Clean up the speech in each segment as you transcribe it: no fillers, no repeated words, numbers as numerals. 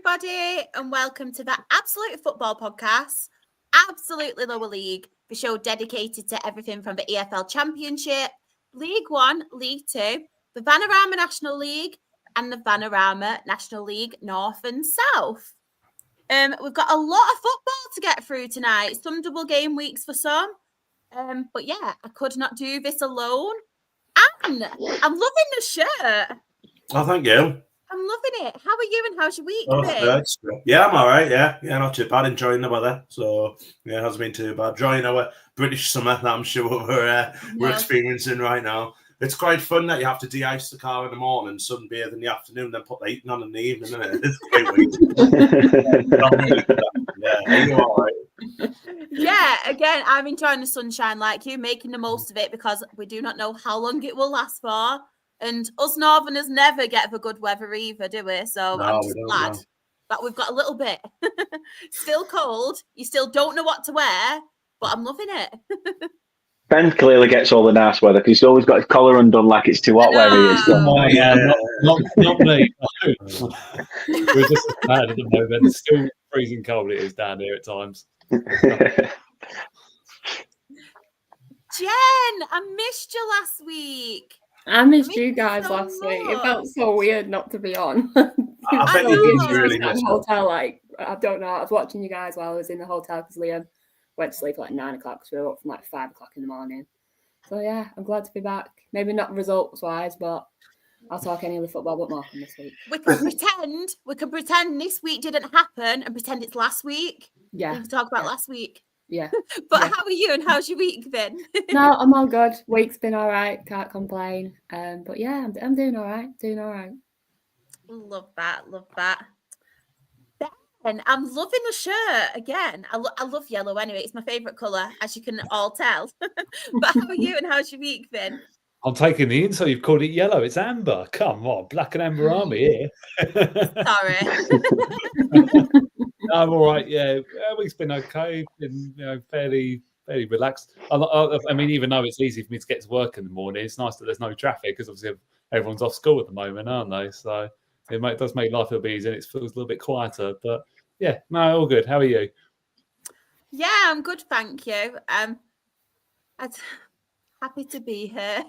everybody, and welcome to the Absolute Football Podcast, Absolutely Lower League, the show dedicated to everything from the EFL Championship, League One, League Two, the Vanarama National League, and the Vanarama National League North and South. We've got a lot of football to get through tonight, some double game weeks for some, but yeah, I could not do this alone. And I'm loving the shirt. Oh, thank you. I'm loving it. How are you and how's your week been? Yeah, I'm all right. Yeah, not too bad. Enjoying the weather. So, yeah, it hasn't been too bad. Enjoying our British summer that I'm sure we're experiencing right now. It's quite fun that you have to de-ice the car in the morning, sunbathe in the afternoon, then put the heating on in the evening, isn't it? It's quite weird. Yeah, are you all right? Yeah, again, I'm enjoying the sunshine like you, making the most of it because we do not know how long it will last for. And us Northerners never get the good weather either, do we? So no, I'm just glad that we've got a little bit. Still cold. You still don't know what to wear, but I'm loving it. Ben clearly gets all the nice weather because he's always got his collar undone like it's too hot where he is. Oh, yeah, not me. We're just as bad at the moment. It's still freezing cold it is down here at times. Jen, I missed you last week. I missed you guys last week. It felt so weird not to be on. I bet you did really miss the hotel, I don't know. I was watching you guys while I was in the hotel because Liam went to sleep at 9 o'clock because we were up from 5 o'clock in the morning. So yeah, I'm glad to be back. Maybe not results wise, but I'll talk any of the football but more from this week. We can pretend this week didn't happen and pretend it's last week. Yeah. We can talk about last week. Yeah. But how are you and how's your week been? No, I'm all good. Week's been all right. Can't complain. But yeah, I'm doing all right. Love that. Ben, I'm loving the shirt again. I love yellow anyway. It's my favourite colour, as you can all tell. But how are you and how's your week been? I'm taking the hint, so you've called it yellow. It's amber. Come on, black and amber army here. Sorry. I'm all right. Yeah, week's been okay. Been fairly relaxed. I mean, even though it's easy for me to get to work in the morning, it's nice that there's no traffic because obviously everyone's off school at the moment, aren't they? So it does make life a little bit easier. It feels a little bit quieter, but yeah, no, all good. How are you? Yeah, I'm good, thank you. I'm happy to be here.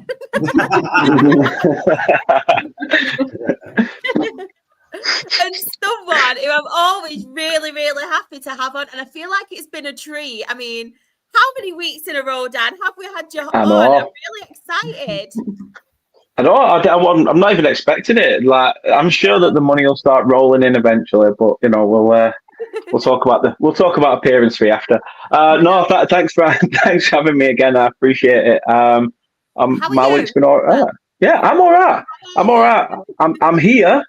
And someone who I'm always really, really happy to have on, and I feel like it's been a treat. I mean, how many weeks in a row, Dan, have we had you on? I'm really excited. I know. I'm not even expecting it. I'm sure that the money will start rolling in eventually, but we'll talk about appearance fee after. Thanks for having me again. I appreciate it. My week's been all right. Yeah, I'm all right. I'm here.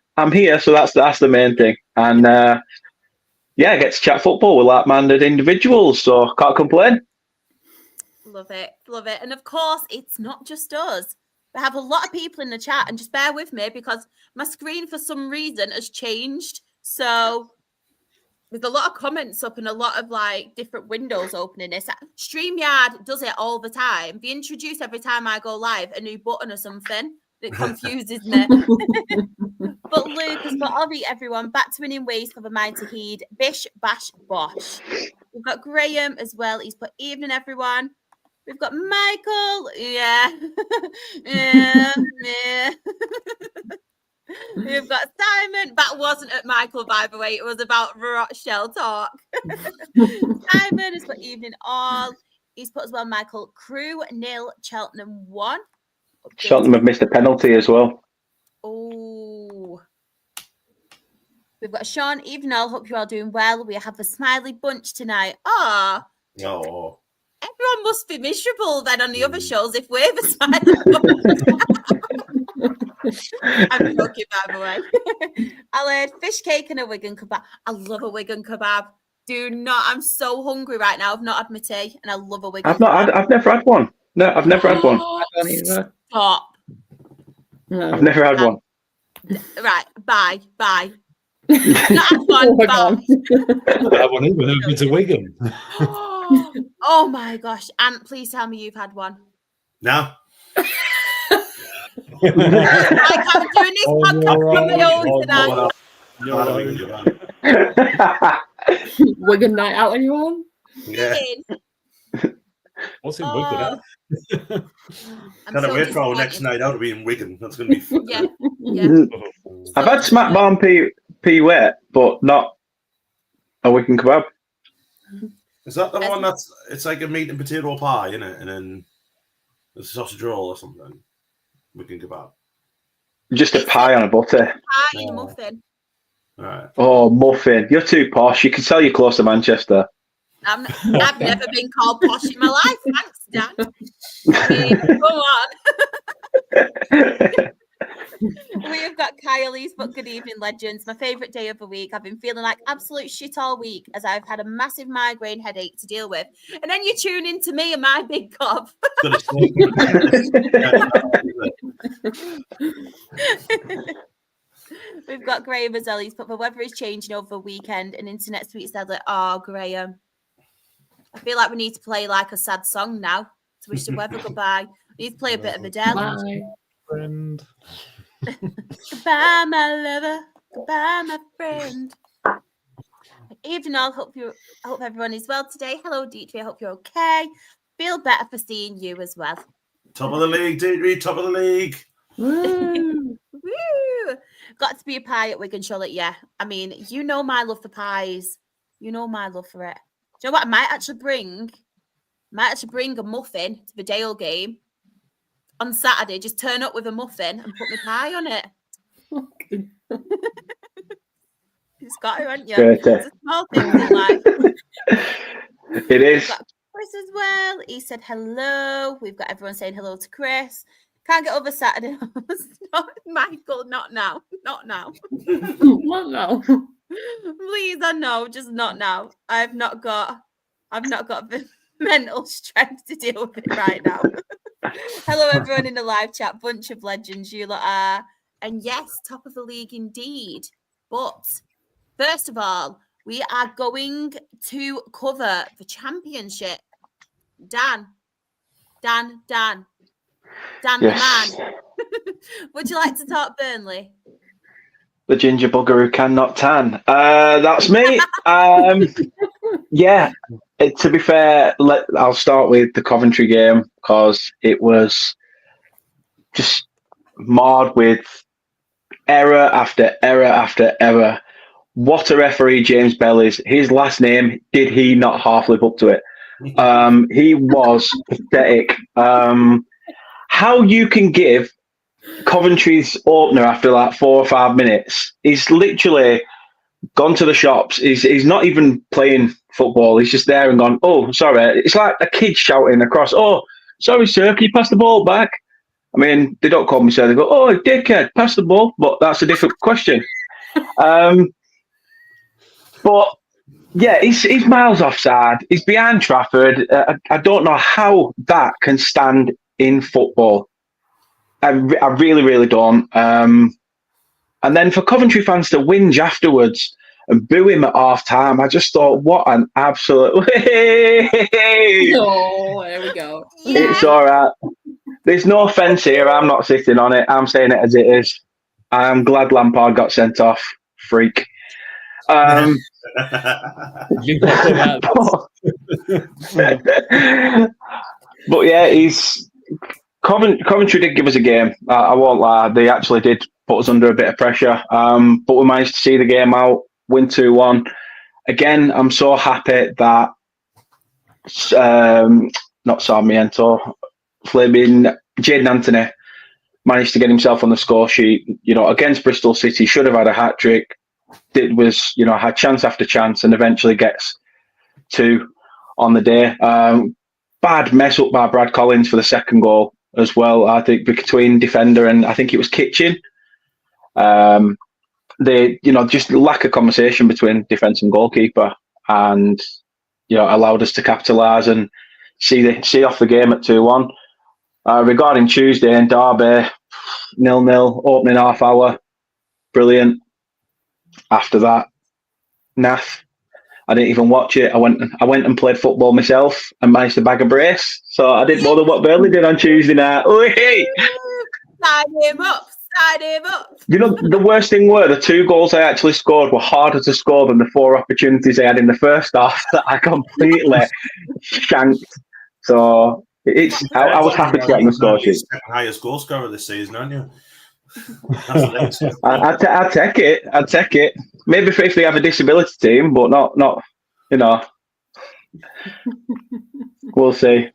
So that's the main thing. And I get to chat football with like-minded individuals. So can't complain. Love it. And of course, it's not just us. We have a lot of people in the chat, and just bear with me because my screen for some reason has changed. So there's a lot of comments up and a lot of different windows opening. This StreamYard does it all the time. They introduce every time I go live a new button or something. It confuses me. But Luke has got Ollie, everyone, back to winning ways for the mighty Heed. Bish, bash, bosh. We've got Graham as well. He's put evening, everyone. We've got Michael. Yeah. yeah. We've got Simon. That wasn't at Michael, by the way. It was about Rochelle talk. Simon has put evening all. He's put as well, Michael. Crew 0, Cheltenham 1. Cheltenham have missed a penalty as well. Oh. We've got Sean, evening all. Hope you're all doing well. We have a smiley bunch tonight. Oh. Everyone must be miserable then on the other shows if we're the smiley bunch. I'm joking, by the way. I'll add fish cake and a Wigan kebab. I love a Wigan kebab. I'm so hungry right now. I've not had my tea and I love a Wigan kebab. I've never had one. No, I've never had one. I don't either. Stop. No. I've never had one. Right, bye. Not had one, bye. I have one either. Never been to Wigan. Oh my gosh. Ant, please tell me you've had one. No. I'm doing this podcast on my own tonight. Wigan night out, anyone? Yeah. What's in Wigan? I'm Can't so wait for our disappointed. next night out to be in Wigan. That's going to be fun. Yeah, yeah. I've had Smackdown P wet, but not a Wigan kebab. Is that the one that's it's like a meat and potato pie, isn't it? And then a sausage roll or something. Wigan kebab. Just a pie on a butter. Pie and a muffin. All right. Oh, muffin. You're too posh. You can tell you're close to Manchester. I've never been called posh in my life. Thanks, Dan. I mean, go on. We have got Kylie's but good evening, legends. My favourite day of the week. I've been feeling like absolute shit all week as I've had a massive migraine headache to deal with. And then you tune into me and my big cough. We've got Graham Azzelli's, but the weather is changing over the weekend and internet sweet said like, oh, Graham. I feel like we need to play like a sad song now to wish the weather goodbye. We need to play a bit of Adele. Bye. Friend. Goodbye, my lover. Goodbye, my friend. Evening all. I hope everyone is well today. Hello, Dietrich. I hope you're okay. Feel better for seeing you as well. Top of the league, Dietrich. Top of the league. Woo. Woo! Got to be a pie at Wigan, Charlotte. Yeah. I mean, you know my love for pies. You know my love for it. Do you know what? I might actually bring a muffin to the Dale game on Saturday. Just turn up with a muffin and put my pie on it. Okay. It's got to, haven't you? Great. It's a small thing in life. It is. Got Chris as well. He said hello. We've got everyone saying hello to Chris. Can't get over Saturday. Not, Michael, not now. Not now. What now? Please, I know, just not now. I've not got the mental strength to deal with it right now. Hello, everyone in the live chat. Bunch of legends you lot are. And yes, top of the league indeed. But first of all, we are going to cover the championship. Dan, Yes. the man. Would you like to talk Burnley? The ginger bugger who cannot tan. That's me. Yeah. To be fair, I'll start with the Coventry game because it was just marred with error after error after error. What a referee James Bell is. His last name, did he not half live up to it? He was pathetic. How you can give Coventry's opener after like 4 or 5 minutes, he's literally gone to the shops. He's not even playing football. He's just there and gone, oh, sorry. It's like a kid shouting across, oh, sorry, sir, can you pass the ball back? I mean, they don't call me sir. They go, oh, dickhead, pass the ball. But that's a different question. But yeah, he's miles offside. He's behind Trafford. I don't know how that can stand in football. I really, really don't. And then for Coventry fans to whinge afterwards and boo him at half time, I just thought, what an absolute. Oh, there we go. Yeah. It's all right. There's no offence here. I'm not sitting on it. I'm saying it as it is. I'm glad Lampard got sent off. Freak. You got them out. But yeah, Coventry did give us a game. I won't lie. They actually did put us under a bit of pressure. But we managed to see the game out, win 2-1. Again, I'm so happy that not Sarmiento, flaming Jadon Anthony managed to get himself on the score sheet. You know, against Bristol City, should have had a hat trick. Had chance after chance, and eventually gets 2 on the day. Bad mess up by Brad Collins for the second goal as well. I think between defender and I think it was Kitchen. Just lack of conversation between defence and goalkeeper, and allowed us to capitalise and see off the game at 2-1. Regarding Tuesday and Derby, 0-0 opening half hour, brilliant. After that, naff. I didn't even watch it. I went and played football myself and managed to bag a brace. So I did more than what Burnley did on Tuesday night. Sign him up. Sign him up. You know, the worst thing were the 2 goals I actually scored were harder to score than the 4 opportunities I had in the first half that I completely shanked. So I was happy to get on the score sheet. Second highest goal scorer this season, aren't you? That's the next. I'd take it. I'd take it. Maybe if they have a disability team, but not. You know, we'll see.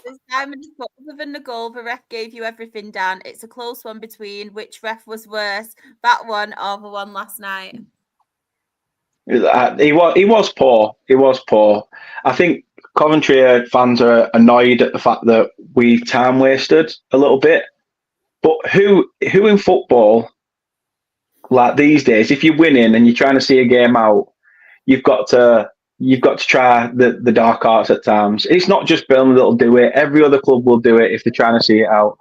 This time, other than the goal, the ref gave you everything, Dan. It's a close one between which ref was worse, that one or the one last night. He was poor. He was poor. I think Coventry fans are annoyed at the fact that we time wasted a little bit. But who in football, like these days, if you're winning and you're trying to see a game out, you've got to try the dark arts at times. It's not just Burnley that'll do it. Every other club will do it if they're trying to see it out.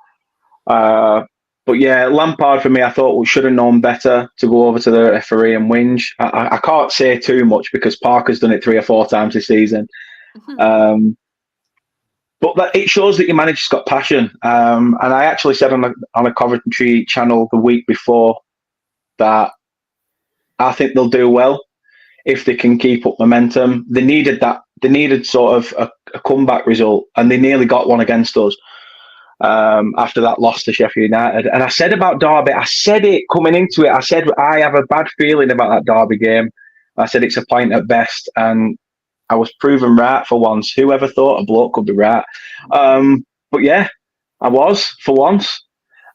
But yeah, Lampard for me, I thought we should have known better to go over to the referee and whinge. I can't say too much because Parker's done it 3 or 4 times this season. But it shows that your manager's got passion. And I actually said on a Coventry channel the week before that I think they'll do well if they can keep up momentum. They needed that. They needed sort of a comeback result, and they nearly got one against us after that loss to Sheffield United. And I said about Derby, I said it coming into it. I said I have a bad feeling about that Derby game. I said it's a point at best, and I was proven right for once. Whoever thought a bloke could be right? But yeah, I was for once.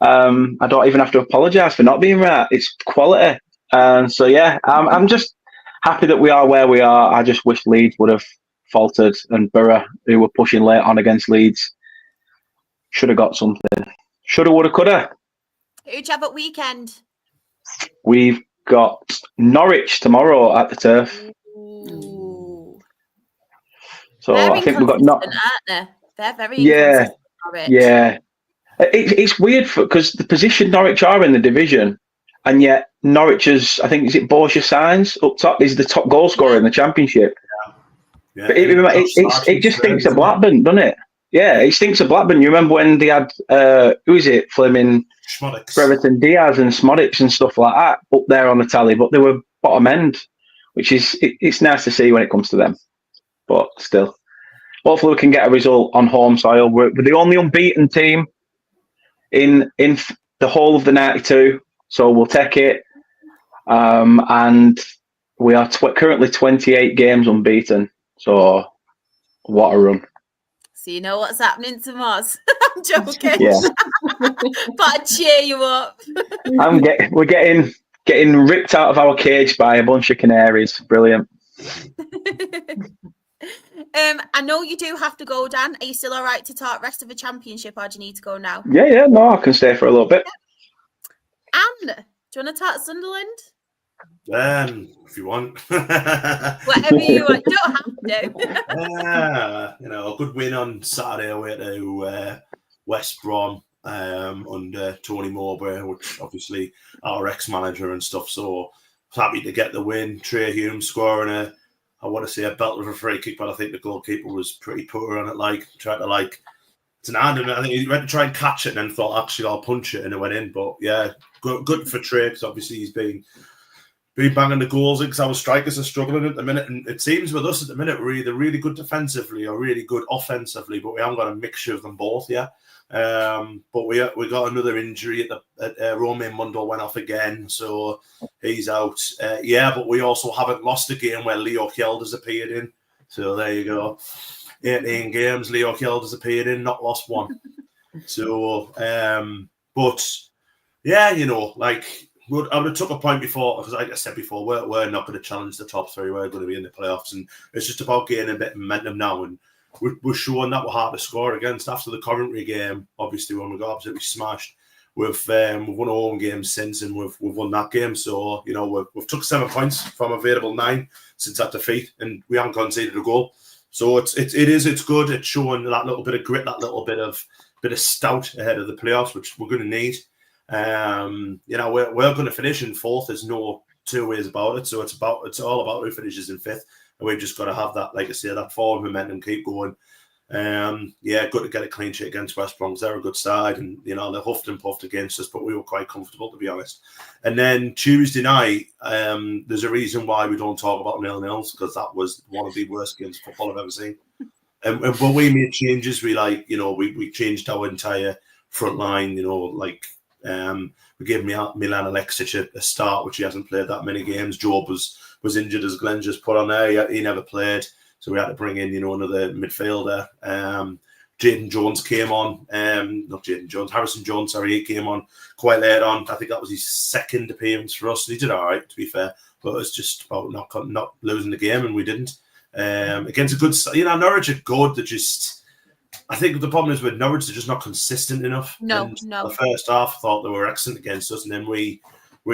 I don't even have to apologise for not being right. It's quality. So yeah, I'm just happy that we are where we are. I just wish Leeds would have faltered, and Borough, who were pushing late on against Leeds, should have got something. Shoulda, woulda, coulda. Who'd you have at weekend? We've got Norwich tomorrow at the Turf. Ooh. So They're I think we've got aren't they? They're very inconsistent, Norwich. Yeah. It's weird because the position Norwich are in the division, and yet Norwich is, I think, is it Borja Sainz up top? He's the top goal scorer in the Championship. Yeah. But it just stinks of Blackburn, doesn't it? Yeah, it stinks of Blackburn. You remember when they had, who is it, Fleming, Brereton Diaz and Smodics and stuff like that up there on the tally, but they were bottom end, which is, it's nice to see when it comes to them. But still, hopefully we can get a result on home soil. We're the only unbeaten team in the whole of the 92, so we'll take it. And we are currently 28 games unbeaten, so what a run. So you know what's happening to Moz. I'm joking. Yeah. But I cheer you up. We're getting ripped out of our cage by a bunch of canaries. Brilliant. I know you do have to go, Dan. Are you still all right to talk rest of the Championship, or do you need to go now? Yeah, no, I can stay for a little bit. Anne, do you want to talk Sunderland? If you want. Whatever you want. You don't have to. A good win on Saturday away to West Brom under Tony Mowbray, which obviously our ex-manager and stuff. So happy to get the win. Trey Hume scoring I want to say a belter of a free kick, but I think the goalkeeper was pretty poor on it. Tried to it's an hand, and I think he went to try and catch it and then thought, actually, I'll punch it, and it went in. But yeah, good for Trey, because obviously he's been banging the goals in, because our strikers are struggling at the minute. And it seems with us at the minute, they're really good defensively or really good offensively, but we haven't got a mixture of them both yet. But we got another injury at Romain Mundle went off again, so he's out. But we also haven't lost a game where Leo Kjelda's appeared in. So there you go. 18 games Leo Kjelda's appeared in, not lost one. So, but yeah, I would have took a point before, because like I said before, we're not going to challenge the top 3. We're going to be in the playoffs, and it's just about getting a bit of momentum now. And we're showing that we're hard to score against. After the Coventry game, obviously, when we got absolutely smashed, we've won our own games since, and we've won that game. So we've took 7 points from available 9 since that defeat, and we haven't conceded a goal. So it's good. It's showing that little bit of grit, that little bit of stout ahead of the playoffs, which we're going to need. We're going to finish in 4th. There's no 2 ways about it. So it's all about who finishes in 5th. And we've just got to have that, like I say, that forward momentum, keep going. Good to get a clean sheet against West Brom. They're a good side, and they huffed and puffed against us, but we were quite comfortable, to be honest. And then Tuesday night, there's a reason why we don't talk about 0-0s, because that was one of the worst games of football I've ever seen. But we made changes. We changed our entire front line. We gave Milan Alexic a start, which he hasn't played that many games. Job was injured, as Glenn just put on there. He never played. So we had to bring in, another midfielder. Jayden Jones came on. Not Jayden Jones, Harrison Jones, sorry, he came on quite late on. I think that was his second appearance for us. And he did all right, to be fair. But it was just about not losing the game, and we didn't. Against a good side. Norwich are good. They're just... I think the problem is with Norwich, they're just not consistent enough. No. The first half, I thought they were excellent against us. And then we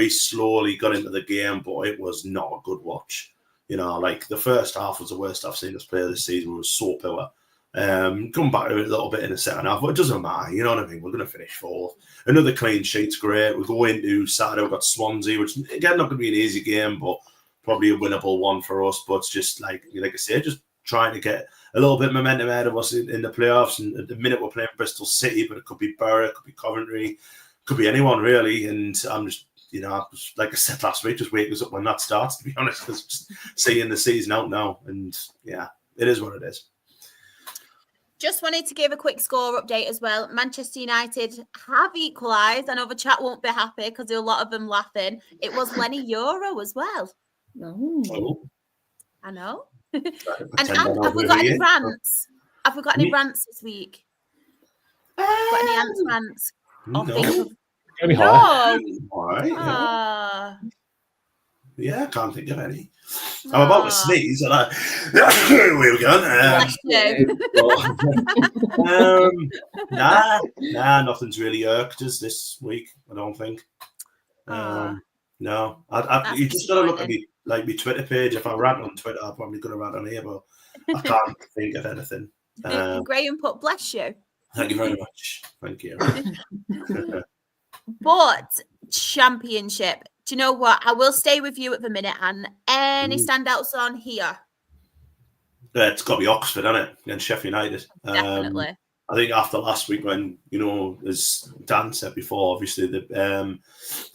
slowly got into the game, but it was not a good watch. The first half was the worst I've seen us play this season. We were so poor. Come back to it a little bit in the second half, but it doesn't matter. You know what I mean? We're going to finish fourth. Another clean sheet's great. We go into Saturday, we've got Swansea, which, again, not going to be an easy game, but probably a winnable one for us. But it's just, like I say, just trying to get a little bit of momentum out of us in the playoffs. And at the minute, we're playing Bristol City, but it could be Borough, it could be Coventry, it could be anyone, really. And I'm just... like I said last week, just waking us up when that starts, to be honest, because just seeing the season out now. And yeah, it is what it is. Just wanted to give a quick score update as well. Manchester United have equalised. I know the chat won't be happy because there are a lot of them laughing. It was Lenny Euro as well. Oh. I know. And have we got any rants? Have we got any rants this week? Got any rants? No. Maybe No. All right. Yeah, I can't think of any. I'm about to sneeze, and here we go. Nothing's really irked us this week, I don't think. No, you just got to look at me, my Twitter page. If I rant on Twitter, I'm probably going to rant on here, but I can't think of anything. Graham put, bless you. Thank you very much. Thank you. But Championship, do you know what? I will stay with you at the minute, and any standouts on here? It's got to be Oxford, hasn't it? Against Sheffield United. Definitely. I think after last week, when, as Dan said before, obviously they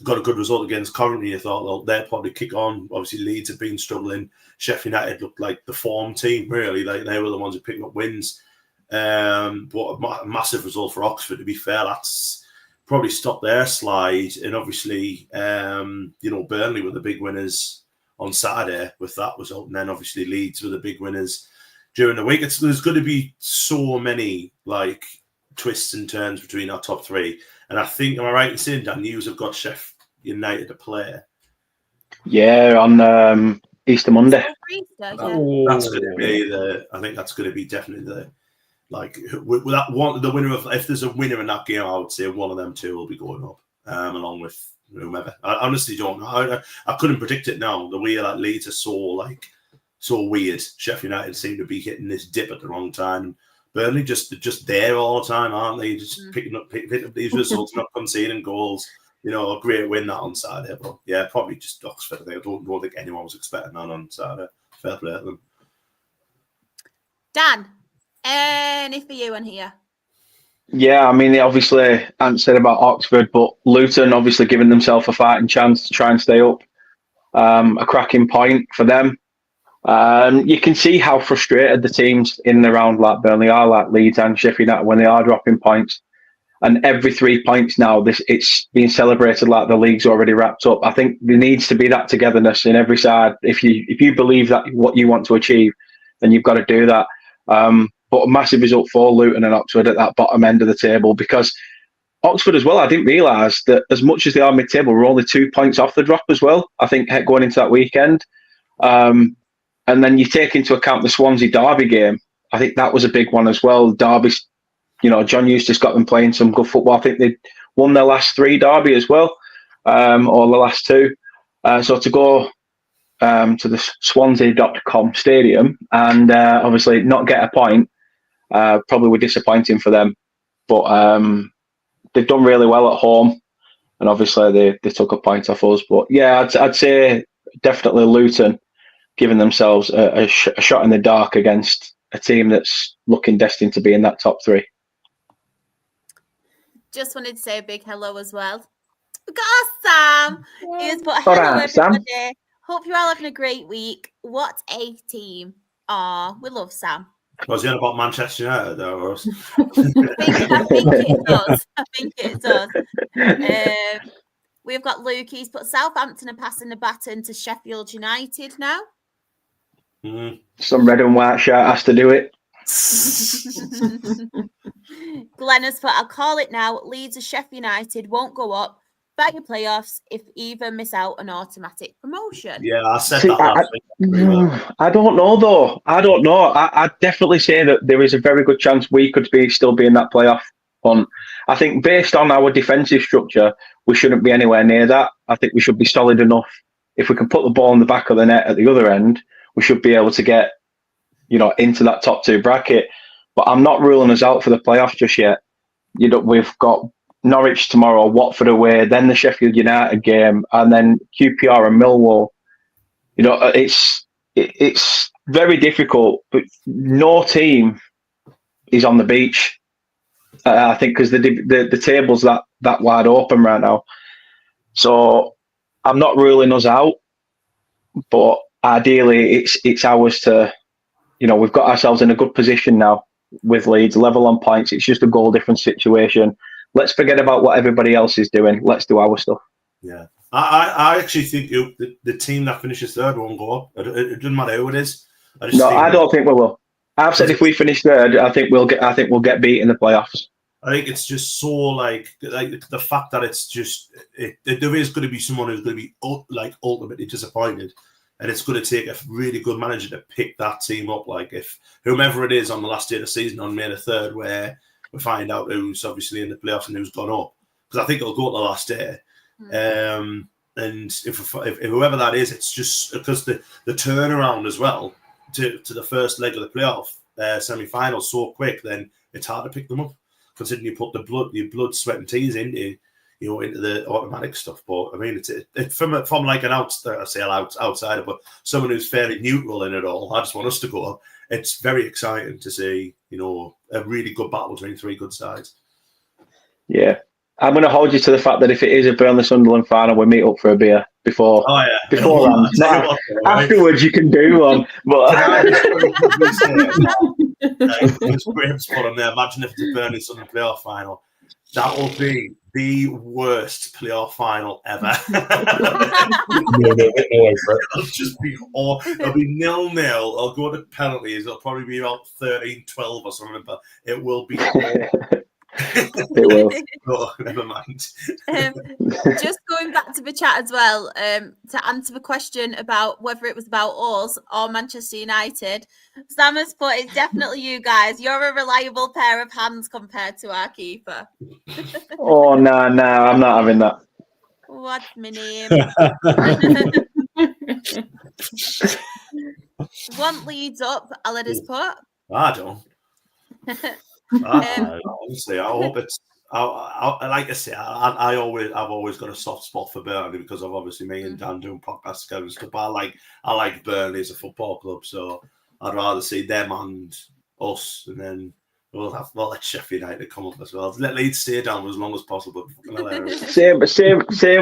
got a good result against Coventry. I thought, well, they'll probably kick on. Obviously, Leeds have been struggling. Sheffield United looked like the form team, really. Like, they were the ones who picked up wins. But a massive result for Oxford, to be fair. That's probably stopped their slide. And obviously, Burnley were the big winners on Saturday with that result. And then obviously Leeds were the big winners during the week. There's going to be so many twists and turns between our top three. And I think, am I right in saying, Dan, you have got Sheffield United to play? Yeah, on Easter Monday. That's going to be I think that's going to be definitely with that one, the winner of, if there's a winner in that game, I would say one of them two will be going up, along with whomever. I honestly don't know. I couldn't predict it now. The way that Leeds are so weird. Sheffield United seem to be hitting this dip at the wrong time. Burnley just there all the time, aren't they? Just picking up these results, not conceding goals. A great win that on Saturday. But yeah, probably just Oxford. I don't think anyone was expecting that on Saturday. Fair play to them. Dan, any for you on here? Yeah, I mean, they obviously answered about Oxford, but Luton obviously giving themselves a fighting chance to try and stay up. A cracking point for them. You can see how frustrated the teams in and around like Burnley are, like Leeds and Sheffield United, when they are dropping points. And every 3 points now, it's being celebrated like the league's already wrapped up. I think there needs to be that togetherness in every side. If you believe that what you want to achieve, then you've got to do that. But a massive result for Luton and Oxford at that bottom end of the table, because Oxford as well, I didn't realise that as much as they are mid-table, we're only 2 points off the drop as well, I think, going into that weekend. And then you take into account the Swansea Derby game. I think that was a big one as well. Derby, John Eustace got them playing some good football. I think they won their last 3 Derby as well, or the last 2. So to go to the Swansea.com stadium and obviously not get a point, probably were disappointing for them. But they've done really well at home, and obviously they took a point off us. But yeah, I'd say definitely Luton giving themselves a shot in the dark against a team that's looking destined to be in that top 3. Just wanted to say a big hello as well. We've got our Sam. He has put All hello right, Sam. everybody. Hope you're all having a great week. What a team. Aw, we love Sam. Was he on about Manchester United though? Or us? I think it does. I think it does. We've got Luke. He's put Southampton are passing the baton to Sheffield United now. Some red and white shirt has to do it. Glenn has put, I'll call it now. Leeds or Sheffield United won't go up. Baggy playoffs if either miss out an automatic promotion. Yeah, I said that last week. I don't know though. I don't know. I'd definitely say that there is a very good chance we could still be in that playoff hunt. I think based on our defensive structure, we shouldn't be anywhere near that. I think we should be solid enough. If we can put the ball in the back of the net at the other end, we should be able to get, into that top 2 bracket. But I'm not ruling us out for the playoffs just yet. We've got Norwich tomorrow, Watford away, then the Sheffield United game, and then QPR and Millwall. It's very difficult, but no team is on the beach. I think because the table's that wide open right now. So I'm not ruling us out, but ideally it's ours to, we've got ourselves in a good position now with Leeds, level on points. It's just a goal difference situation. Let's forget about what everybody else is doing. Let's do our stuff. Yeah. I actually think the team that finishes third won't go up. It doesn't matter who it is. I don't think we will. I've said if we finish third, I think we'll get beat in the playoffs. I think it's just so like the fact that it's just there is going to be someone who's going to be ultimately disappointed, and it's going to take a really good manager to pick that team up. Like if whomever it is on the last day of the season on May the 3rd, where we find out who's obviously in the playoffs and who's gone up, because I think it'll go to the last day. And if whoever that is, it's just because the turnaround as well to the first leg of the playoff semi-final so quick, then it's hard to pick them up. Considering you put your blood, sweat, and tears into the automatic stuff. But I mean, it's from like an outsider, but someone who's fairly neutral in it all. I just want us to go up. It's very exciting to see, a really good battle between 3 good sides. Yeah, I'm going to hold you to the fact that if it is a Burnley Sunderland final, we meet up for a beer before. Oh yeah, beforehand. Afterwards, you can do one. But it's great spot on there. Imagine if it's a Burnley Sunderland playoff final. That will be the worst playoff final ever. It'll just be it'll be 0-0. I'll go to penalties. It'll probably be about 13-12 or something, but it will be It will. Oh, never mind. Just going back to the chat as well, to answer the question about whether it was about us or Manchester United, Sam has put, it's definitely you guys. You're a reliable pair of hands compared to our keeper. Oh, no, I'm not having that. What's my name? Want Leeds up, I'll let us put. I don't. Honestly, I hope it's. Like I say, I've always got a soft spot for Burnley because of obviously me and Dan doing podcasts together and stuff. But I like Burnley as a football club, so I'd rather see them and us, and then we'll let Sheffield United come up as well. Let Leeds stay down as long as possible. Same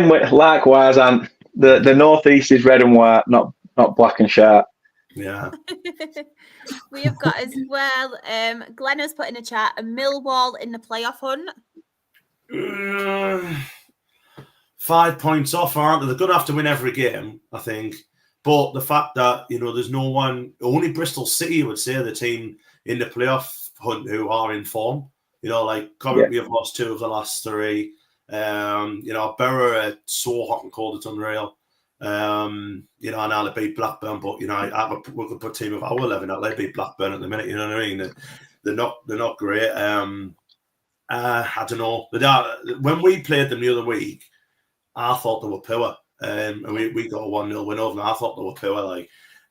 with likewise, and the northeast is red and white, not black and sharp. Yeah. We have got as well, Glenn has put in a chat, a Millwall in the playoff hunt. 5 points off, aren't they? They're going to have to win every game, I think. But the fact that, there's no one, only Bristol City would say the team in the playoff hunt who are in form. Like Coventry have lost 2 of the last 3. Borough are so hot and cold, it's unreal. And now they beat Blackburn, but we could put a team of our 11 out. They beat Blackburn at the minute. You know what I mean? They're not great. I don't know. When we played them the other week, I thought they were poor, and we got a 1-0 win over them. I thought they were poor,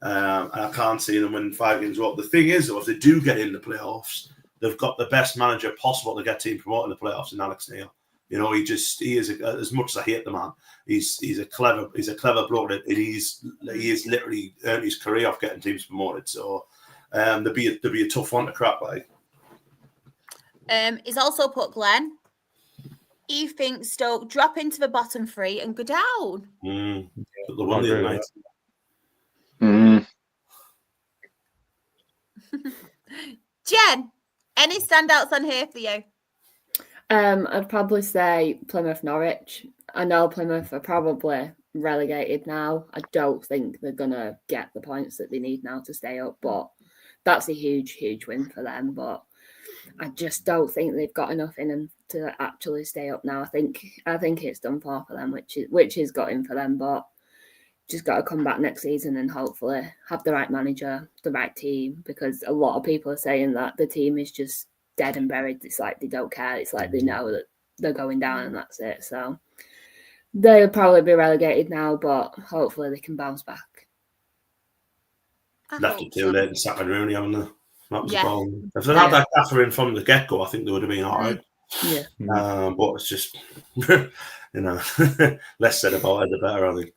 and I can't see them winning 5 games. Well, the thing is, though, if they do get in the playoffs, they've got the best manager possible to get team promoted in the playoffs in Alex Neil. He is as much as I hate the man. He's a clever bloke, and he is literally earned his career off getting teams promoted. So there'd be a tough one to crack. Like, he's also put Glenn. He thinks Stoke drop into the bottom 3 and go down. The one the other night. Jen, any standouts on here for you? I'd probably say Plymouth, Norwich. I know Plymouth are probably relegated now. I don't think they're gonna get the points that they need now to stay up, but that's a huge win for them. But I just don't think they've got enough in them to actually stay up now. I think it's done for them, which is gutting for them. But just got to come back next season and hopefully have the right manager, the right team, because a lot of people are saying that the team is just dead and buried. It's like they don't care. It's like they know that they're going down and that's it. So they'll probably be relegated now, but hopefully they can bounce back. Left it too late and sat with Rooney, haven't they? That was the problem. If they Yeah. had that gaffer in from the get-go, I think they would have been all right. Yeah. But it's just, less said about it, the better, I think.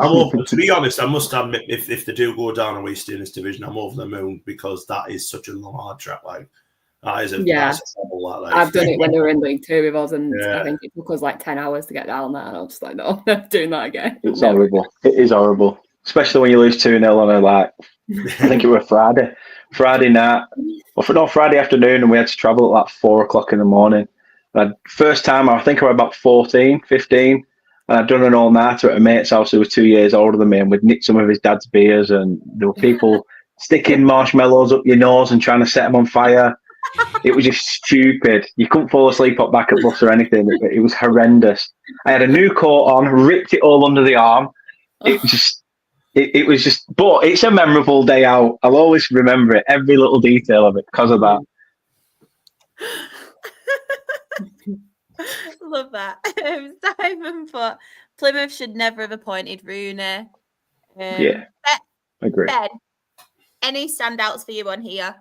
I'm over, to be honest, I must admit, if they do go down and we stay in this division, I'm over the moon because that is such a long, hard track. Like, that is a trouble, that, like. I've done it when they were in League Two with us, and I think it took us like 10 hours to get down there, and I was just like, no, I'm never doing that again. It's horrible. It is horrible. Especially when you lose 2-0 on a, like, I think it was Friday night, Friday afternoon, and we had to travel at like 4 o'clock in the morning. And first time, I think I was about 14, 15, and I'd done an all-nighter at a mate's house who was 2 years older than me, and we'd nicked some of his dad's beers, and there were people sticking marshmallows up your nose and trying to set them on fire. It was just stupid. You couldn't fall asleep up back at bus or anything. It was horrendous. I had a new coat on, ripped it all under the arm. It was just, but it's a memorable day out. I'll always remember it, every little detail of it because of that. Love that. Simon put Plymouth should never have appointed Rooney. Agree. Ben, any standouts for you on here?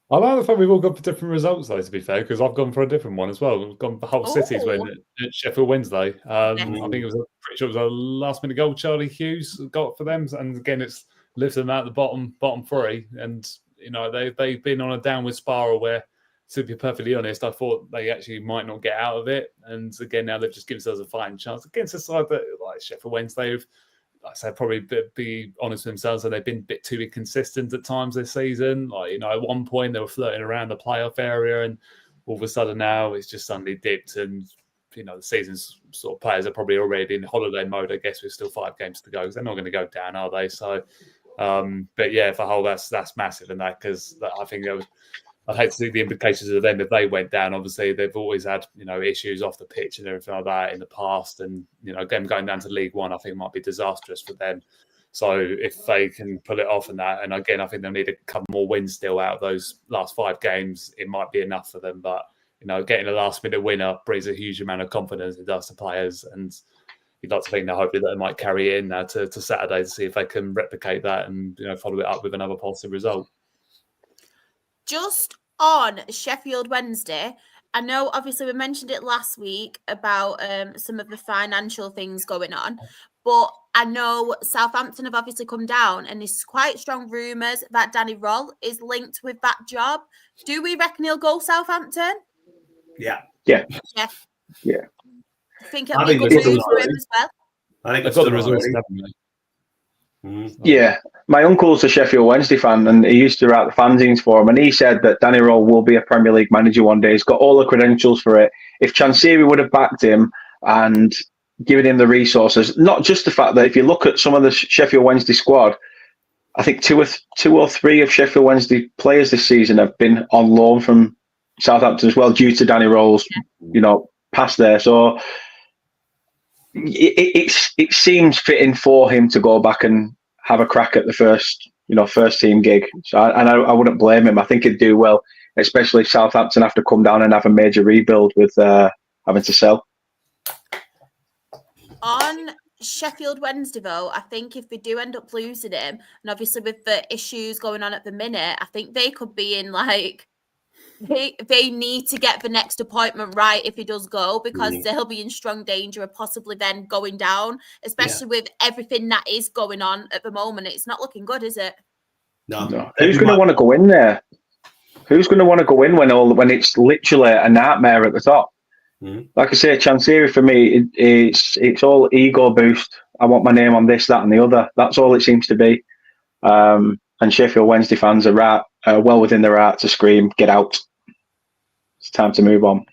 I like the fact we've all gone for different results, though, to be fair, because I've gone for a different one as well. We've gone for Hull City's win at Sheffield Wednesday. I think pretty sure it was a last-minute goal Charlie Hughes got for them, and again, it's lifted them out of the bottom 3. And they've been on a downward spiral where, to be perfectly honest, I thought they actually might not get out of it. And again, now they've just given themselves a fighting chance against a side that, like Sheffield Wednesday, like I said, probably be honest with themselves, and they've been a bit too inconsistent at times this season. Like, at one point they were flirting around the playoff area, and all of a sudden now it's just suddenly dipped. And the season's sort of players are probably already in holiday mode, I guess, with still 5 games to go, because they're not going to go down, are they? So, but yeah, for Hull, that's massive in that, because I think I'd hate to see the implications of them if they went down. Obviously, they've always had issues off the pitch and everything like that in the past, and them going down to League One, I think might be disastrous for them. So if they can pull it off and that, and again, I think they'll need a couple more wins still out of those last 5 games. It might be enough for them, but getting a last-minute winner brings a huge amount of confidence. It does to players, and you'd like to think that hopefully that they might carry it in now to Saturday to see if they can replicate that and follow it up with another positive result. Just on Sheffield Wednesday, I know obviously we mentioned it last week about some of the financial things going on, but I know Southampton have obviously come down, and there's quite strong rumours that Danny Roll is linked with that job. Do we reckon he'll go Southampton? Yeah. I think it'll be good news for him as well. I think they've got the resources, haven't they? Yeah, my uncle's a Sheffield Wednesday fan, and he used to write the fanzines for him, and he said that Danny Roll will be a Premier League manager one day. He's got all the credentials for it. If Chansiri would have backed him and given him the resources, not just the fact that if you look at some of the Sheffield Wednesday squad, I think two or three of Sheffield Wednesday players this season have been on loan from Southampton as well, due to Danny Roll's, past there. So it seems fitting for him to go back and have a crack at the first team gig. So I wouldn't blame him. I think he'd do well, especially if Southampton have to come down and have a major rebuild with having to sell. On Sheffield Wednesday, though, I think if they do end up losing him, and obviously with the issues going on at the minute, I think they could be in they need to get the next appointment right if he does go, because they'll be in strong danger of possibly then going down, especially with everything that is going on at the moment. It's not looking good, is it? No. Who's going to want to go in there? Who's going to want to go in when it's literally a nightmare at the top? Like I say, Chancery for me, it's all ego boost. I want my name on this, that, and the other. That's all it seems to be. And Sheffield Wednesday fans are well within their right to scream, "Get out!" It's time to move on.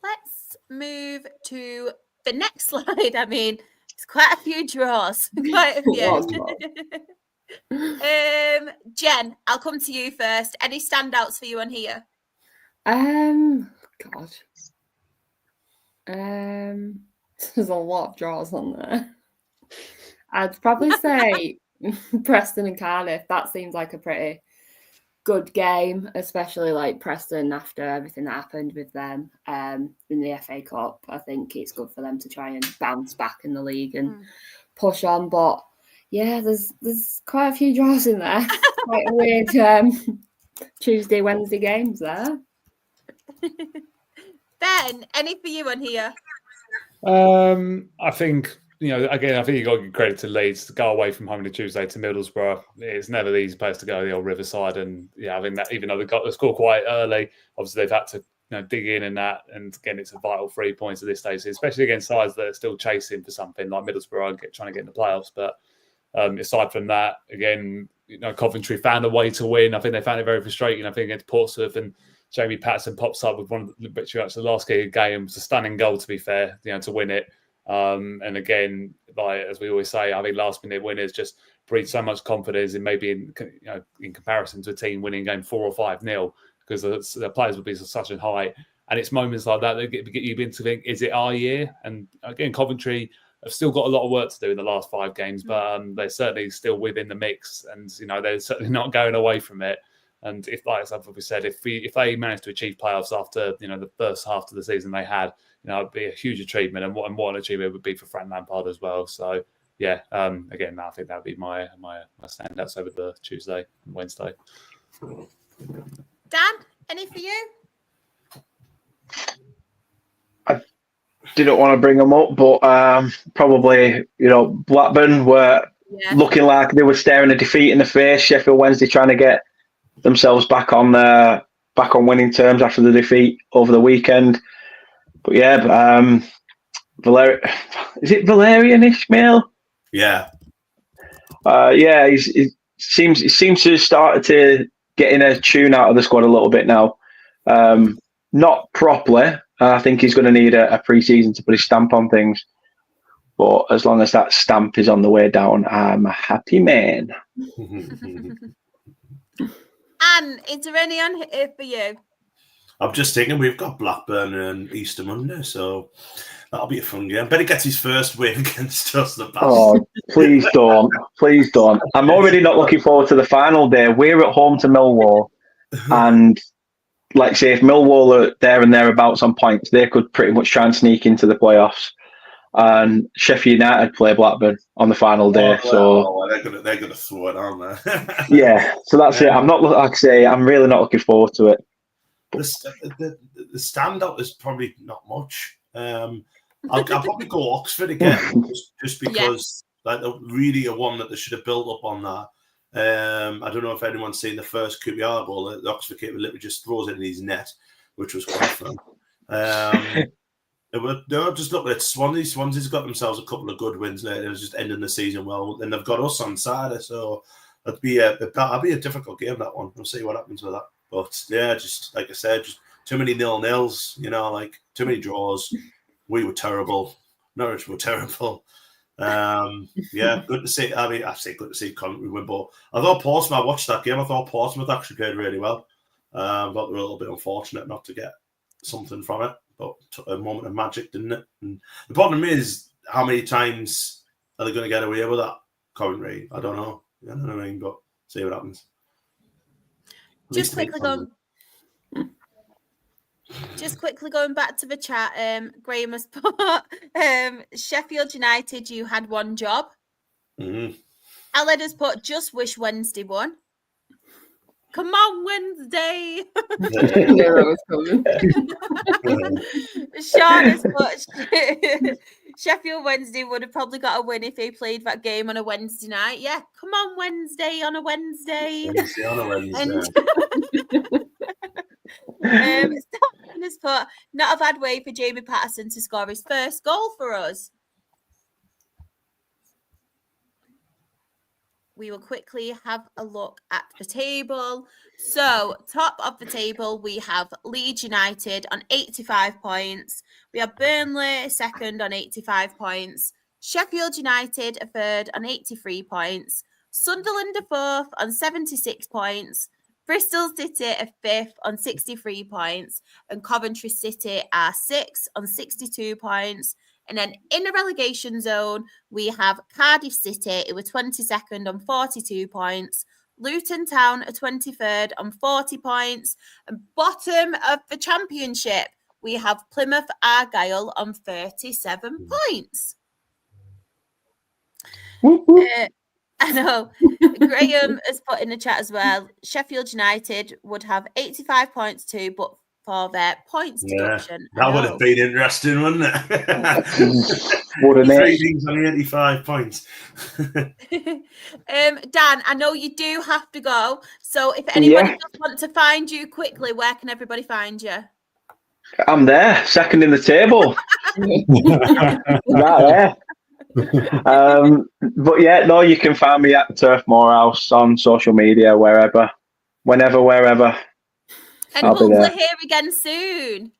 Let's move to the next slide. I mean, it's quite a few draws. Quite a few. Jen, I'll come to you first. Any standouts for you on here? God. There's a lot of draws on there. I'd probably say Preston and Cardiff. That seems like a pretty good game, especially like Preston after everything that happened with them in the FA Cup. I think it's good for them to try and bounce back in the league and push on. But yeah, there's quite a few draws in there. Quite a weird Tuesday, Wednesday games there. Ben, any for you on here? I think, again, I think you got to give credit to Leeds to go away from home on a Tuesday to Middlesbrough. It's never the easy place to go, the old Riverside. And I think that even though they got the score quite early, obviously they've had to dig in and that. And again, it's a vital 3 points at this stage, especially against sides that are still chasing for something like Middlesbrough, trying to get in the playoffs. But aside from that, again, Coventry found a way to win. I think they found it very frustrating. I think against Portsmouth, and Jamie Patterson pops up with one of the last kick of the game. It was a stunning goal, to be fair, to win it. And again, as we always say, I think last-minute winners just breed so much confidence in maybe in comparison to a team winning game 4 or 5-0, because the players will be such a height. And it's moments like that that get you into think, is it our year? And again, Coventry have still got a lot of work to do in the last 5 games, but they're certainly still within the mix, and they're certainly not going away from it. And if, like I've always said, if they manage to achieve playoffs after the first half of the season they had, it'd be a huge achievement, and what an achievement it would be for Frank Lampard as well. So yeah, again, I think that would be my standouts over the Tuesday and Wednesday. Dan, any for you? I didn't want to bring them up, but probably Blackburn were looking like they were staring a defeat in the face. Sheffield Wednesday trying to get themselves back on winning terms after the defeat over the weekend. But yeah, is it Valerian Ismail? Yeah. He seems to have started to getting a tune out of the squad a little bit now. Not properly. I think he's going to need a pre-season to put his stamp on things. But as long as that stamp is on the way down, I'm a happy man. Anne, is there any on here for you? I'm just thinking we've got Blackburn and Easter Monday, so that'll be a fun game. Bet he gets his first win against us. Oh, please don't. Please don't. I'm already not looking forward to the final day. We're at home to Millwall, and like say, if Millwall are there and thereabouts on points, they could pretty much try and sneak into the playoffs. And Sheffield United play Blackburn on the final day, they're gonna throw it, aren't they? Yeah, so that's it. I'm not like I say, I'm really not looking forward to it. The standout is probably not much. I'll probably go Oxford again, just because like really a one that they should have built up on that. I don't know if anyone's seen the first QPR goal. The Oxford keeper literally just throws it in his net, which was quite fun. Just look at Swansea. Swansea's got themselves a couple of good wins there. It was just ending the season well, and they've got us on Saturday, so that'd be a difficult game, that one. We'll see what happens with that. But yeah, just like I said, just too many 0-0s. Like too many draws. We were terrible. Norwich were terrible. Good to see. I mean, I say good to see Coventry win, but I thought Portsmouth. I watched that game. I thought Portsmouth actually played really well. But they were a little bit unfortunate not to get something from it. But took a moment of magic, didn't it? And the problem is, how many times are they going to get away with that, Coventry? I don't know. You know what I mean? But see what happens. Just quickly going back to the chat, Graham has put Sheffield United, you had one job. Aled has put, just wish Wednesday won. Come on, Wednesday. Yeah, that was coming. Sean has put, Sheffield Wednesday would have probably got a win if they played that game on a Wednesday night. Yeah, come on, Wednesday on a Wednesday. Wednesday on a Wednesday. Stephen has put, not a bad way for Jamie Patterson to score his first goal for us. We will quickly have a look at the table. So, top of the table, we have Leeds United on 85 points. We have Burnley second on 85 points. Sheffield United a third on 83 points. Sunderland a fourth on 76 points. Bristol City a fifth on 63 points. And Coventry City are sixth on 62 points. And then in the relegation zone, we have Cardiff City, who were 22nd on 42 points. Luton Town are 23rd on 40 points. And bottom of the Championship, we have Plymouth Argyle on 37 points. I know. Graham has put in the chat as well. Sheffield United would have 85 points too, but for their points deduction. That would have been interesting, wouldn't it? Wouldn't it? 3 teams on 85 points. Dan, I know you do have to go. So if anybody does want to find you quickly, where can everybody find you? I'm there, second in the table. Right there. But yeah, no, you can find me at Turf Morehouse on social media, wherever, whenever, wherever. And I'll be hopefully there. here again soon.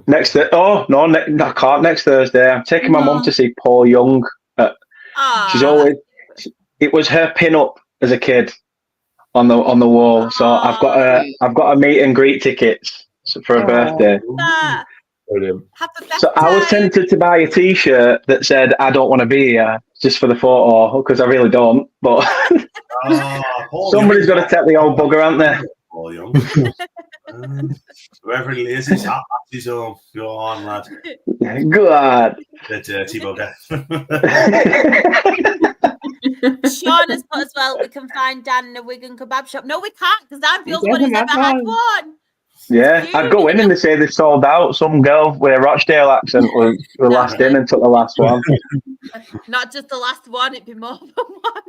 I can't next Thursday. I'm taking my mum to see Paul Young. She's always. It was her pin-up as a kid on the wall. So I've got a meet and greet tickets for her birthday. Brilliant. Have the best So I was time. tempted to buy a T-shirt that said "I don't want to be here" just for the photo because I really don't. But somebody's got to take the old bugger, haven't they? Paul Young. Whoever he is, his hat, his own. Go on, lad. Good. The dirty bugger. Sean has put as well, we can find Dan in a Wigan kebab shop. No, we can't, because I'm the only one who's doesn't ever had have one. Yeah, I'd go in and they say they sold out. Some girl with a Rochdale accent was last in and took the last one. Not just the last one, it'd be more than one.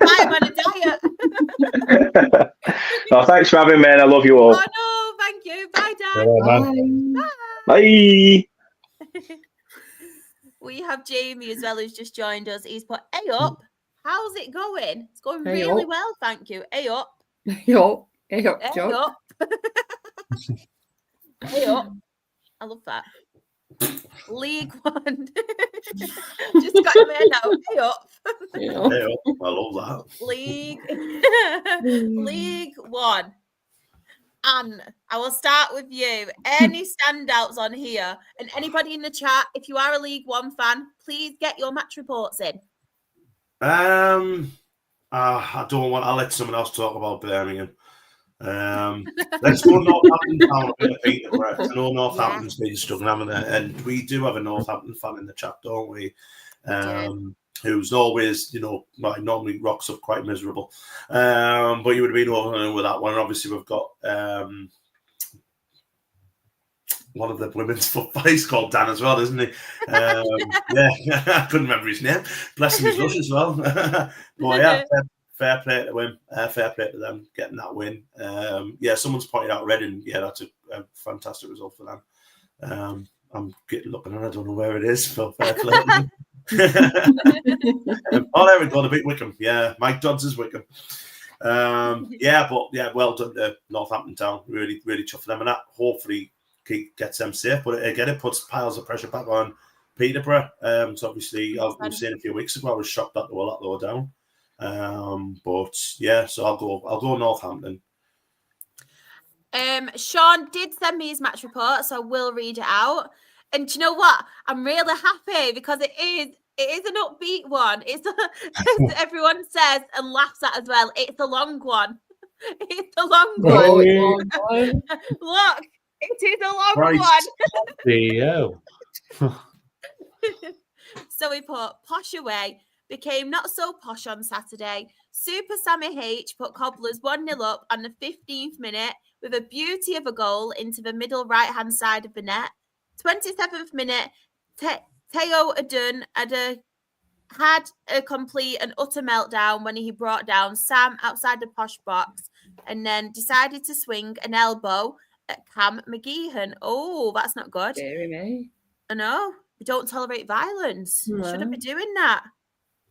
I'm on a diet. Oh, thanks for having me, and I love you all. Oh, no, thank you. Bye, Dan. Yeah, man. Bye. We have Jamie as well, who's just joined us. He's put, hey up. How's it going? It's going Hey really up. well, thank you. Hey up. Yo, Hey Joe. up. Hey up. I love that. League One. Just got him there now. Hey up. Yo. Hey, I love that. League One. Anne, I will start with you. Any standouts on here? And anybody in the chat, if you are a League One fan, please get your match reports in. I don't want. I'll let someone else talk about Birmingham. Let's go Northampton Town a bit of Peterborough. I know Northampton's been struggling, haven't they? And we do have a Northampton fan in the chat, don't we? Who's always, normally rocks up quite miserable. But you would have been over with that one. And obviously, we've got one of the women's football. He's called Dan as well, isn't he? Yeah, I couldn't remember his name. Bless him, his lush as well. But yeah, fair play to him. Fair play to them getting that win. Someone's pointed out Reading. Yeah, that's a fantastic result for them. I'm looking and I don't know where it is. So fair play. There we go. The big Wickham. Yeah, Mike Dodds is Wickham. Well done to Northampton Town. Really, really tough for them, and that hopefully gets them safe. But again, it puts piles of pressure back on Peterborough. So obviously, I was saying a few weeks ago, I was shocked that they were that low down. So I'll go Northampton. Sean did send me his match report, so I will read it out. And do you know what? I'm really happy because it is an upbeat one. It's as everyone says and laughs at as well. It's a long one. It's a long one. Look, it is a long one. So we put posh away. Became not so posh on Saturday. Super Sammy H put Cobblers 1-0 up on the 15th minute with a beauty of a goal into the middle right-hand side of the net. 27th minute, Teo had a complete and utter meltdown when he brought down Sam outside the posh box and then decided to swing an elbow at Cam McGeehan. Oh, that's not good. Deary me. I know. We don't tolerate violence. No. Shouldn't be doing that.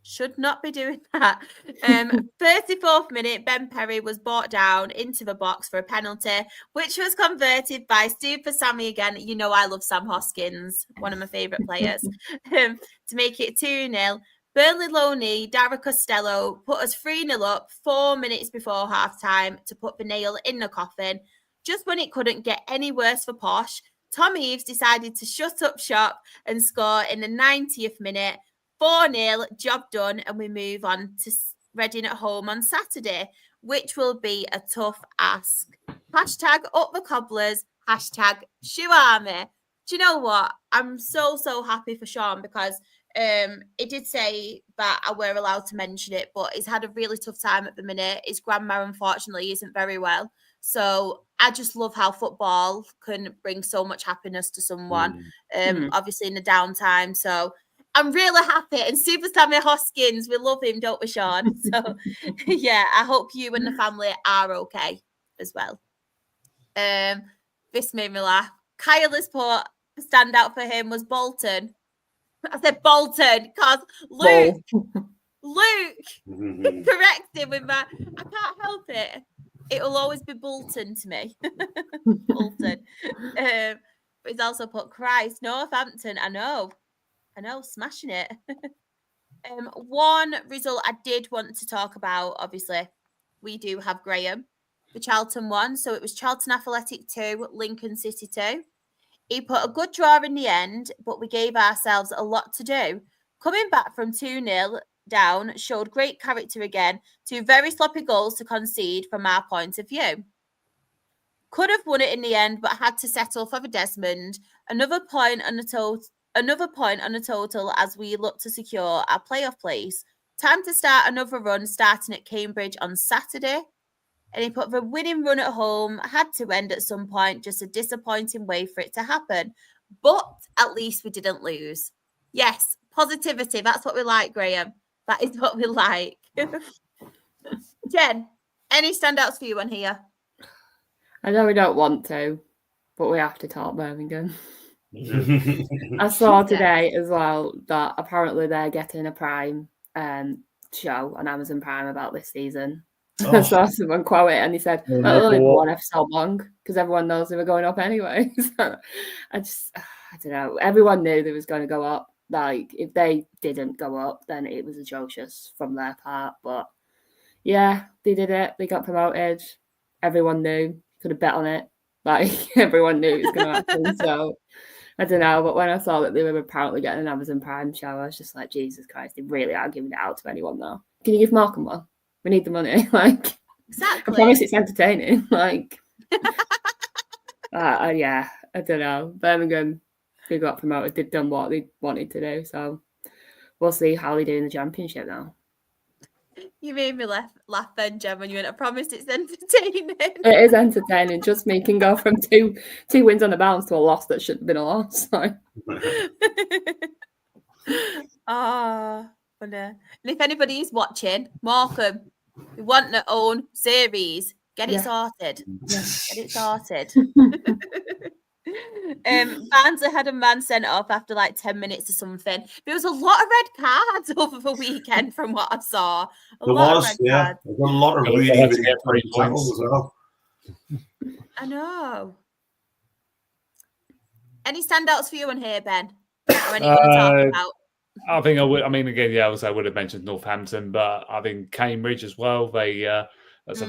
Should not be doing that. 34th minute, Ben Perry was brought down into the box for a penalty, which was converted by Super Sammy again. You know I love Sam Hoskins, one of my favourite players, to make it 2-0. Burnley loanee Dara Costello put us 3-0 up 4 minutes before half-time to put the nail in the coffin. Just when it couldn't get any worse for Posh, Tom Eaves decided to shut up shop and score in the 90th minute. 4-0, job done, and we move on to Reading at home on Saturday, which will be a tough ask. Hashtag up the cobblers, hashtag shoe army. Do you know what? I'm so happy for Sean because it did say that I were allowed to mention it, but he's had a really tough time at the minute. His grandma, unfortunately, isn't very well. So I just love how football can bring so much happiness to someone, obviously in the downtime. So I'm really happy. And Super Sammy Hoskins, we love him, don't we, Sean? So, yeah, I hope you and the family are okay as well. This made me laugh. Kyle has put standout for him was Bolton. I said Bolton because Luke corrected with that. I can't help it. It will always be Bolton to me. Bolton. But he's also put Christ, Northampton. I know, smashing it. One result I did want to talk about, obviously, we do have Graham, the Charlton one. So it was Charlton Athletic 2, Lincoln City 2. He put a good draw in the end, but we gave ourselves a lot to do. Coming back from 2-0 down showed great character again. 2 very sloppy goals to concede from our point of view. Could have won it in the end, but had to settle for the Desmond. Another point on the total as we look to secure our playoff place. Time to start another run starting at Cambridge on Saturday. And he put the winning run at home had to end at some point, just a disappointing way for it to happen. But at least we didn't lose. Yes, positivity. That's what we like, Graham. That is what we like. Jen, any standouts for you on here? I know we don't want to, but we have to talk Birmingham. I saw today as well that apparently they're getting a Prime show on Amazon Prime about this season. I saw someone quote it and he said, well, only one episode long because everyone knows they were going up anyway. So I don't know. Everyone knew they was going to go up. Like, if they didn't go up, then it was atrocious from their part. But yeah, they did it. They got promoted. Everyone knew. Could have bet on it. Like, everyone knew it was going to happen. So I don't know. But when I saw that they were apparently getting an Amazon Prime show, I was just like, Jesus Christ, they really are giving it out to anyone now. Can you give Markham one? We need the money. Like, exactly. I promise it's entertaining. Like, yeah, I don't know. Birmingham, they got promoted. They've done what they wanted to do. So we'll see how they do in the Championship now. You made me laugh then, Jem, when you went, I promise it's entertaining. It is entertaining. Just me can go from two wins on the bounce to a loss that should have been a loss. So. Funny. And if anybody is watching, Markham, we want their own series. Get it sorted. Yeah. Get it sorted. Barnsley had a man sent off after like 10 minutes or something. There was a lot of red cards over the weekend from what I saw. There was a lot of really tackles as well. I know. Any standouts for you in here, Ben? Or anything to talk about? I think I would. I mean, again, yeah, I would have mentioned Northampton, but I think Cambridge as well. That's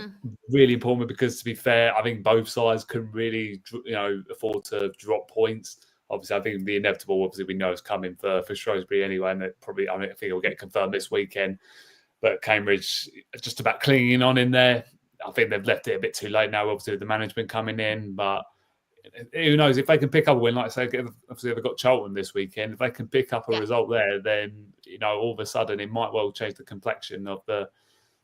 really important because, to be fair, I think both sides can really, afford to drop points. Obviously, I think the inevitable, obviously, we know is coming for Shrewsbury anyway, and it probably, I think it'll get confirmed this weekend. But Cambridge, just about clinging on in there. I think they've left it a bit too late now, obviously, with the management coming in, but. Who knows if they can pick up a win? Like I say, obviously they've got Charlton this weekend. If they can pick up a result there, then all of a sudden it might well change the complexion of the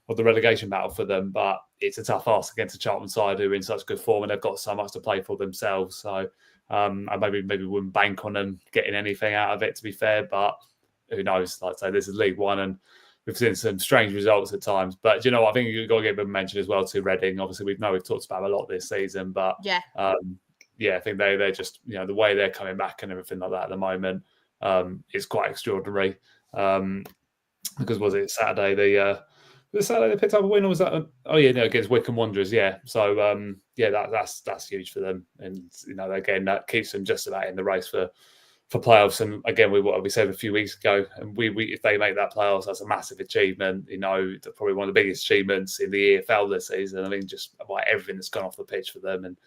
the relegation battle for them, but it's a tough ask against a Charlton side who are in such good form and they've got so much to play for themselves. So I maybe wouldn't bank on them getting anything out of it, to be fair, but who knows? Like I say, this is League One and we've seen some strange results at times. But, I think you've got to give a mention as well to Reading. Obviously, we've talked about them a lot this season, but I think they're just, the way they're coming back and everything like that at the moment is quite extraordinary. Because was it Saturday? The Saturday they picked up a win, or was that? Against Wycombe Wanderers. Yeah. So that's huge for them, and again that keeps them just about in the race for playoffs. And again, what we said a few weeks ago, and we if they make that playoffs, that's a massive achievement. Probably one of the biggest achievements in the EFL this season. I mean, just about everything that's gone off the pitch for them, and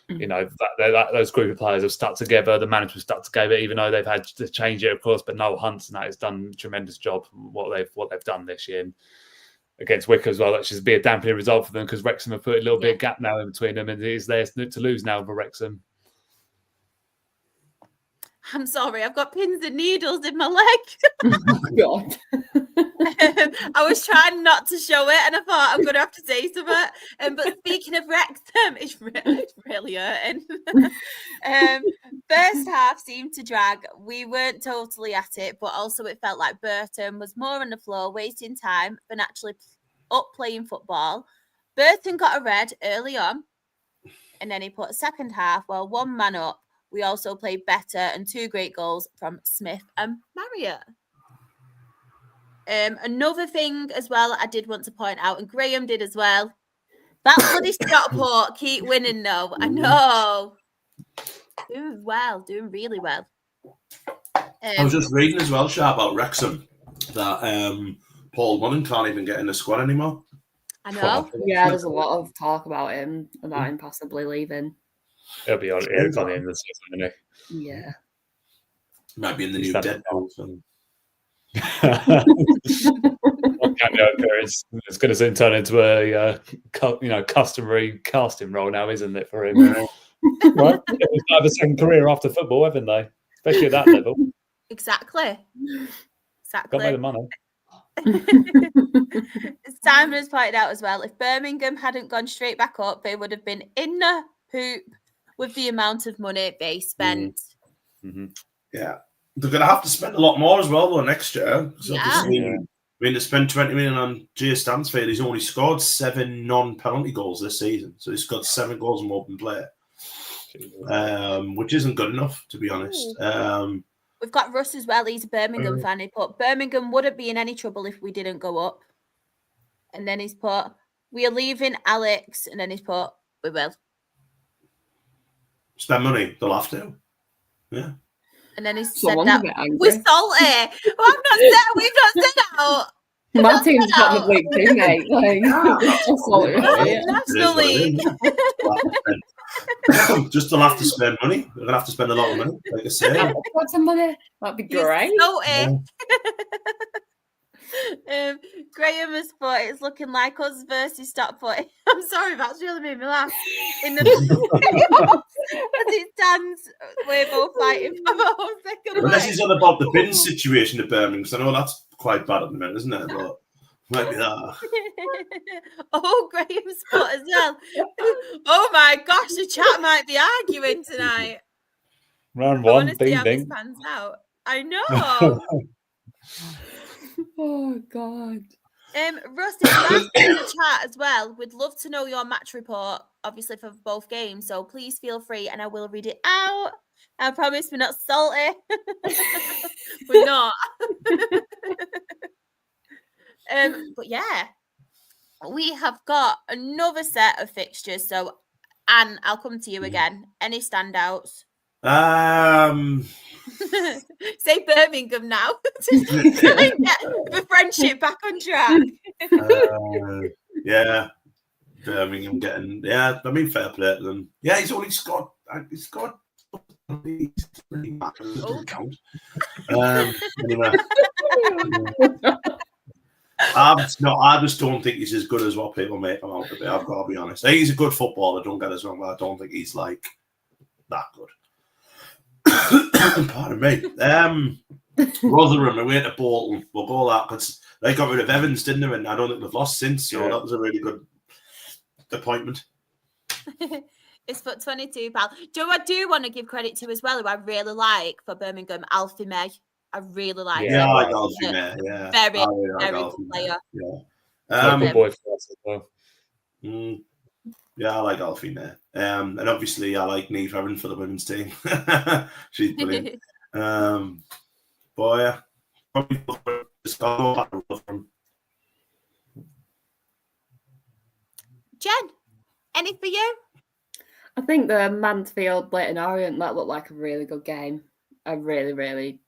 those group of players have stuck together. The management stuck together, even though they've had to change it, of course. But Noel Hunt and that has done a tremendous job what they've done this year. And against Wycombe as well, that should be a dampening result for them because Wrexham have put a little bit of gap now in between them, and it is theirs to lose now for Wrexham. I'm sorry, I've got pins and needles in my leg. Oh, God. I was trying not to show it, and I thought I'm going to have to say something. But speaking of Wrexham, it's really hurting. First half seemed to drag. We weren't totally at it, but also it felt like Burton was more on the floor, wasting time than actually up playing football. Burton got a red early on, and then he put a second half, one man up. We also played better and 2 great goals from Smith and Marriott. Another thing as well I did want to point out, and Graham did as well, that bloody Stockport keep winning though. I know. Doing really well. I was just reading as well, Sha, about Wrexham, that Paul Mullen can't even get in the squad anymore. I know. Yeah, there's a lot of talk about him possibly leaving. He'll be on the end of the season, isn't he? Yeah. Might be in the new Deadpool film. It's going to turn into a customary casting role now, isn't it, for him? Right? They've had the same career after football, haven't they? Especially at that level. Exactly. Got made the money. Simon has pointed out as well, if Birmingham hadn't gone straight back up, they would have been in the hoop with the amount of money they spent. Mm-hmm. Yeah. They're going to have to spend a lot more as well, though, next year. So they spent 20 million on Jay Stansfield. He's only scored 7 non-penalty goals this season. So he's got 7 goals in open play, which isn't good enough, to be honest. We've got Russ as well. He's a Birmingham fan. He put, Birmingham wouldn't be in any trouble if we didn't go up. And then he's put, we are leaving Alex. And then he's put, we will. Spend money, they'll have to. Yeah. And then he's said that we're salty. Well, we've not said out. My team's got the League Two, mate. Like, National League. Just they'll have to spend money. They're going to have to spend a lot of money, like I said. Got some money. That'd be great. Salty. Graham has thought it's looking like us versus Stockport. I'm sorry, that's really made me laugh. In the playoffs, as it stands, we're both fighting for the second. Unless he's on about the bin situation at Birmingham, because I know that's quite bad at the minute, isn't it? But might be that. Graham's spot as well. Oh my gosh, the chat might be arguing tonight. Round one, bing bing. Pans out. I know. Oh God. Rusty, last in the chat as well. We'd love to know your match report, obviously for both games. So please feel free, and I will read it out. I promise we're not salty. We're not. But yeah, we have got another set of fixtures. So, Anne, I'll come to you again. Any standouts? Say Birmingham now. Get the friendship back on track. Yeah, Birmingham getting. Yeah, I mean, fair play to them. Yeah, he's only scored. He's scored. He's really bad. Count. Anyway. I just don't think he's as good as what people make him out to be. I've got to be honest. I think he's a good footballer. Don't get us wrong, but I don't think he's like that good. Pardon me. Rotherham away to Bolton. We'll go that because they got rid of Evans, didn't they? And I don't think they've lost since. So that was a really good appointment. It's foot 22, pal. I do want to give credit to as well, who I really like for Birmingham, Alfie May. I really like him. Yeah, I like Alfie May. Yeah, very like good player. Yeah, good boy for us as well. Yeah, I like Alfie May. And obviously, I like Niamh Herron for the women's team. She's brilliant. But yeah, probably just go back to Rotherham. Jen, any for you? I think the Mansfield Leighton Orient, that looked like a really good game. I really, really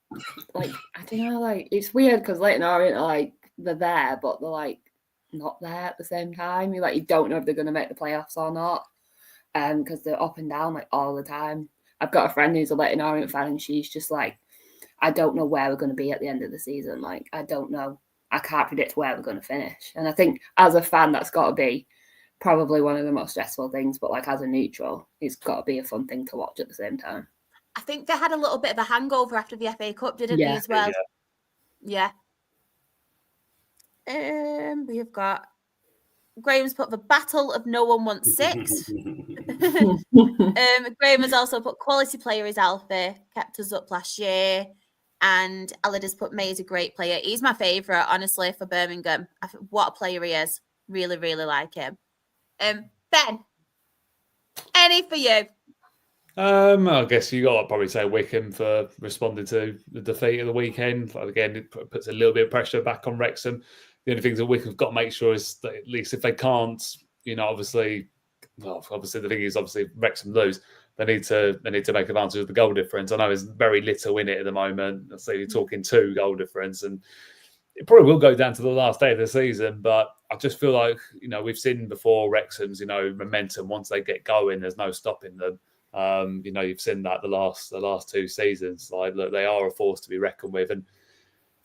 like. I don't know, like it's weird because Leighton Orient are like they're there, but they're like not there at the same time. You don't know if they're going to make the playoffs or not, because they're up and down like all the time. I've got a friend who's a Leighton Orient fan, and she's just like, I don't know where we're going to be at the end of the season. Like, I don't know. I can't predict where we're going to finish. And I think as a fan, that's got to be probably one of the most stressful things, but like as a neutral, it's got to be a fun thing to watch at the same time. I think they had a little bit of a hangover after the FA Cup, didn't they, as well? Yeah. We've got Graham's put the Battle of No One Wants 6. Graham has also put quality player is Alfie, kept us up last year. And Alid has put May is a great player. He's my favourite, honestly, for Birmingham. What a player he is. Really, really like him. Ben, any for you? I guess you got to probably say Wickham for responding to the defeat of the weekend. Again, it puts a little bit of pressure back on Wrexham. The only things that Wickham's got to make sure is that at least if they can't, obviously the thing is, Wrexham lose. They need to make advantage of the goal difference. I know there's very little in it at the moment. So you're talking 2 goal difference, and it probably will go down to the last day of the season. But I just feel like we've seen before Wrexham's momentum. Once they get going, there's no stopping them. You've seen that the last 2 seasons. Like, look, they are a force to be reckoned with, and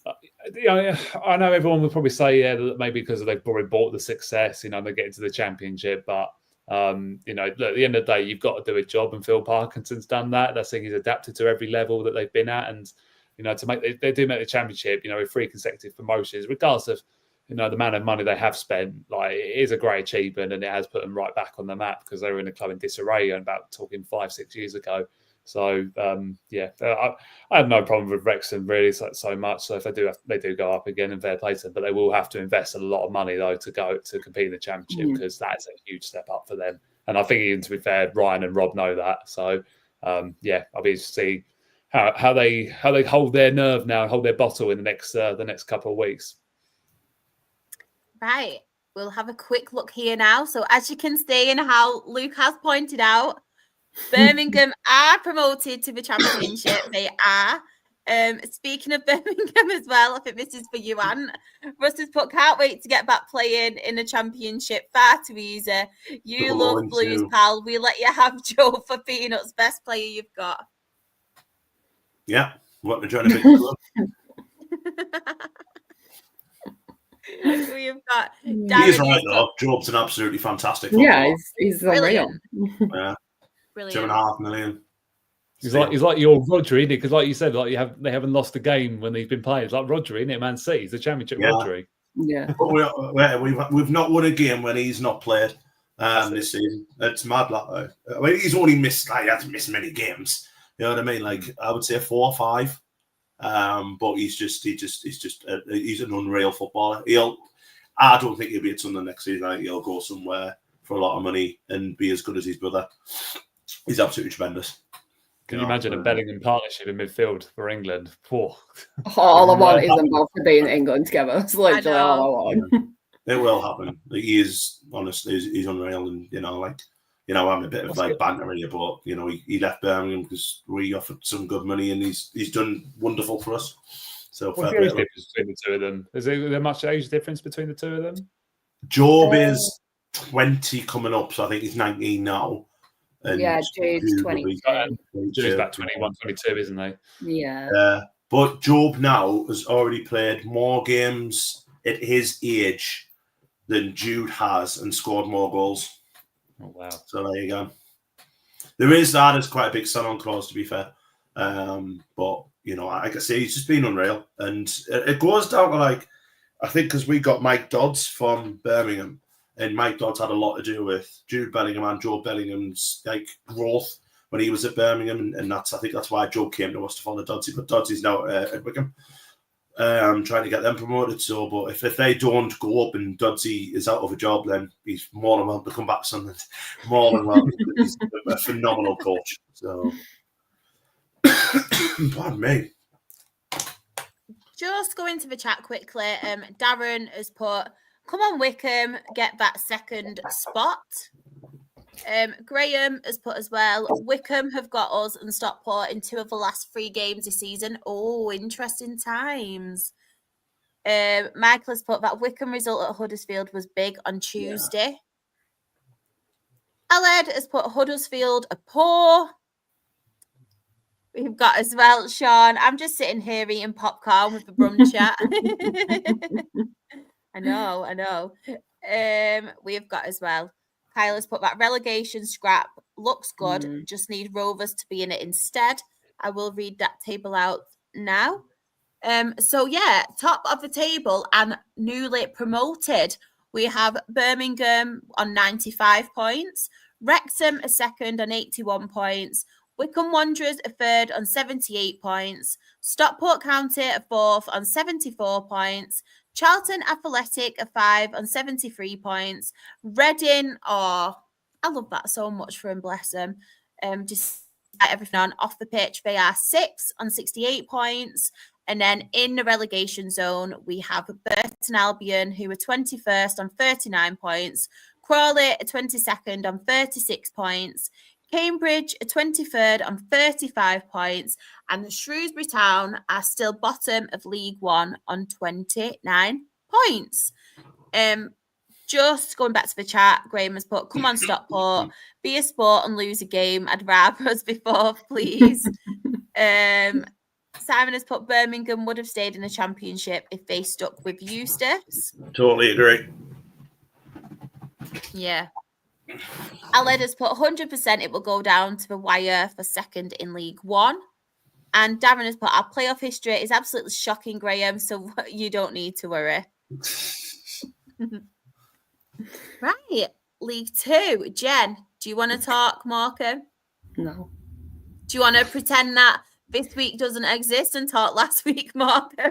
I know everyone would probably say that maybe because they've probably bought the success. They get into the Championship, but look, at the end of the day, you've got to do a job, and Phil Parkinson's done that. That's he's adapted to every level that they've been at, and they do make the Championship. With 3 consecutive promotions, regardless of the amount of money they have spent. Like, it is a great achievement, and it has put them right back on the map because they were in a club in disarray about talking 5-6 years ago. So I have no problem with Wrexham really so much. So if they do go up again, and fair play to them, but they will have to invest a lot of money though to go to compete in the Championship because that's a huge step up for them. And I think, even to be fair, Ryan and Rob know that. So I'll be interested to see how they hold their nerve now and hold their bottle in the next couple of weeks. Right, we'll have a quick look here now. So as you can see, and how Luke has pointed out, Birmingham are promoted to the Championship. They are. Speaking of Birmingham as well, I think this is for you, Anne. Russ has put, can't wait to get back playing in the Championship. Far too easy. You love Blues, pal. We let you have Joe for Peanuts, best player you've got. Yeah, what to join a big club. We've got Darren. He is right though. Job's an absolutely fantastic footballer. Yeah, he's unreal. Yeah. Brilliant. 2.5 million. He's like your Rodri, isn't it? Because like you said, they haven't lost a game when he's been playing. It's like Rodri, isn't it? Man City, he's the Championship Rodri. Yeah. But we've not won a game when he's not played this season. It's mad, like, I mean, he's only missed. He hasn't missed many games. You know what I mean? Like, I would say 4 or 5. But he's an unreal footballer. I don't think he'll be at Sunderland next season. I think he'll go somewhere for a lot of money and be as good as his brother. He's absolutely tremendous. Can you imagine a Bellingham partnership in midfield for England? All I want is them both to be in England together. That's literally all I want. It will happen. He is, honestly, he's unreal, and having a bit of like banter here, but he left Birmingham because we offered some good money, and he's done wonderful for us. So what's the age difference between the 2 of them? Is there much age difference between the 2 of them? Job is 20 coming up, so I think he's 19 now. And Jude's 20. Jude's about 21, 22, isn't he? Yeah. But Job now has already played more games at his age than Jude has and scored more goals. Oh, wow. So there you go. There is that. It's quite a big sign-on clause, to be fair. But, you know, like I say, he's just been unreal. And it goes down to, like, I think because we got Mike Dodds from Birmingham, and Mike Dodds had a lot to do with Jude Bellingham and Joe Bellingham's, like, growth when he was at Birmingham. And I think that's why Joe came to us to follow Doddsy. But Doddsy's now at Wickham. Trying to get them promoted. So, but if they don't go up and Doddsy is out of a job, then he's more than welcome to come back to Sunderland. More than welcome. He's a phenomenal coach. So, pardon me. Just go into the chat quickly. Darren has put, come on, Wickham, get that second spot. Graham has put as well, Wickham have got us and Stockport in 2 of the last 3 games this season. Oh, interesting times. Michael has put that Wickham result at Huddersfield was big on Tuesday. Aled has put Huddersfield a poor. We've got as well, Sean. I'm just sitting here eating popcorn with the Brum chat. I know. We've got as well. Kyle has put that relegation scrap looks good. Just need Rovers to be in it instead. I will read that table out now. So yeah, top of the table and newly promoted. We have Birmingham on 95 points. Wrexham a second on 81 points. Wycombe Wanderers a third on 78 points. Stockport County a fourth on 74 points. Charlton Athletic a 5 on 73 points. Reading, I love that so much for him, bless them. Despite everything on off the pitch, they are 6 on 68 points. And then in the relegation zone, we have Burton Albion, who are 21st on 39 points. Crawley are 22nd on 36 points. Cambridge are 23rd on 35 points. And the Shrewsbury Town are still bottom of League One on 29 points. Just going back to the chat, Graham has put, come on, Stockport, be a sport and lose a game. I'd rather us be fourth, please. Simon has put, Birmingham would have stayed in the Championship if they stuck with Eustace. Totally agree. Yeah. Aled has put 100% it will go down to the wire for second in League One. And Darren has put, our playoff history is absolutely shocking, Graham, so you don't need to worry. Right. League Two. Jen, do you want to talk, Marco? No. Do you want to pretend that this week doesn't exist and talk last week, Marco?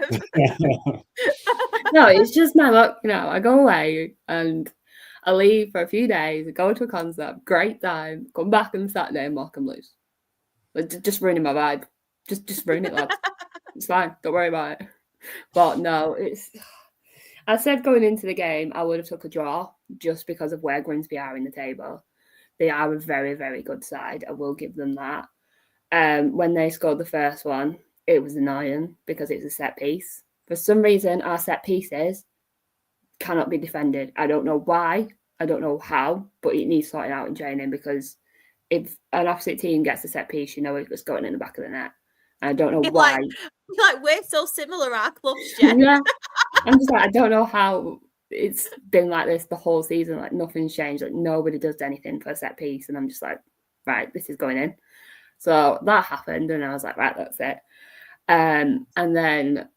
No, it's just my luck. You know, I go away and I leave for a few days, go to a concert, great time, come back on Saturday and Morecambe lose. Just ruining my vibe. Just ruin it, lads. It's fine. Don't worry about it. But no, it's... I said going into the game, I would have took a draw just because of where Grimsby are in the table. They are a very, very good side. I will give them that. When they scored the first one, it was annoying because it's a set piece. For some reason, our set pieces cannot be defended. I don't know why. I don't know how, but it needs sorting out in training because if an opposite team gets a set piece, you know it's going in the back of the net. And I don't know why. We're so similar, our clubs, Jen. Yeah. I'm just like, I don't know how it's been like this the whole season. Like nothing's changed. Like nobody does anything for a set piece. And I'm just like, right, this is going in. So that happened. And I was like, right, that's it. And then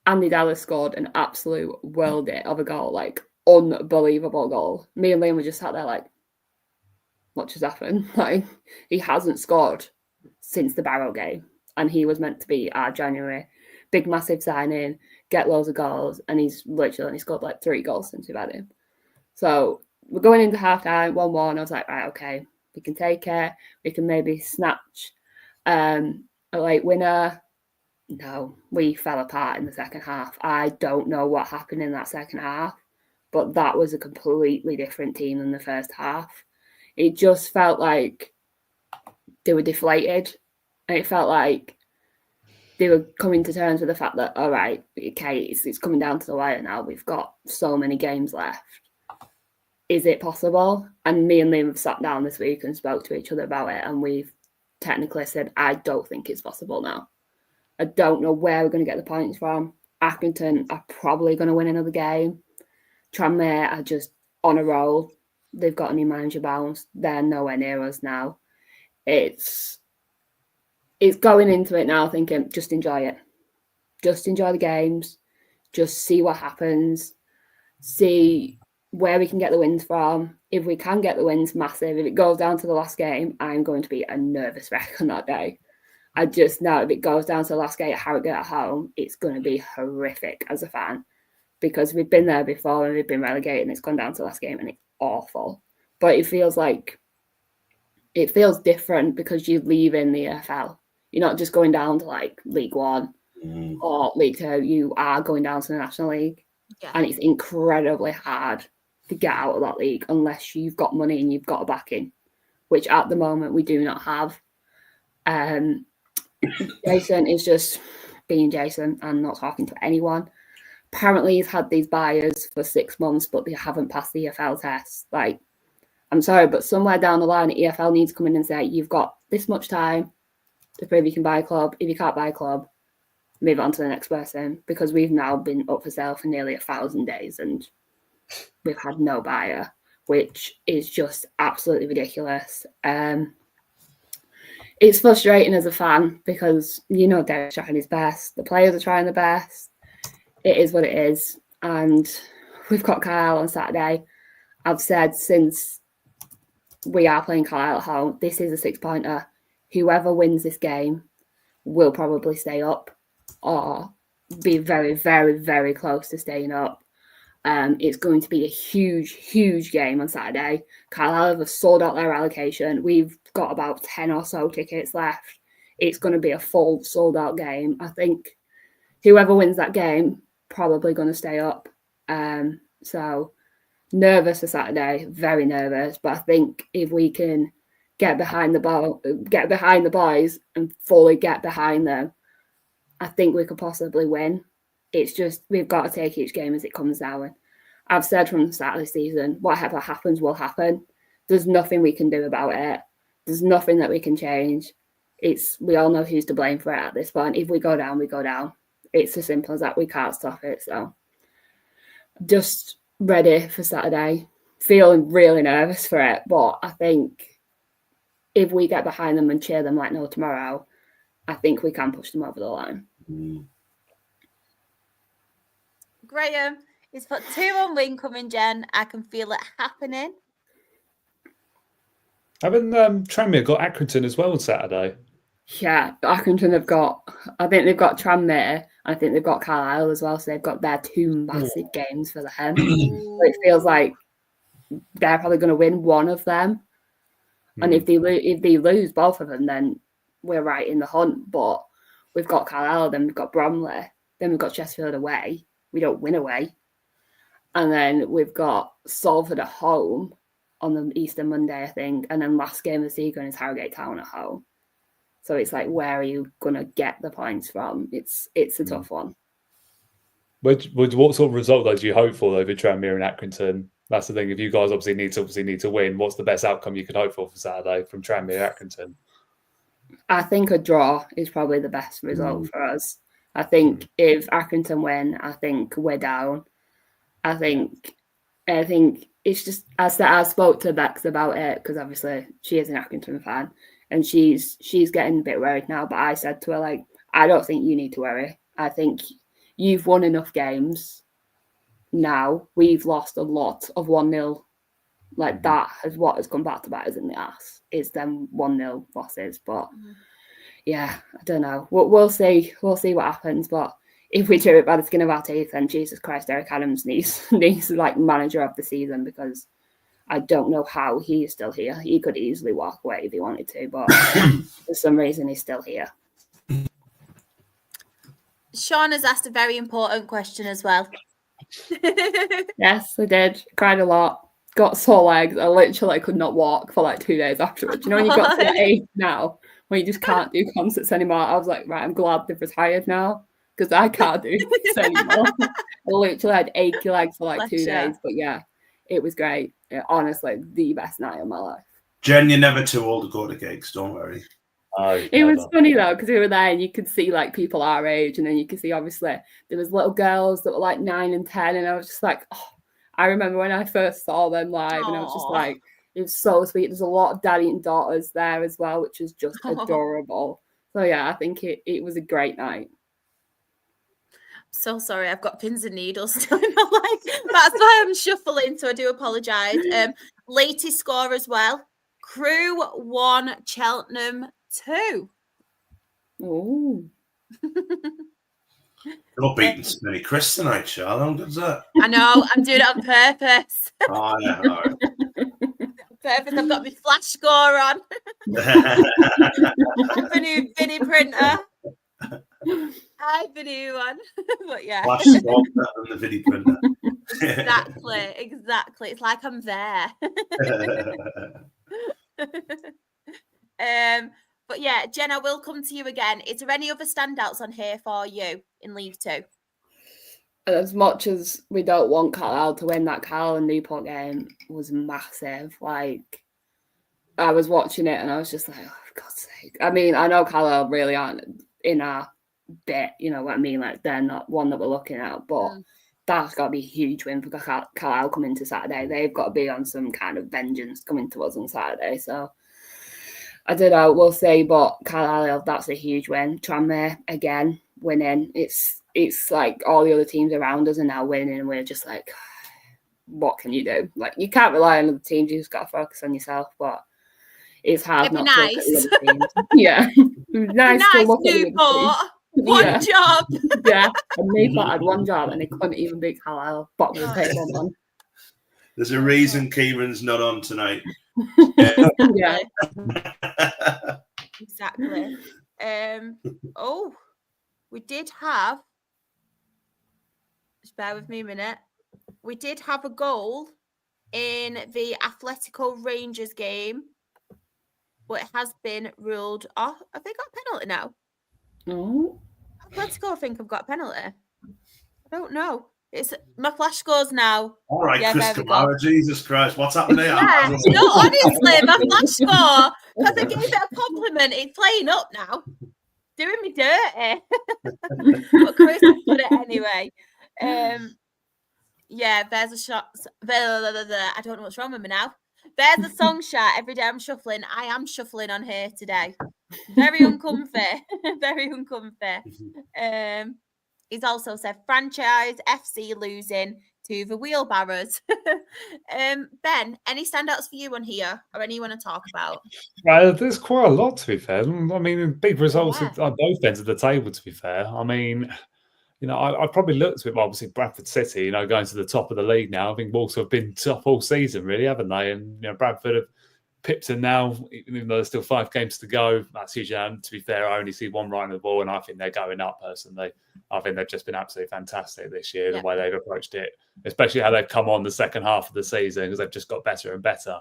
Andy Dallas scored an absolute worldie of a goal, like unbelievable goal. Me and Liam were just sat there like, what just happened? Like he hasn't scored since the Barrow game. And he was meant to be our January big, massive signing, get loads of goals. And he's literally only scored like 3 goals since we've had him. So we're going into half-time, 1-1. I was like, right, okay, we can take it. We can maybe snatch a late winner. No, we fell apart in the second half. I don't know what happened in that second half, but that was a completely different team than the first half. It just felt like they were deflated. And it felt like they were coming to terms with the fact that, all right, okay, it's coming down to the wire now. We've got so many games left. Is it possible? And me and Liam have sat down this week and spoke to each other about it. And we've technically said, I don't think it's possible now. I don't know where we're going to get the points from. Accrington are probably going to win another game. Tranmere are just on a roll. They've got a new manager bounce. They're nowhere near us now. It's it's going into it now thinking, just enjoy it. Just enjoy the games. Just see what happens. See where we can get the wins from. If we can get the wins, massive. If it goes down to the last game, I'm going to be a nervous wreck on that day. I just know if it goes down to the last game at Harrogate at home, it's going to be horrific as a fan because we've been there before and we've been relegated and it's gone down to the last game and it's awful. But it feels different because you're leaving the EFL. You're not just going down to like League One or League Two. You are going down to the National League. Yeah. And it's incredibly hard to get out of that league unless you've got money and you've got a backing, which at the moment we do not have. Jason is just being Jason and not talking to anyone. Apparently he's had these buyers for 6 months, but they haven't passed the EFL test. Like, I'm sorry, but somewhere down the line, the EFL needs to come in and say, you've got this much time to prove you can buy a club. If you can't buy a club, move on to the next person, because we've now been up for sale for nearly 1,000 days and we've had no buyer, which is just absolutely ridiculous. It's frustrating as a fan because, you know, Derek's trying his best. The players are trying their best. It is what it is. And we've got Kyle on Saturday. I've said since we are playing Kyle at home, this is a 6-pointer. Whoever wins this game will probably stay up or be very, very, very close to staying up. It's going to be a huge, huge game on Saturday. Carlisle have sold out their allocation. We've got about 10 or so tickets left. It's going to be a full sold-out game. I think whoever wins that game probably going to stay up. So nervous for Saturday, very nervous. But I think if we can get behind the boys and fully get behind them, I think we could possibly win. It's just we've got to take each game as it comes down. I've said from the start of the season, whatever happens will happen. There's nothing we can do about it. There's nothing that we can change. We all know who's to blame for it at this point. If we go down, we go down. It's as simple as that. We can't stop it. So just ready for Saturday. Feeling really nervous for it. But I think if we get behind them and cheer them like no tomorrow, I think we can push them over the line. Graham, he's put 2 on win coming, Jen. I can feel it happening. Haven't Tranmere got Accrington as well on Saturday? Yeah, Accrington I think they've got Tranmere, and I think they've got Carlisle as well, so they've got their 2 massive games for them. So it feels like they're probably going to win one of them. And if they lose both of them, then we're right in the hunt. But we've got Carlisle, then we've got Bromley, then we've got Sheffield away. We don't win away. And then we've got Salford at home on the Easter Monday, I think. And then last game of the season is Harrogate Town at home. So it's like, where are you going to get the points from? It's a tough one. What sort of result though do you hope for over Tranmere and Accrington? That's the thing. If you guys obviously need to win, what's the best outcome you could hope for Saturday from Tranmere Accrington? I think a draw is probably the best result for us. I think if Accrington win, I think we're down. I think it's just I spoke to Bex about it because obviously she is an Accrington fan and she's getting a bit worried now. But I said to her, like, I don't think you need to worry. I think you've won enough games. Now we've lost a lot of 1-0. Like that is what has come back to bite us in the ass. Is them 1-0 losses. But yeah, I don't know. We'll see. We'll see what happens. But if we do it by the skin of our teeth, then Jesus Christ, Derek Adams needs like manager of the season because I don't know how he is still here. He could easily walk away if he wanted to, but for some reason he's still here. Sean has asked a very important question as well. Yes, I did. Cried a lot. Got sore legs. I literally could not walk for like 2 days afterwards. You know, when you got to the age now where you just can't do concerts anymore. I was like, right, I'm glad they've retired now because I can't do this anymore. I literally had achy legs for like 2 days. But yeah, it was great. Honestly, the best night of my life. Jen, you're never too old to go to gigs. Don't worry. It was funny though because we were there and you could see like people our age, and then you could see obviously there was little girls that were like 9 and 10, and I was just like, oh, I remember when I first saw them live, and I was just like, it was so sweet. There's a lot of daddy and daughters there as well, which is just adorable. So yeah, I think it was a great night. So sorry, I've got pins and needles still in my leg. That's why I'm shuffling, so I do apologise. Latest score as well. Crew 1, Cheltenham 2. Oh. You're beating Smitty Chris tonight, Charlotte. How good's that? I know, I'm doing it on purpose. Oh, yeah. All right. Purpose, I've got my flash score on. The new Vinny printer. Hi, Vinny one. But yeah. Flash score than the video printer. Exactly. It's like I'm there. But yeah, Jen, I will come to you again. Is there any other standouts on here for you in League Two? As much as we don't want Carlisle to win, that Carlisle and Newport game was massive. Like, I was watching it and I was just like, oh, for God's sake. I mean, I know Carlisle really aren't in our bit, you know what I mean? Like, they're not one that we're looking at, but that's got to be a huge win for Carlisle coming to Saturday. They've got to be on some kind of vengeance coming to us on Saturday. So, I don't know, we'll see, but Carlisle, that's a huge win. Tranmere, again, winning. It's like all the other teams around us are now winning, and we're just like, what can you do? Like, you can't rely on other teams, you just got to focus on yourself, but it's hard not to look at the other teams. Yeah. nice to look at the other teams. One job. Yeah, and Newport had one job, and they couldn't even beat Carlisle. Bottom of the table, man. There's a reason Kieran's not on tonight. Yeah. Exactly. We did have, just bear with me a minute. We did have a goal in the Atletico Rangers game, but it has been ruled off. Have they got a penalty now? No. Atletico, I think, have got a penalty. I don't know. It's my flash scores now. All right, yeah, Chris Kamara, Jesus Christ, what's happening there? Yeah, no, honestly, my flash score, because I gave it a compliment, it's playing up now. Doing me dirty. But Chris put it anyway. Yeah, there's a shot. I don't know what's wrong with me now. There's a song shot every day I'm shuffling. I am shuffling on here today. Very uncomfy. Very uncomfy. He's also said franchise FC losing to the wheelbarrows. Ben, any standouts for you on here or any you want to talk about? There's quite a lot, to be fair. I mean, big results on both ends of the table, to be fair. I mean, you know, I probably looked at, obviously, Bradford City, you know, going to the top of the league now. I think Walsall have been top all season, really, haven't they? And, you know, Bradford have pipped them now, even though there's still 5 games to go. That's huge. And to be fair, I only see one right on the ball, and I think they're going up, personally. I think they've just been absolutely fantastic this year, the way they've approached it, especially how they've come on the second half of the season, because they've just got better and better.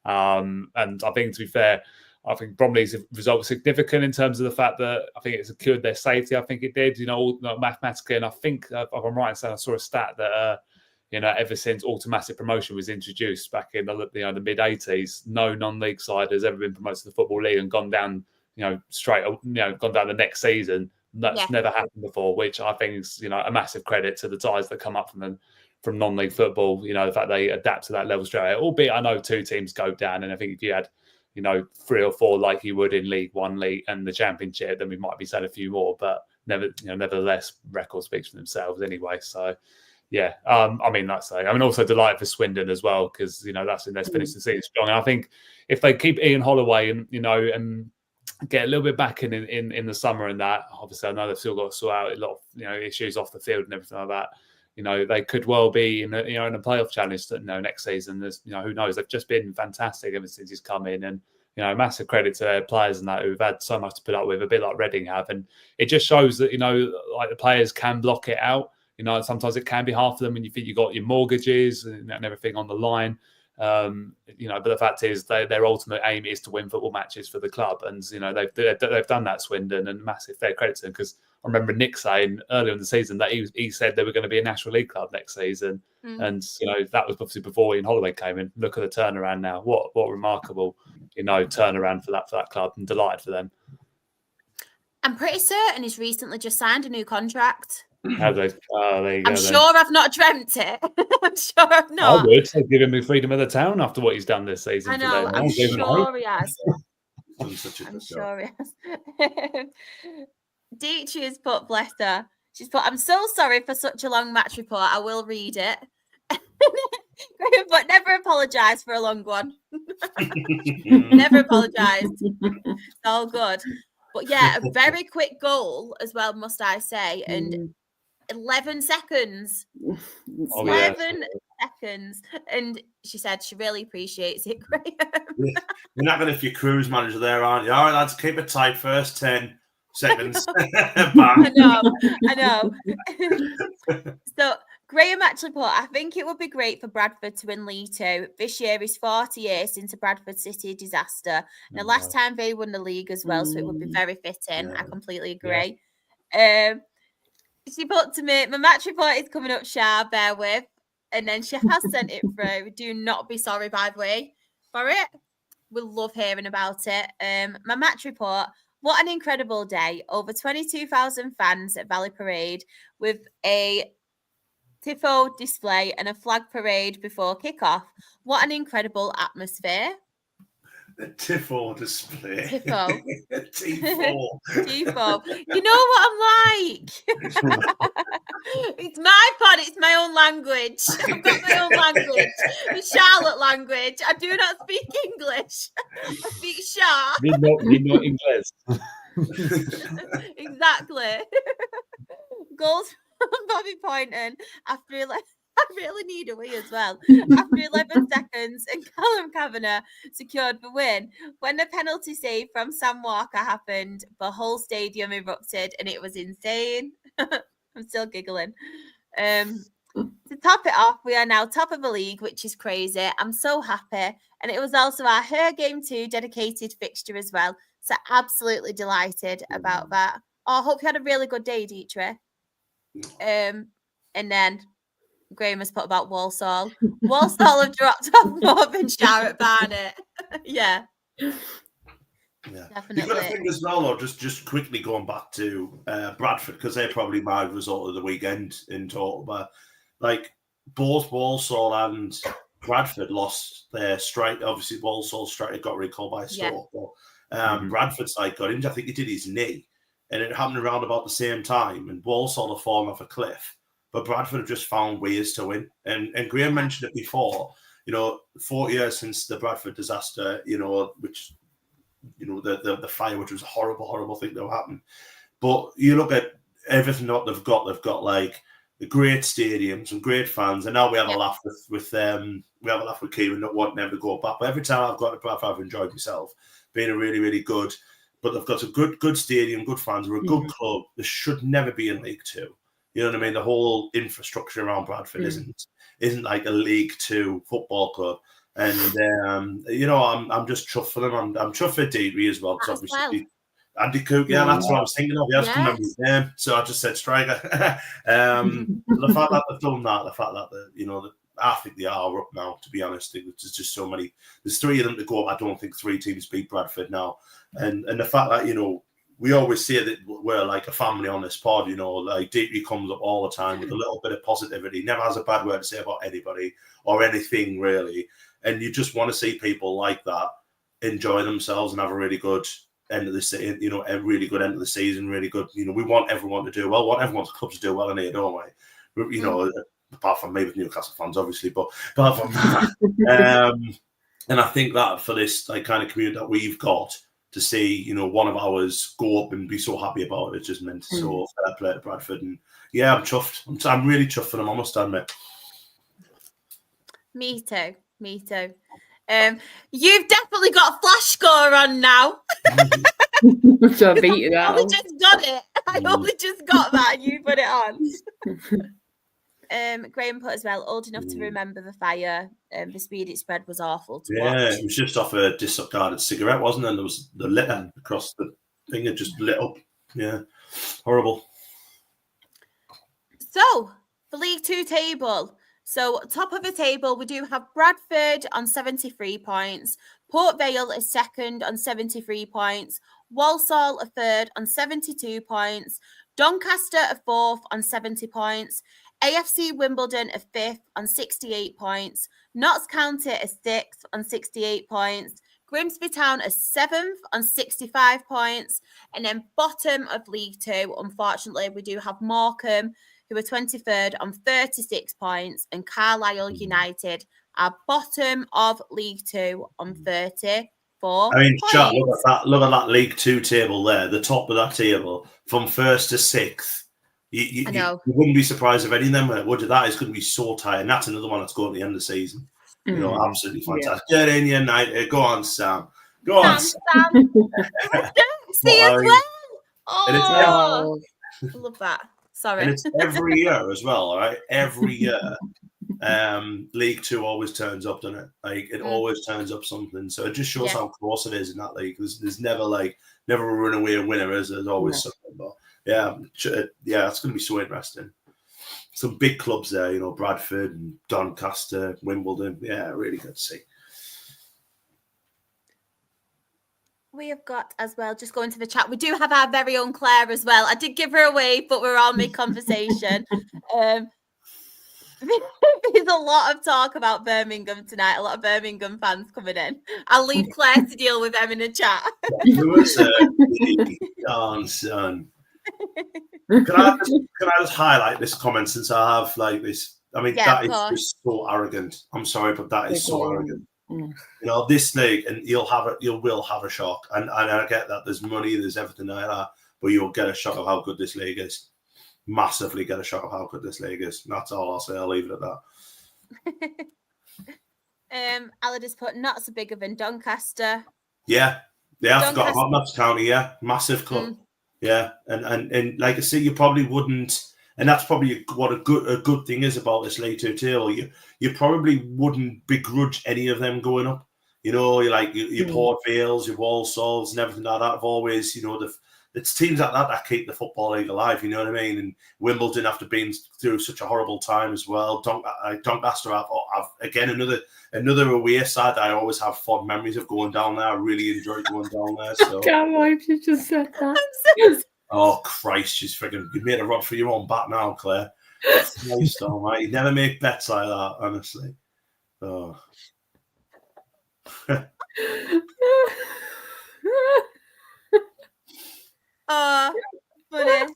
And I think, to be fair, I think Bromley's result was significant in terms of the fact that I think it secured their safety. I think it did, you know, mathematically. And I think, if I'm right in saying, I saw a stat that, you know, ever since automatic promotion was introduced back in the mid-80s, no non-league side has ever been promoted to the Football League and gone down, you know, gone down the next season. That's never happened before, which I think is, you know, a massive credit to the ties that come up from non-league football. You know, the fact they adapt to that level straight away. Albeit, I know 2 teams go down, and I think if you had, you know, 3 or 4 like you would in League One, League and the Championship, then we might be saying a few more. But nevertheless, records speaks for themselves anyway. So, yeah, I mean, also delighted for Swindon as well, because, you know, that's in their finish the season strong. And I think if they keep Ian Holloway and, you know, and get a little bit back in the summer and that, obviously I know they've still got to sort out a lot of, you know, issues off the field and everything like that. You know, they could well be in a playoff challenge that, you know, next season. There's, you know, who knows? They've just been fantastic ever since he's come in, and, you know, massive credit to their players and that who've had so much to put up with, a bit like Reading have. And it just shows that, you know, like the players can block it out. You know, sometimes it can be hard for them when you think you've got your mortgages and everything on the line. You know, but the fact is their ultimate aim is to win football matches for the club, and, you know, they've done that, Swindon, and massive fair credit to them, because I remember Nick saying earlier in the season that he said they were going to be a National League club next season, and, you know, that was obviously before Ian Holloway came in. Look at the turnaround now. What remarkable, you know, turnaround for that club, and delighted for them. I'm pretty certain he's recently just signed a new contract. Have they? There you go. I'm sure I've not dreamt it. I'm sure I've not. I would. They'd give him the freedom of the town after what he's done this season. I know. I'm sure he has. Done such a I'm good sure it has. Dietrich has put, bless her. She's put, I'm so sorry for such a long match report. I will read it. But never apologise for a long one. Never apologised. It's all good. But yeah, a very quick goal as well, must I say. And 11 seconds. Oh, yeah. 11 seconds. And she said she really appreciates it, Graham. You're not going to if your cruise manager there, aren't you? All right, lads, keep it tight. First 10 seconds. I know. So Graham actually put, I think it would be great for Bradford to win League Two. This year is 40 years since the Bradford City disaster. And the last time they won the league as well, so it would be very fitting. Yeah. I completely agree. She put to me, my match report is coming up sharp, bear with. And then she has sent it through. Do not be sorry, by the way, for it. We'll love hearing about it. My match report, what an incredible day. Over 22,000 fans at Valley Parade with a tifo display and a flag parade before kickoff. What an incredible atmosphere. The tifo display. Tifo. Tifo. Tifo. You know what I'm like. It's my pod. It's my own language. I've got my own language. The Charlotte language. I do not speak English. I speak Char. Ni no inglés. Exactly. Goals from Bobby Poynton after 11. I really need a wee as well. After 11 seconds, and Callum Kavanagh secured the win. When the penalty save from Sam Walker happened, the whole stadium erupted, and it was insane. I'm still giggling. To top it off, we are now top of the league, which is crazy. I'm so happy. And it was also our Her Game 2 dedicated fixture as well. So absolutely delighted about that. Oh, I hope you had a really good day, Dietrich. And then Graham has put about Walsall. Walsall have dropped off more than Charlotte Barnet. Yeah. Yeah, definitely. You've got to think as well, though, just quickly going back to Bradford, because they're probably my result of the weekend in total. But like both Walsall and Bradford lost their strike. Obviously, Walsall's striker got recalled by Stoke. Yeah. But Bradford's side got injured. I think he did his knee, and it happened around about the same time. And Walsall have fallen off a cliff, but Bradford have just found ways to win. And Graham mentioned it before. 4 years since the Bradford disaster. Which. The fire, which was a horrible, horrible thing that happened. But you look at everything that they've got like a great stadium, some great fans, and now we have a laugh with Kieran not wanting them to go back. But every time I've got to Bradford, I've enjoyed myself. Being a really, really good, but they've got a good stadium, good fans. We're a good club. They should never be in League Two. You know what I mean? The whole infrastructure around Bradford isn't like a League Two football club. And I'm just chuffed for them. I'm chuffed for Dietrich as well, because obviously Andy Cook. Yeah, that's what I was thinking of. He has to remember his name, so I just said striker. The fact that they've done that, the fact that I think they are up now. To be honest, there's just so many. There's three of them to go up. I don't think three teams beat Bradford now, and the fact that we always say that we're like a family on this pod. Like Dietrich comes up all the time with a little bit of positivity. Never has a bad word to say about anybody or anything really. And you just want to see people like that enjoy themselves and have a really good end of the season, a really good end of the season, really good. We want everyone to do well. We want everyone's clubs to do well in here, don't we? Apart from maybe Newcastle fans, obviously, but apart from that. And I think that for this kind of community that we've got, to see, one of ours go up and be so happy about it, it's just meant so fair play to Bradford. And yeah, I'm chuffed. I'm really chuffed for them, I must admit. Me too. You've definitely got a flash score on now. So I beat you now. I only just got that and you put it on. Graham put as well, old enough to remember the fire. The speed it spread was awful to watch. Yeah, it was just off a discarded cigarette, wasn't it? And there was the litter across the thing, it just lit up. Yeah, horrible. So, the League Two table. So, top of the table, we do have Bradford on 73 points. Port Vale is second on 73 points. Walsall a third on 72 points. Doncaster a fourth on 70 points. AFC Wimbledon a fifth on 68 points. Notts County a sixth on 68 points. Grimsby Town are 7th on 65 points. And then bottom of League Two, unfortunately, we do have Morecambe, who are 23rd on 36 points. And Carlisle United are bottom of League Two on 34 I mean, points. chat, look at that League Two table there, the top of that table, from 1st to 6th. You wouldn't be surprised if any of them would. That is going to be so tight. And that's another one that's going to the end of the season. You know, absolutely fantastic. Yeah. Get in, United. Go on, Sam. Go on, Sam. See as well. Oh, I love that. Sorry. And it's every year as well, all right? Every year. League Two always turns up, doesn't it? Like, it always turns up something. So it just shows how close it is in that league. There's never a runaway winner, is there? There's always something. But yeah, it's going to be so interesting. Some big clubs there, you know, Bradford and Doncaster, Wimbledon. Yeah, really good to see. We have got as well, just going to the chat, we do have our very own Claire as well. I did give her away, but we're all mid-conversation. There's a lot of talk about Birmingham tonight. A lot of Birmingham fans coming in. I'll leave Claire to deal with them in the chat. Son. Can I just highlight this comment since I have this? I mean, that is just so arrogant. I'm sorry, but that is so arrogant. You know, this league, and you will have a shock. And I get that there's money, there's everything like that, but you'll get a shock of how good this league is. Massively get a shock of how good this league is. That's all I'll say. I'll leave it at that. Aladdin's put not so bigger than Doncaster. Yeah, I forgot about Notts County. Yeah, massive club. Yeah, and like I say, you probably wouldn't, and that's probably what a good thing is about this League Two table. You probably wouldn't begrudge any of them going up. You know, your Port Vales, your Walsalls, and everything like that. Have always, you know, it's teams like that keep the Football League alive. You know what I mean? And Wimbledon, after being through such a horrible time as well, Doncaster have again another away side that I always have fond memories of going down there. I really enjoyed going down there. So. I can't believe you just said that. Oh Christ, you made a run for your own bat now, Claire. Nice, mate. You never make bets like that, honestly. Oh. Oh, funny.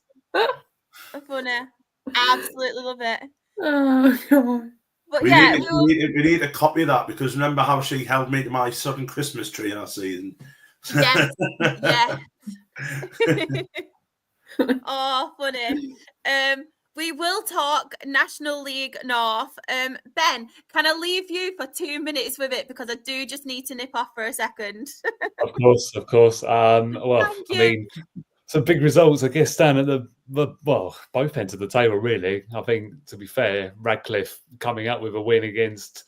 Absolutely love it. Oh, God. But we yeah, need to copy that, because remember how she held me to my sudden Christmas tree in our season? Yes. Oh, funny. We will talk National League North. Ben, can I leave you for 2 minutes with it, because I do just need to nip off for a second. Of course. Well, I mean, some big results, I guess, down at both ends of the table, really. I think, to be fair, Radcliffe coming up with a win against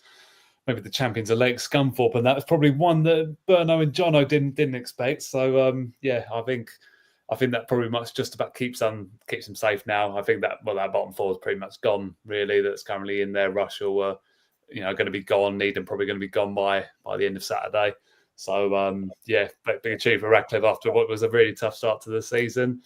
maybe the champions-elect Scunthorpe, and that was probably one that Burno and Jono didn't expect. So, I think that pretty much just about keeps them safe now. I think that bottom four is pretty much gone, really. That's currently in there. Russell were, going to be gone. Needham probably going to be gone by the end of Saturday. So, big achievement for Radcliffe after what was a really tough start to the season.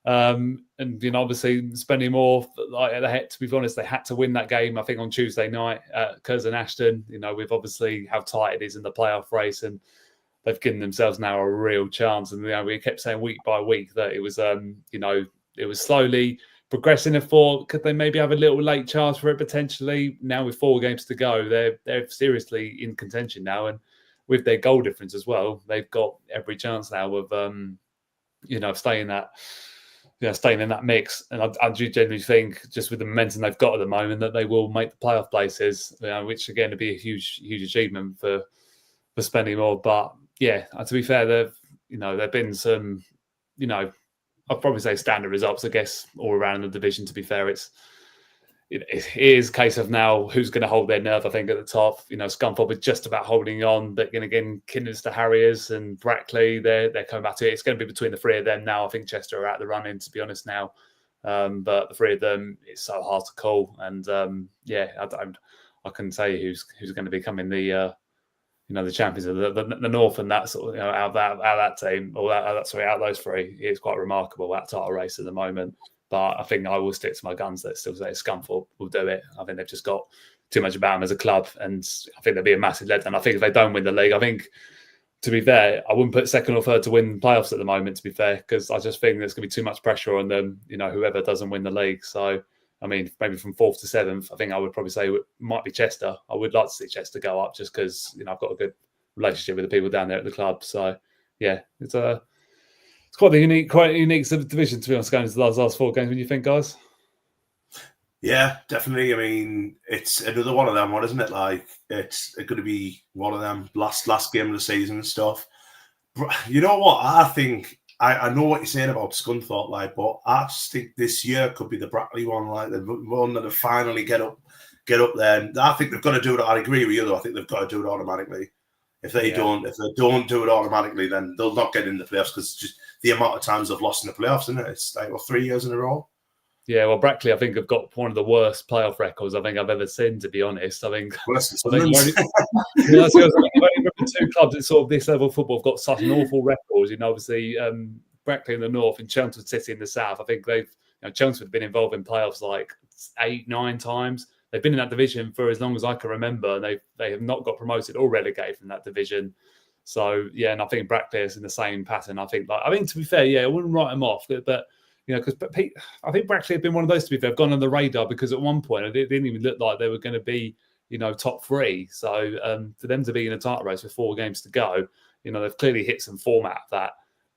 And, obviously spending more, to be honest, they had to win that game, I think, on Tuesday night at Curzon Ashton. We've obviously how tight it is in the playoff race, and they've given themselves now a real chance. And, we kept saying week by week that it was, it was slowly progressing. And thought, could they maybe have a little late chance for it potentially? Now with 4 games to go, they're seriously in contention now. And with their goal difference as well, they've got every chance now of, staying in that mix. And I do genuinely think, just with the momentum they've got at the moment, that they will make the playoff places, which again would be a huge achievement for spending more. But yeah, to be fair, there've been some, I'd probably say standard results, I guess, all around the division. To be fair, it is a case of now who's going to hold their nerve. I think at the top, Scunthorpe is just about holding on, but again, Kidderminster Harriers and Brackley, they're coming back to it. It's going to be between the 3 of them now. I think Chester are out the running, to be honest now. But the 3 of them, it's so hard to call. And I couldn't tell you who's going to become the champions of the North, and that sort of, out of that team, or out of those 3. It's quite remarkable, that title race at the moment. But I think I will stick to my guns that still say Scunthorpe will do it. I think they've just got too much about them as a club, and I think they'll be a massive letdown. I think if they don't win the league, I think to be fair, I wouldn't put second or third to win playoffs at the moment, to be fair, because I just think there's going to be too much pressure on them, whoever doesn't win the league. So, I mean, maybe from 4th to 7th, I think I would probably say it might be Chester. I would like to see Chester go up just because, I've got a good relationship with the people down there at the club. So, yeah, it's quite a unique division, to be honest, going into the last 4 games. What do you think, guys? Yeah, definitely. I mean, it's another one of them, isn't it? Like, it's going to be one of them last game of the season and stuff. You know what? I think I know what you're saying about Scunthorpe, like, but I just think this year could be the Brackley one, like the one that finally get up there. And I think they've got to do it. I agree with you, though. I think they've got to do it automatically. If they don't do it automatically, then they'll not get in the playoffs because just the amount of times they've lost in the playoffs, isn't it? It's like 3 years in a row. Yeah, well, Brackley, I think, have got one of the worst playoff records I think I've ever seen, to be honest. I think I've only remember 2 clubs at sort of this level of football have got such an awful record. Obviously, Brackley in the north and Chelmsford City in the south. I think Chelmsford have been involved in playoffs like 8, 9 times. They've been in that division for as long as I can remember, and they have not got promoted or relegated from that division. So, yeah, and I think Brackley is in the same pattern. I think, to be fair, I wouldn't write them off, but because I think Brackley have been one of those, to be fair, have gone on the radar because at one point it didn't even look like they were going to be, top 3. So for them to be in a title race with 4 games to go, they've clearly hit some format of that.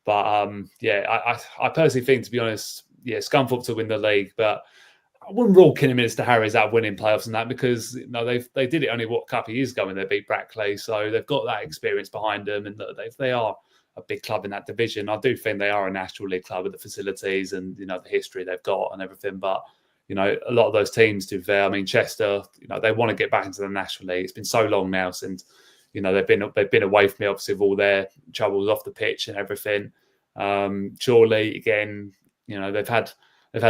But I personally think, to be honest, Scunthorpe to win the league, but I wouldn't rule Kidderminster Harriers out of winning playoffs and that because they did it only a couple of years ago when they beat Brackley, so they've got that experience behind them, and they are a big club in that division. I do think they are a National League club with the facilities and the history they've got and everything. But a lot of those teams, to be fair, I mean Chester, they want to get back into the National League. It's been so long now since they've been away from me, obviously, with all their troubles off the pitch and everything. Surely, again, they've had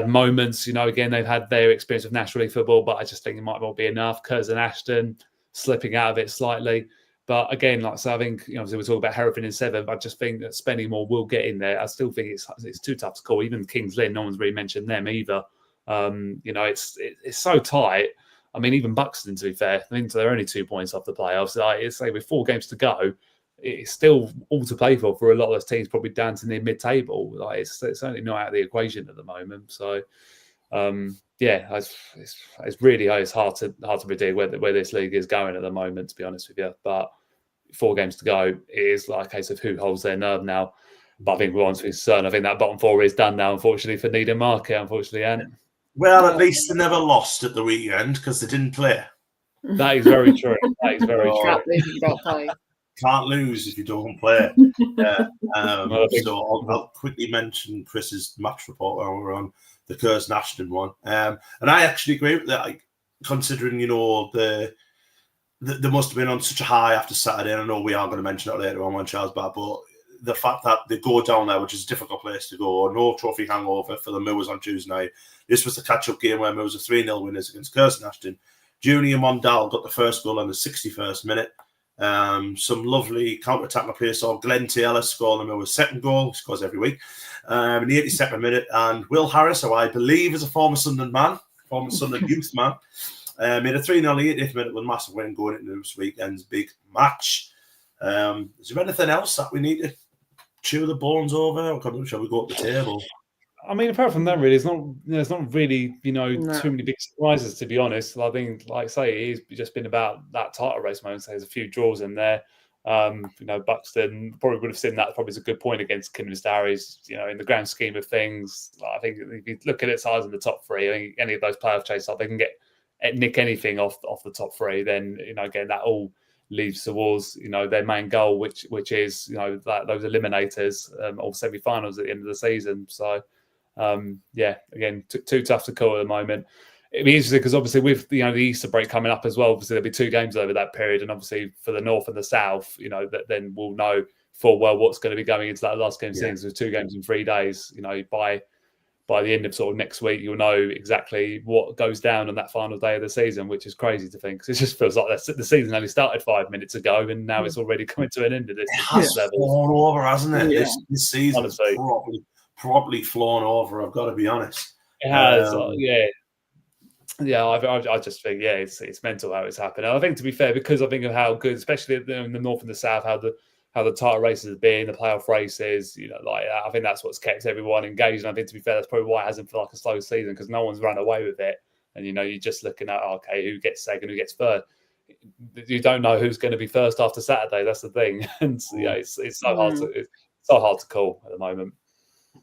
moments. Again, they've had their experience of National League football, but I just think it might not be enough. Curzon Ashton slipping out of it slightly. But again, like so, I think obviously we're talking about Hereford in 7th. I just think that Spennymoor will get in there. I still think it's too tough to call. Even Kings Lynn, no one's really mentioned them either. It's so tight. I mean, even Buxton, to be fair, I think they're only 2 points off the playoffs. It's like with 4 games to go, it's still all to play for a lot of those teams, probably down to near mid-table. Like it's certainly not out of the equation at the moment. So. It's really hard to predict where this league is going at the moment, to be honest with you. But 4 games to go, it is like a case of who holds their nerve now. But I think we're on to concern. I think that bottom 4 is done now, unfortunately, for Needham Market, unfortunately, Ant. Well, at least they never lost at the weekend because they didn't play. That is very true. That is very true. Can't lose if you don't play. So I'll quickly mention Chris's match report while we're on the Curzon Ashton one. And I actually agree with that, considering, there must have been on such a high after Saturday. And I know we are going to mention it later on when Charles back, but the fact that they go down there, which is a difficult place to go, no trophy hangover for the Moors on Tuesday night. This was the catch-up game where Moors were 3-0 winners against Curzon Ashton. Junior Mondal got the first goal in the 61st minute. Some lovely counter-attack play. So Glenn Taylor scored the Moors' second goal, he scores every week, in the 82nd minute. And Will Harris, who I believe is a former Sunderland youth man, made a 3-0 80th minute with a massive win going into this weekend's big match. Is there anything else that we need to chew the bones over? Or shall we go up the table? I mean, apart from that, really, it's not really, too many big surprises, to be honest. I think, like I say, it's just been about that title race moment. So there's a few draws in there. Buxton probably would have seen that probably as a good point against Kidderminster Harriers. In the grand scheme of things, I think if you look at its size in the top 3, I think any of those playoff chases, if they can nick anything off the top 3, then again that all leads towards their main goal, which is those eliminators or semi-finals at the end of the season. So. Again, too tough to call at the moment. It'd be interesting because obviously with the Easter break coming up as well, obviously there'll be 2 games over that period, and obviously for the north and the south, that then we'll know full well what's going to be going into that last game of season. There's 2 games in 3 days. By the end of sort of next week, you'll know exactly what goes down on that final day of the season, which is crazy to think. Because it just feels like the season only started 5 minutes ago, and now it's already coming to an end at this level. Flown over, hasn't it? Yeah. This season is probably flown over. I've got to be honest. It has, I just think, it's mental how it's happened. And I think, to be fair, because I think of how good, especially in the north and the south, how the how the title races have been, the playoff races, like I think that's what's kept everyone engaged. And I think, to be fair, that's probably why it hasn't felt like a slow season, because no one's run away with it. And you're just looking at, okay, who gets second, who gets third. You don't know who's going to be first after Saturday. That's the thing, and it's so hard to call at the moment.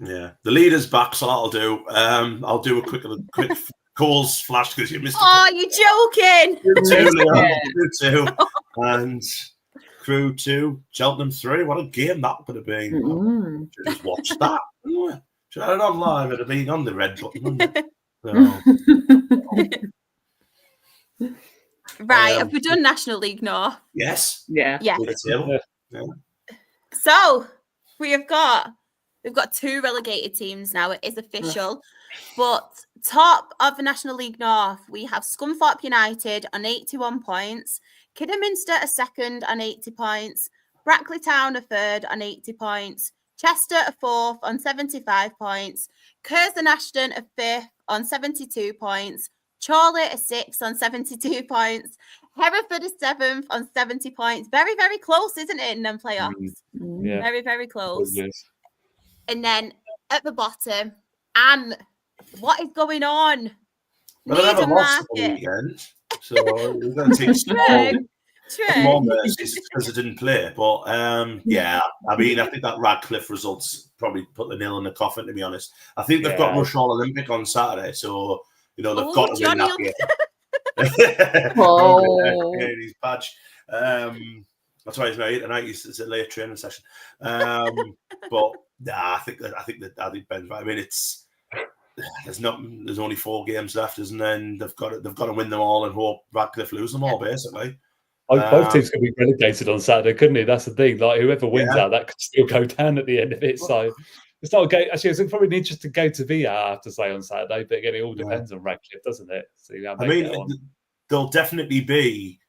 Yeah, the leader's back, so that'll do. I'll do a quick calls flash because you missed. Oh, you're joking! 2-2, and Crew 2, Cheltenham 3. What a game that could have been! Should have just watched that. Should have had it on live. It'd have been on the red button. Right, have we done National League now? Yes. Yeah. Yeah. Yeah. So we've got 2 relegated teams now. It is official. But top of the National League North, we have Scunthorpe United on 81 points, Kidderminster a second on 80 points, Brackley Town a third on 80 points, Chester a fourth on 75 points, Curzon Ashton a fifth on 72 points, Chorley a sixth on 72 points, Hereford a seventh on 70 points. Very, very close, isn't it, in them playoffs? Yeah. Very, very close. Yes. And then at the bottom, and what is going on? Well, I never lost the weekend, so we're going to take small mercies because it didn't play. But yeah, I mean, I think that Radcliffe results probably put the nail in the coffin, to be honest. I think they've got Rushall Olympic on Saturday, so they've got to win that game. His badge. That's why he's not here tonight. It's a late training session. But I think Ben's right. I mean, there's only 4 games left, isn't there? And they've got to win them all and hope Radcliffe lose them all, basically. Both teams could be relegated on Saturday, couldn't it? That's the thing. Like, whoever wins out, that could still go down at the end of it. So it's not a game. Actually, it's probably an interesting game to be at, I have to say, on Saturday. But again, it all depends on Radcliffe, doesn't it? So, I mean, there'll definitely be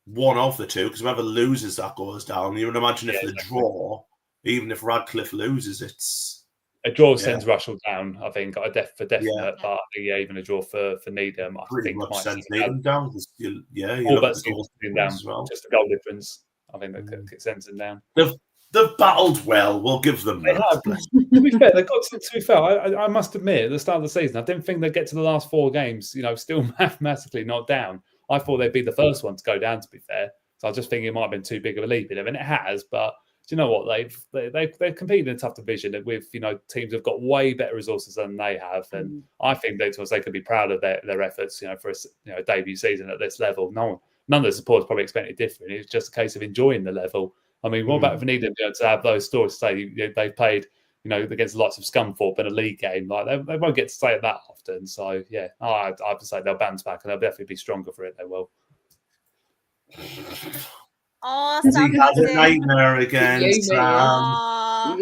one of the two, because whoever loses that goes down. You would imagine if the draw, even if Radcliffe loses, it's a draw sends Rushall down, I think, for definite. But even a draw for Needham, I think much might sends Needham down. All but down, well. Just a goal difference. I think that sends them down. They've battled well. We'll give them that. To be fair, to be fair, I must admit, at the start of the season, I didn't think they'd get to the last 4 games, still mathematically not down. I thought they'd be the first one to go down, to be fair. So I just think it might have been too big of a leap in them, and it has. But do you know what? They've competed in a tough division with teams who've got way better resources than they have, and I think they could be proud of their efforts. For a debut season at this level. None of the supporters probably expected different. It's just a case of enjoying the level. I mean, what about Vanarama to have those stories to say they played, against the likes of Scunthorpe in a league game? Like they won't get to say it that often. So yeah, I have to say they'll bounce back and they'll definitely be stronger for it. They will. Oh, he has a nightmare again, Sam.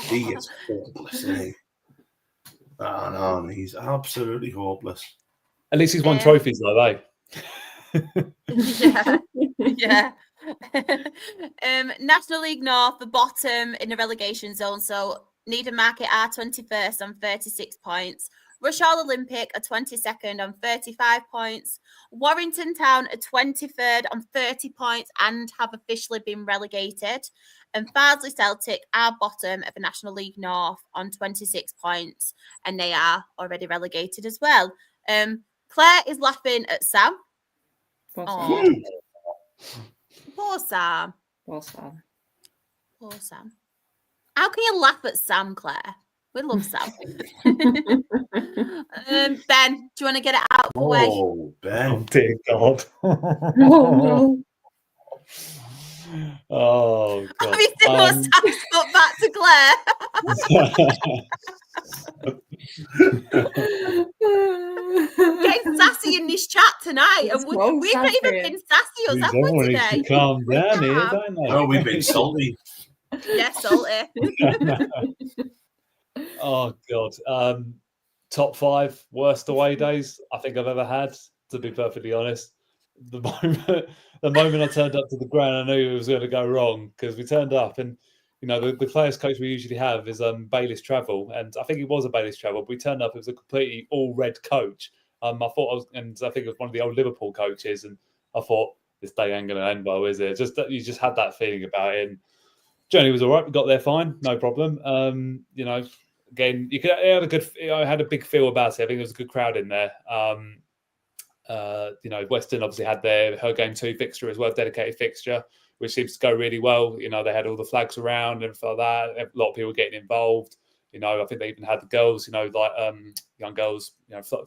He is hopeless, isn't he? Oh, no, he's absolutely hopeless. At least he's won trophies, though, eh? Yeah. National League North, the bottom in the relegation zone. So Needham Market are 21st on 36 points. Rushall Olympic are 22nd on 35 points. Warrington Town are 23rd on 30 points and have officially been relegated. And Farsley Celtic are bottom of the National League North on 26 points, and they are already relegated as well. Claire is laughing at Sam. Poor Sam. Poor Sam. Poor Sam. Poor Sam. How can you laugh at Sam, Claire? We love Sam. Ben, do you want to get it out of the way? Oh, Ben. Oh, dear God. Oh, no. Oh, God. Have you seen what Sam's got back to Claire? Getting sassy in this chat tonight. And we've not even been sassy us, have we, today? Calm down here, don't they? Oh, we've been salty. Yeah, salty. Oh, God. Top 5 worst away days I think I've ever had, to be perfectly honest. The moment I turned up to the ground, I knew it was going to go wrong, because we turned up and, the players coach we usually have is Bayliss Travel. And I think it was a Bayliss Travel, but we turned up, it was a completely all red coach. I think it was one of the old Liverpool coaches. And I thought, this day ain't going to end well, is it? Just that you just had that feeling about it. And journey was all right. We got there fine, no problem. Again, I had a big feel about it. I think there was a good crowd in there. Western obviously had her game 2 fixture as well, dedicated fixture, which seems to go really well. They had all the flags around and for that. A lot of people getting involved. I think they even had the girls, young girls,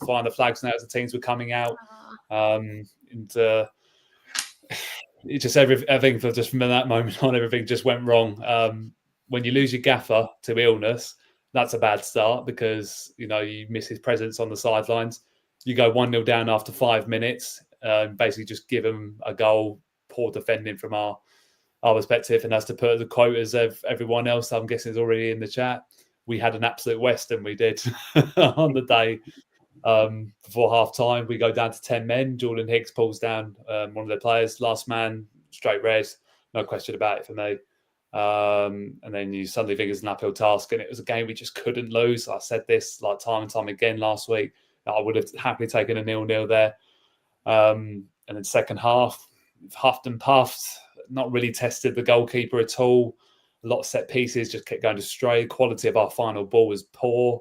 flying the flags now as the teams were coming out. It just everything from that moment on, everything just went wrong. When you lose your gaffer to illness, that's a bad start because you miss his presence on the sidelines. You go 1-0 down after 5 minutes, basically just give them a goal. Poor defending from our perspective, and as to put the quotas of everyone else, I'm guessing is already in the chat. We had an absolute Western. We did on the day. Before half time, we go down to 10 men. Jordan Hicks pulls down one of their players, last man, straight red, no question about it for me. And then you suddenly think it's an uphill task, and it was a game we just couldn't lose. I said this like time and time again last week. I would have happily taken a 0-0 there. And then second half, huffed and puffed, not really tested the goalkeeper at all. A lot of set pieces just kept going astray. Quality of our final ball was poor.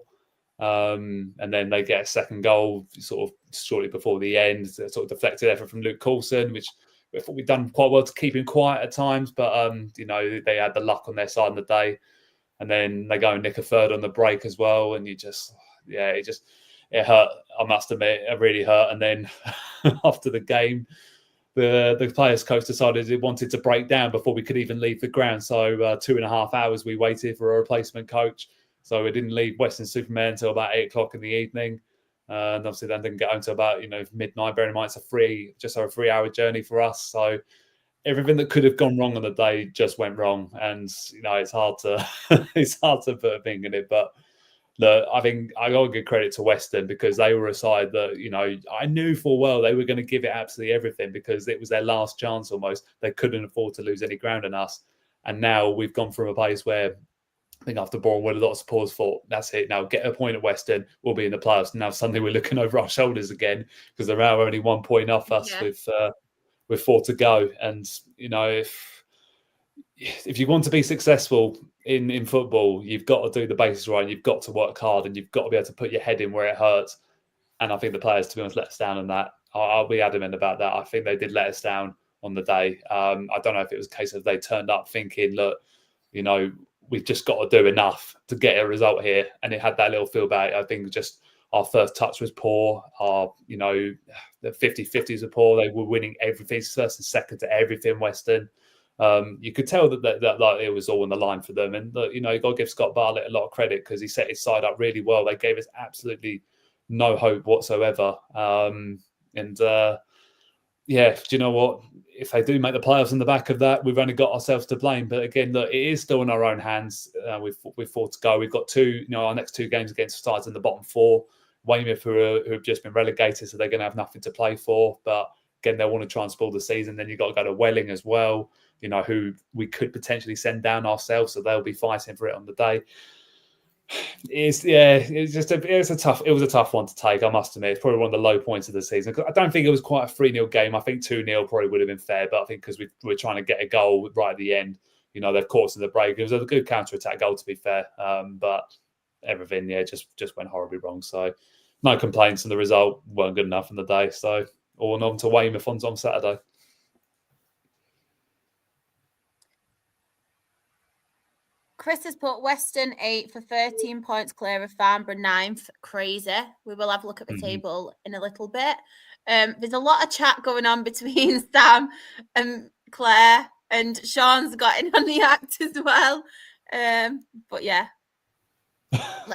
And then they get a second goal sort of shortly before the end. Sort of deflected effort from Luke Coulson, which I thought we'd done quite well to keep him quiet at times. But, they had the luck on their side of the day. And then they go and nick a third on the break as well. And it hurt. I must admit, it really hurt. And then after the game, the players' coach decided he wanted to break down before we could even leave the ground. So 2.5 hours we waited for a replacement coach. So we didn't leave Western Superman until about 8 o'clock in the evening. And obviously then didn't get home until about midnight. Bearing in mind it's just over a 3-hour journey for us. So everything that could have gone wrong on the day just went wrong. And it's hard to put a finger in it. But look, I think I got to give credit to Western because they were a side that, I knew full well they were going to give it absolutely everything because it was their last chance almost. They couldn't afford to lose any ground on us. And now we've gone from a place where I think after Bournemouth, a lot of supporters thought, that's it, now get a point at Western, we'll be in the playoffs. Now suddenly we're looking over our shoulders again because they're now only 1 point off us with 4 to go. And, if you want to be successful in football, you've got to do the basics right. You've got to work hard and you've got to be able to put your head in where it hurts. And I think the players, to be honest, let us down on that. I'll be adamant about that. I think they did let us down on the day. I don't know if it was a case of they turned up thinking, look, we've just got to do enough to get a result here. And it had that little feel about it. I think just our first touch was poor. The 50-50s were poor. They were winning everything, first and second to everything Western. You could tell that like it was all on the line for them. And, you got to give Scott Bartlett a lot of credit because he set his side up really well. They gave us absolutely no hope whatsoever. Do you know what? If they do make the playoffs on the back of that, we've only got ourselves to blame. But again, look, it is still in our own hands. We've 4 to go. We've got our next 2 games against sides in the bottom 4. Weymouth, who have just been relegated, so they're going to have nothing to play for. But again, they'll want to try and spoil the season. Then you've got to go to Welling as well, who we could potentially send down ourselves. So they'll be fighting for it on the day. It was a tough one to take, I must admit. It's probably one of the low points of the season. I don't think it was quite a 3-0 game. I think 2-0 probably would have been fair, but I think because we were trying to get a goal right at the end, they've caught us in the break. It was a good counter-attack goal, to be fair. But everything, just went horribly wrong. So no complaints, and the result weren't good enough on the day. So all on to Weymouth on Saturday. Chris has put Western 8 for 13 points clear of Farnborough 9th. Crazy. We will have a look at the table in a little bit. There's a lot of chat going on between Sam and Claire, and Sean's got in on the act as well. But yeah.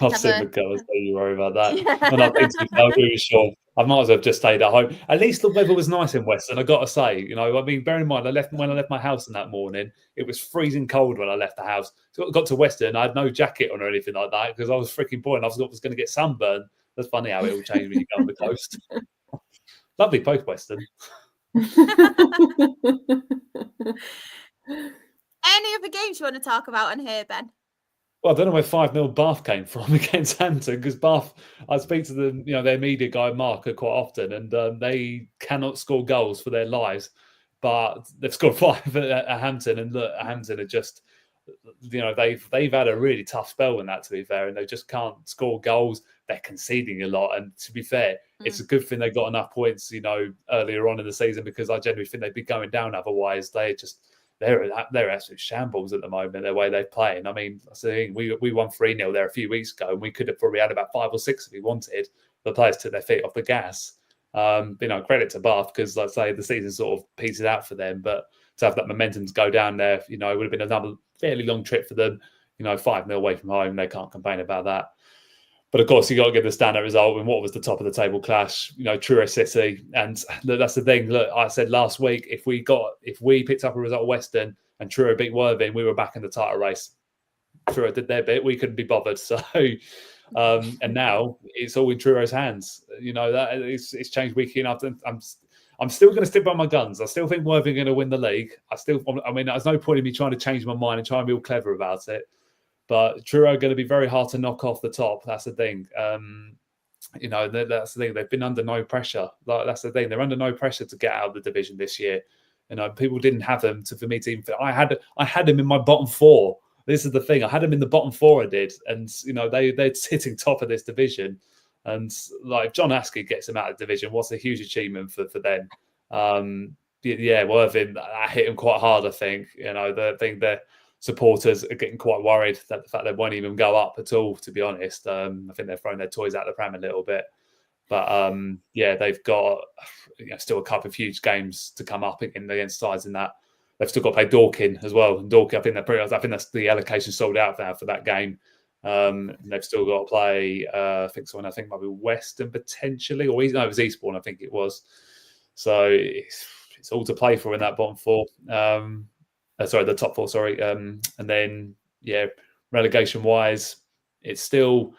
I've seen the girls, don't you worry about that. Yeah. And I think I'm really sure I might as well have just stayed at home. At least the weather was nice in Western, I got to say. Bear in mind, when I left my house in that morning, it was freezing cold when I left the house. So I got to Western, I had no jacket on or anything like that because I was freaking bored. I was going to get sunburned. That's funny how it all changed when you go on the coast. Lovely post Western. Any other games you want to talk about on here, Ben? Well, I don't know where 5-0 Bath came from against Hampton because Bath, I speak to them, their media guy, Mark, quite often, and they cannot score goals for their lives. but they've scored 5 at Hampton, and look, Hampton are just, they've had a really tough spell in that, to be fair, and they just can't score goals. They're conceding a lot, and to be fair, it's a good thing they got enough points, earlier on in the season, because I generally think they'd be going down otherwise. They're absolute shambles at the moment, the way they're playing. I mean, we won 3-0 there a few weeks ago, and we could have probably had about 5 or 6 if we wanted. The players took their feet off the gas. Credit to Bath, because, like I say, the season sort of petered out for them. But to have that momentum to go down there, it would have been another fairly long trip for them. 5-0 away from home, they can't complain about that. But of course, you got to give the standout result in what was the top of the table clash, Truro City. And look, that's the thing. Look, I said last week, if we picked up a result at Western and Truro beat Worthing, we were back in the title race. Truro did their bit, we couldn't be bothered. So, and now it's all in Truro's hands. That it's changed week in after. I'm still going to stick by my guns. I still think Worthing are going to win the league. There's no point in me trying to change my mind and try and be all clever about it. But Truro are going to be very hard to knock off the top. That's the thing. That's the thing. They've been under no pressure. That's the thing. They're under no pressure to get out of the division this year. People didn't have them for me to even. I had them in my bottom 4. This is the thing. I had them in the bottom 4. I did, and they're sitting top of this division. And like John Askey gets them out of the division. What's a huge achievement for them. Worthing, that hit them quite hard. I think. The thing they're. Supporters are getting quite worried that the fact they won't even go up at all, to be honest. I think they're throwing their toys out the pram a little bit. But they've got still a couple of huge games to come up against sides in that. They've still got to play Dorking as well. And Dorking, I think that's the allocation sold out now for that game. They've still got to play, I think might be Western potentially, or it was Eastbourne, I think it was. So it's all to play for in that bottom 4. The top 4, sorry. And then, relegation wise, it's still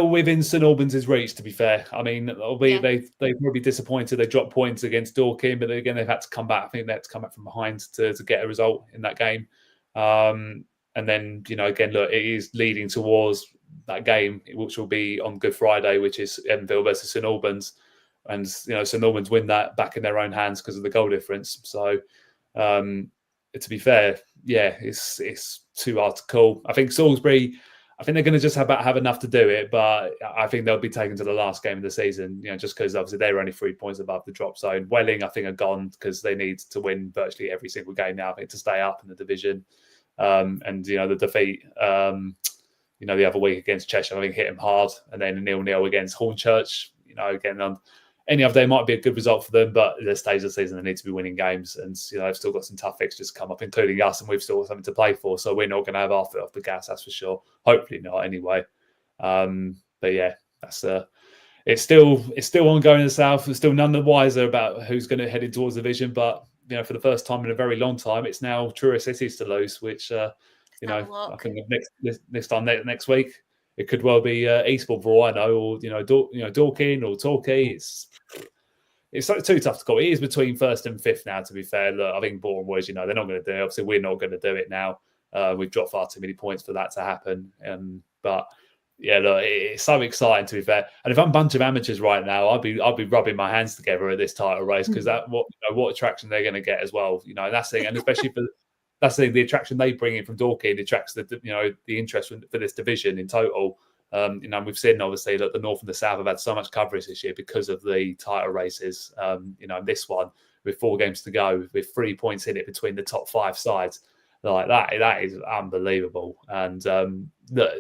within St Albans' reach, to be fair. I mean, they will be disappointed. They dropped points against Dorking, but again, they've had to come back. I think they had to come back from behind to get a result in that game. And then, again, look, it is leading towards that game, which will be on Good Friday, which is Edenville versus St Albans. And, St Albans win that back in their own hands because of the goal difference. So, to be fair, it's too hard to call. I think Salisbury, they're going to just have enough to do it, but I think they'll be taken to the last game of the season, just because obviously they're only 3 points above the drop zone. Welling, I think, are gone because they need to win virtually every single game now, I think, to stay up in the division. The defeat, the other week against Cheshire, I think, hit them hard, and then a 0-0 against Hornchurch. Again, any other day might be a good result for them, but at this stage of the season, they need to be winning games. And, they've still got some tough fixtures to come up, including us, and we've still got something to play for. So we're not going to have our foot off the gas, that's for sure. Hopefully not, anyway. It's still ongoing in the south. We're still none the wiser about who's going to head in towards the division. But, for the first time in a very long time, it's now Truro City's to lose, which, I think next week, it could well be Eastbourne for all I know, or Dorking or Torquay. It's too tough to call. It is between 1st and 5th now, to be fair. Look, I think Bournemouth Woods, they're not going to do it. Obviously, we're not going to do it now. We've dropped far too many points for that to happen. Look, it's so exciting, to be fair. And if I'm a bunch of amateurs right now, I'll be rubbing my hands together at this title race, because what attraction they're going to get as well. That's the thing, and especially for that's the attraction they bring in from Dorking. It attracts the interest for this division in total. We've seen obviously that the North and the South have had so much coverage this year because of the title races. This one with 4 games to go, with 3 points in it between the top 5 sides, like that is unbelievable. And look,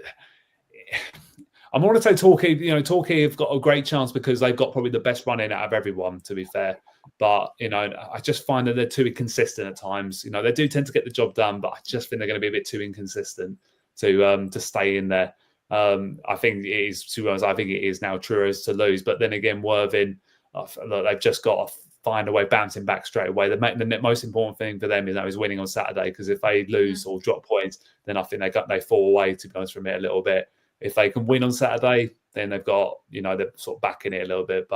I'm going to say Torquay. Torquay have got a great chance because they've got probably the best run in out of everyone, to be fair. But I just find that they're too inconsistent at times. They do tend to get the job done, but I just think they're going to be a bit too inconsistent to stay in there. I think it is, to be honest, I think it is now Truro's to lose. But then again, Worthing, they've just got to find a way bouncing back straight away. The most important thing for them is winning on Saturday, because if they lose or drop points, then I think they fall away, to be honest, from it a little bit. If they can win on Saturday, then they've got, they're sort of back in it a little bit.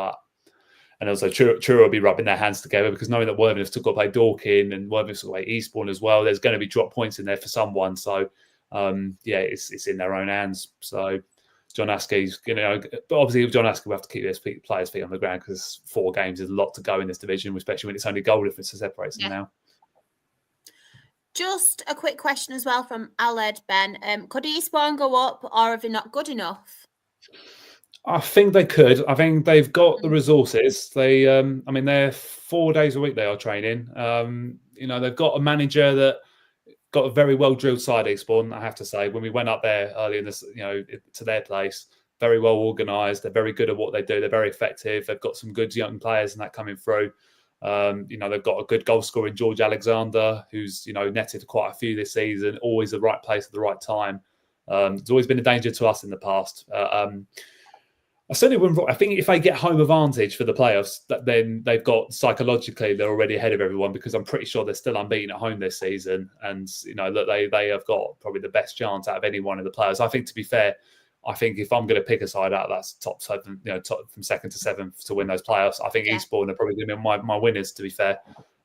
And also Truro will be rubbing their hands together, because knowing that Worthing have still got to play Dorking and Worthing have still got to play Eastbourne as well, there's going to be drop points in there for someone. So, it's in their own hands. So John Askey's, but obviously John Askey will have to keep his players' feet on the ground because 4 games is a lot to go in this division, especially when it's only goal difference that separates them now. Just a quick question as well from Aled Ben. Could Eastbourne go up, or are they not good enough? I think they could. I think they've got the resources. They, they're 4 days a week they are training. They've got a manager that got a very well drilled side, Eastbourne, I have to say. When we went up there early in this, to their place, very well organised. They're very good at what they do. They're very effective. They've got some good young players and that coming through. They've got a good goal scorer in George Alexander, who's, netted quite a few this season, always the right place at the right time. It's always been a danger to us in the past. I certainly wouldn't. I think if they get home advantage for the playoffs, then they've got psychologically they're already ahead of everyone because I'm pretty sure they're still unbeaten at home this season, and that they have got probably the best chance out of any one of the players. I think, to be fair, I think if I'm going to pick a side out that's top 7, top from 2nd to 7th to win those playoffs, I think Eastbourne are probably going to be my winners. To be fair,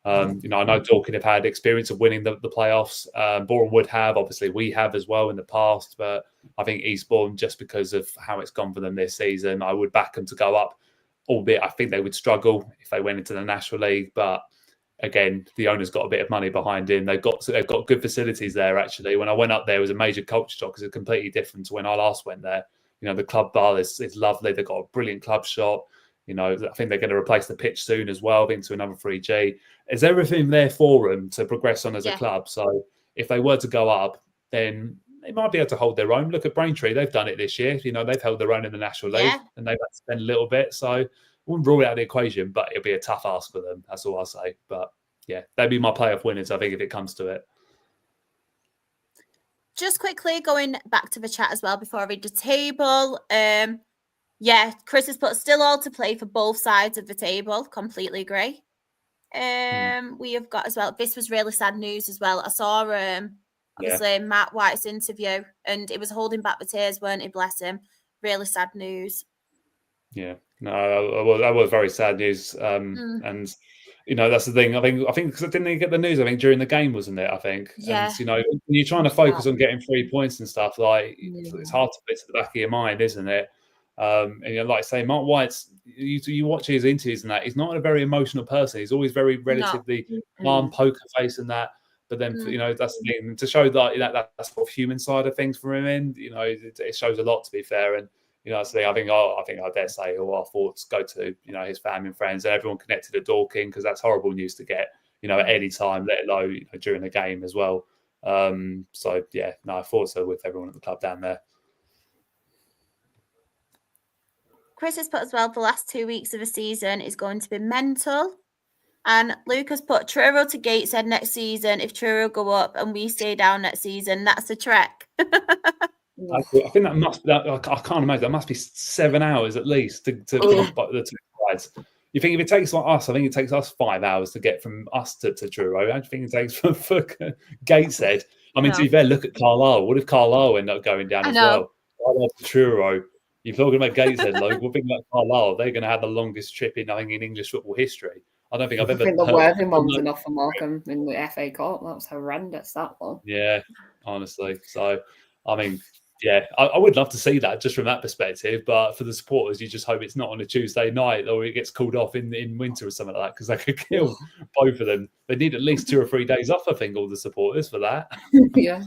I know Dorking have had experience of winning the playoffs. Boreham would have, obviously we have as well in the past, but I think Eastbourne, just because of how it's gone for them this season, I would back them to go up, albeit I think they would struggle if they went into the National League. But again, the owner's got a bit of money behind him. They've got good facilities there, actually. When I went up there, it was a major culture shock because it's completely different to when I last went there. The club bar is lovely. They've got a brilliant club shop. I think they're going to replace the pitch soon as well, into another 3G. There's everything there for them to progress on as a club. So if they were to go up, then they might be able to hold their own. Look at Braintree. They've done it this year. They've held their own in the National League and they've had to spend a little bit. So I wouldn't rule it out of the equation, but it'll be a tough ask for them. That's all I'll say. But yeah, they'd be my playoff winners, I think, if it comes to it. Just quickly going back to the chat as well before I read the table. Chris has put still all to play for both sides of the table. Completely agree. We have got as well, this was really sad news as well. I saw obviously Matt White's interview and it was holding back the tears, weren't it? Bless him. Really sad news. Yeah, no, that was very sad news. And that's the thing. I think because didn't they get the news? I think during the game, wasn't it? I think. Yeah. And when you're trying to focus on getting 3 points and stuff, it's hard to put to the back of your mind, isn't it? And like I say, Mark White's, you watch his interviews and that, he's not a very emotional person. He's always very relatively calm, poker face and that. But then, that's the thing. To show that sort of human side of things for him, it shows a lot, to be fair. And, that's the thing. I think I dare say all our thoughts go to, his family and friends and everyone connected to Dorking, because that's horrible news to get, at any time, let alone during the game as well. So, yeah, no, I thought so with everyone at the club down there. Chris has put as well, the last 2 weeks of the season is going to be mental. And Luke has put Truro to Gateshead next season. If Truro go up and we stay down next season, that's a trek. I think that must be, I can't imagine, that must be 7 hours at least to the two sides. You think if it takes us, I think it takes us 5 hours to get from us to Truro. How do you think it takes for Gateshead? I mean, to be fair, look at Carlisle. What if Carlisle end up going down as well? Carlisle to Truro. You're talking about Gateshead, like, we're thinking about Carlisle. They're going to have the longest trip in English football history. I don't think I've ever. I think the Worthing one was enough for Morecambe in the FA Cup. That was horrendous, that one. Yeah, honestly. So, I mean, yeah, I would love to see that just from that perspective. But for the supporters, you just hope it's not on a Tuesday night or it gets called off in winter or something like that, because they could kill both of them. They need at least 2 or 3 days off, I think, all the supporters for that. Yeah.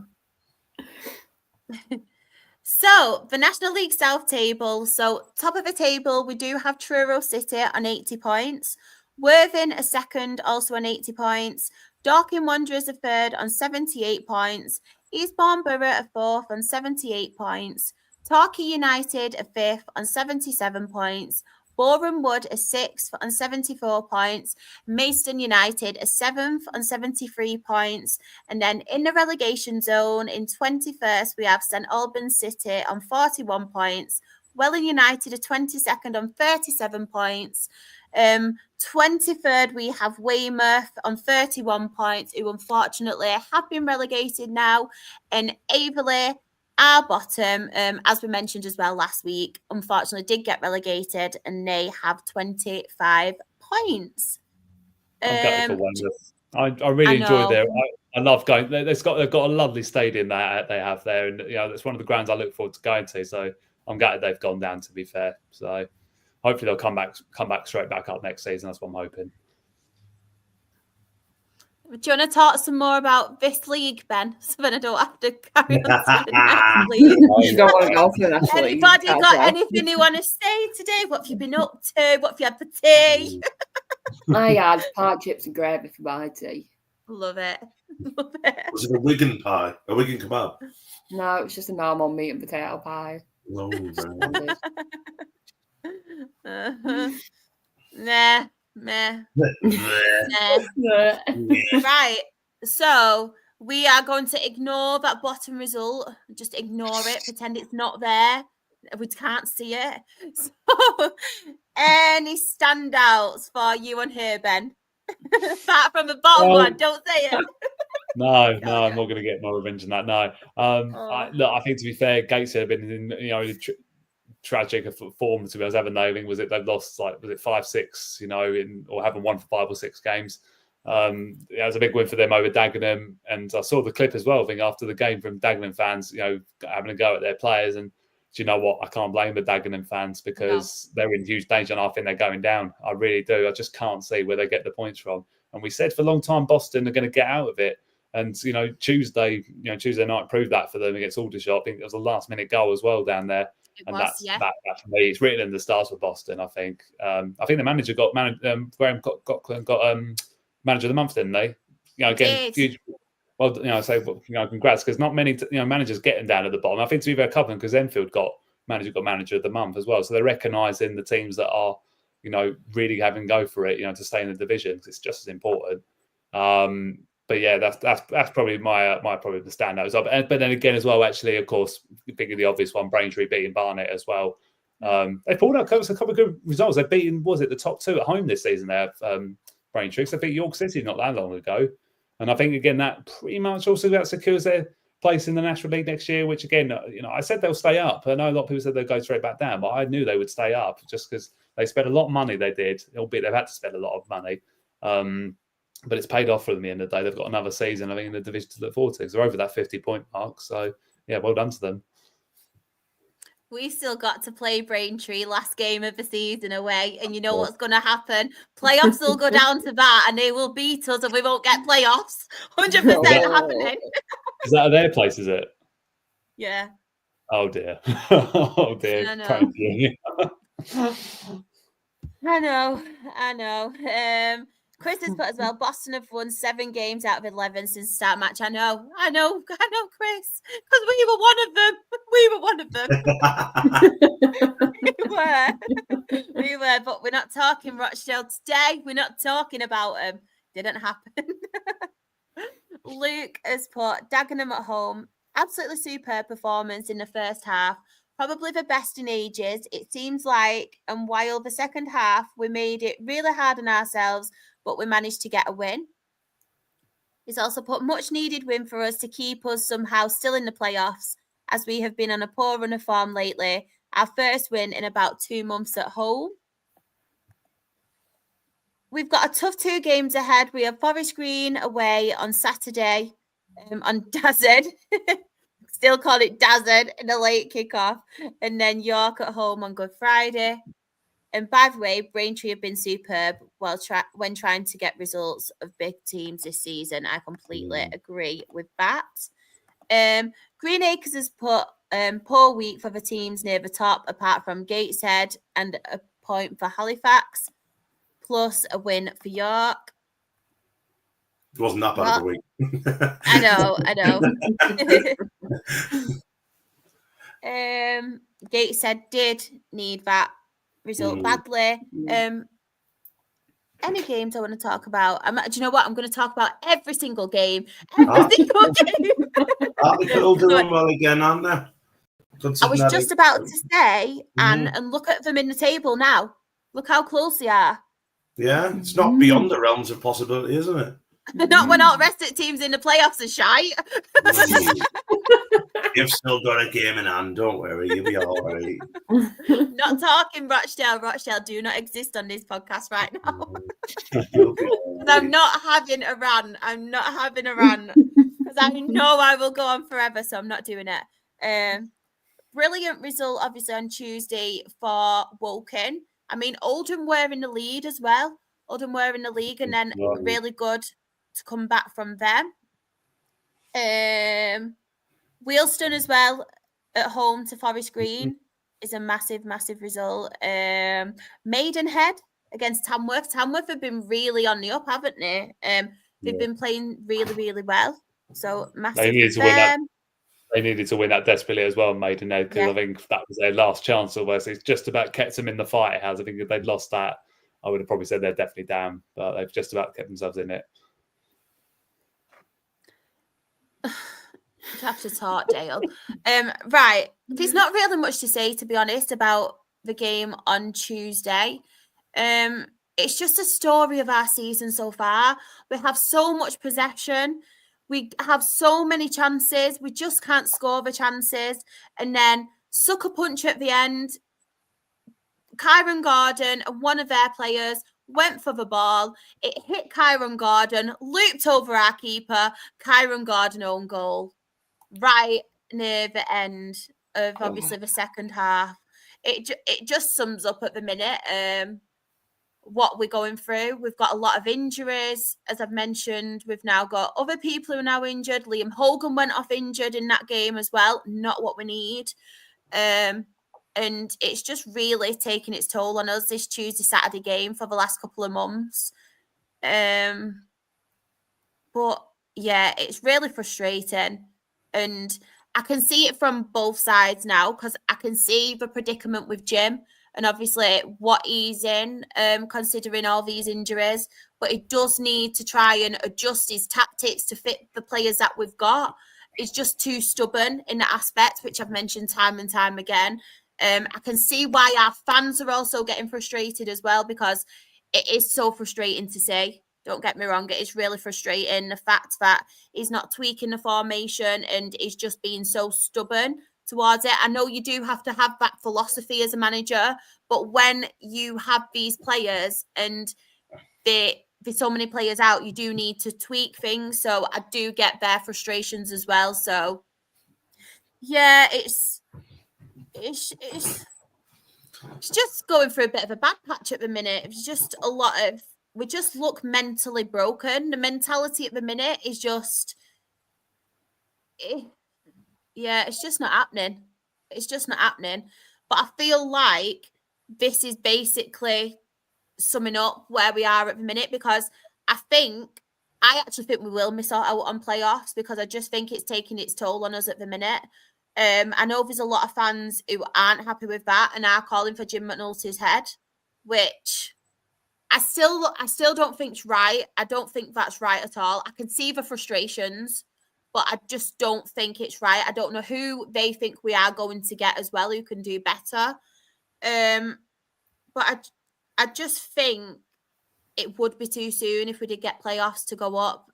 So, the National League South table. So, top of the table, we do have Truro City on 80 points. Worthing a second, also on 80 points. Dorking Wanderers a third on 78 points. Eastbourne Borough a fourth on 78 points. Torquay United a fifth on 77 points. Boreham Wood a sixth on 74 points. Maidstone United a seventh on 73 points. And then in the relegation zone in 21st, we have St Albans City on 41 points. Welling United a 22nd on 37 points. 23rd, we have Weymouth on 31 points, who unfortunately have been relegated now. And Averley, our bottom, as we mentioned as well last week, unfortunately did get relegated and they have 25 points. I'm gutted for Weymouth. I really enjoy their. I love going. They've got a lovely stadium that they have there, and that's one of the grounds I look forward to going to. So I'm gutted they've gone down, to be fair. So hopefully they'll come back straight back up next season. That's what I'm hoping. Do you want to talk some more about this league, Ben? So then I don't have to carry on to the next league. You don't want to go for the national league. Anybody got anything you want to say today? What have you been up to? What have you had for tea? I had pie, chips and gravy for my tea. Love it. Love it. Was it a Wigan pie? A Wigan kebab? No, it was just a normal meat and potato pie. Oh, Nah. Right. So we are going to ignore that bottom result. Just ignore it. Pretend it's not there. We can't see it. So, any standouts for you on here, Ben? Apart from the bottom one, don't say it. No, I'm not going to get my revenge on that. No. I think, to be fair, Gates have been in tragic form, to be honest, haven't they? I think they've lost 5-6, or haven't won for 5 or 6 games. It was a big win for them over Dagenham, and I saw the clip as well. I think after the game from Dagenham fans, having a go at their players, and do you know what? I can't blame the Dagenham fans because they're in huge danger, and I think they're going down. I really do. I just can't see where they get the points from. And we said for a long time Boston are going to get out of it. And Tuesday night proved that for them against Aldershot. I think it was a last-minute goal as well down there. That for me, it's written in the stars for Boston. I think the manager got Graham got manager of the month, didn't they? Again, huge. Well, congrats, because not many managers getting down at the bottom. I think to be fair, Coventry, because Enfield got manager of the month as well. So they're recognising the teams that are really having go for it, to stay in the division, because it's just as important. But yeah, that's probably my probably the standouts. But then again as well, actually, of course, thinking the obvious one, Braintree beating Barnet as well. They pulled out a couple of good results. They've beaten, the top 2 at home this season there, Braintree. So they beat York City not that long ago. And I think, again, that pretty much also that secures their place in the National League next year, which, again, I said they'll stay up. I know a lot of people said they'll go straight back down, but I knew they would stay up just because they spent a lot of money, they did, albeit they've had to spend a lot of money. But it's paid off for them at the end of the day. They've got another season, I think, in the division to look forward to, because they're over that 50-point mark. So, yeah, well done to them. We still got to play Braintree last game of the season away, and you know what's going to happen? Playoffs will go down to that, and they will beat us, and we won't get playoffs. 100% happening. Is that at their place, is it? Yeah. Oh, dear. Oh, dear. I know. Chris has put as well, Boston have won 7 games out of 11 since the start match. I know, Chris, because we were one of them. We were, but we're not talking Rochdale today. We're not talking about them. Didn't happen. Luke has put Dagenham at home. Absolutely superb performance in the first half. Probably the best in ages, it seems like. And while the second half, we made it really hard on ourselves, but we managed to get a win. He's also put much needed win for us to keep us somehow still in the playoffs, as we have been on a poor run of form lately. Our first win in about 2 months at home. We've got a tough 2 games ahead. We have Forest Green away on Saturday on Dazed. Still call it Dazed in a late kickoff. And then York at home on Good Friday. And by the way, Braintree have been superb when trying to get results of big teams this season. I completely agree with that. Green Acres has put poor week for the teams near the top, apart from Gateshead, and a point for Halifax, plus a win for York. It wasn't that bad of a week. I know. Gateshead did need that result badly. Any games I want to talk about? Do you know what? I'm going to talk about every single game. Single game. They're doing well again, aren't they? I was just about to say, and look at them in the table now. Look how close they are. Yeah, it's not beyond the realms of possibility, isn't it? Not when all the rest of the teams in the playoffs are shite. You've still got a game in hand, don't worry, you'll be all right. Not talking Rochdale. Rochdale do not exist on this podcast right now. I'm not having a rant. Because I know I will go on forever, so I'm not doing it. brilliant result, obviously, on Tuesday for Woking. I mean, Oldham were in the lead as well. Oldham were in the league, and then really good to come back from them. Wealdstone as well at home to Forest Green is a massive, massive result. Maidenhead against Tamworth. Tamworth have been really on the up, haven't they? They've been playing really, really well. So massive. They needed to win that. They needed to win that desperately as well, Maidenhead, because I think that was their last chance. Almost, it's just about kept them in the fight. It has. I think if they'd lost that, I would have probably said they're definitely down, but they've just about kept themselves in it. Have to talk, Dale. Right. There's not really much to say, to be honest, about the game on Tuesday. It's just a story of our season so far. We have so much possession. We have so many chances. We just can't score the chances. And then sucker punch at the end. Kyron Gordon and one of their players went for the ball. It hit Kyron Gordon, looped over our keeper. Kyron Gordon own goal. Right near the end of obviously the second half. It just sums up at the minute what we're going through. We've got a lot of injuries, as I've mentioned. We've now got other people who are now injured. Liam Hogan went off injured in that game as well. Not what we need. And it's just really taking its toll on us, this Tuesday, Saturday game for the last couple of months. But yeah, it's really frustrating. And I can see it from both sides now, because I can see the predicament with Jim and obviously what he's in, considering all these injuries. But he does need to try and adjust his tactics to fit the players that we've got. He's just too stubborn in that aspect, which I've mentioned time and time again. I can see why our fans are also getting frustrated as well, because it is so frustrating to see. Don't get me wrong, it is really frustrating, the fact that he's not tweaking the formation and he's just being so stubborn towards it. I know you do have to have that philosophy as a manager, but when you have these players and there's so many players out, you do need to tweak things. So I do get their frustrations as well. So yeah, it's just going through a bit of a bad patch at the minute. It's just a lot of, we just look mentally broken. The mentality at the minute is just, it's just not happening. It's just not happening. But I feel like this is basically summing up where we are at the minute, because I actually think we will miss out on playoffs, because I just think it's taking its toll on us at the minute. I know there's a lot of fans who aren't happy with that and are calling for Jim McNulty's head, which I still don't think's right. I don't think that's right at all. I can see the frustrations, but I just don't think it's right. I don't know who they think we are going to get as well who can do better. But I just think it would be too soon if we did get playoffs to go up.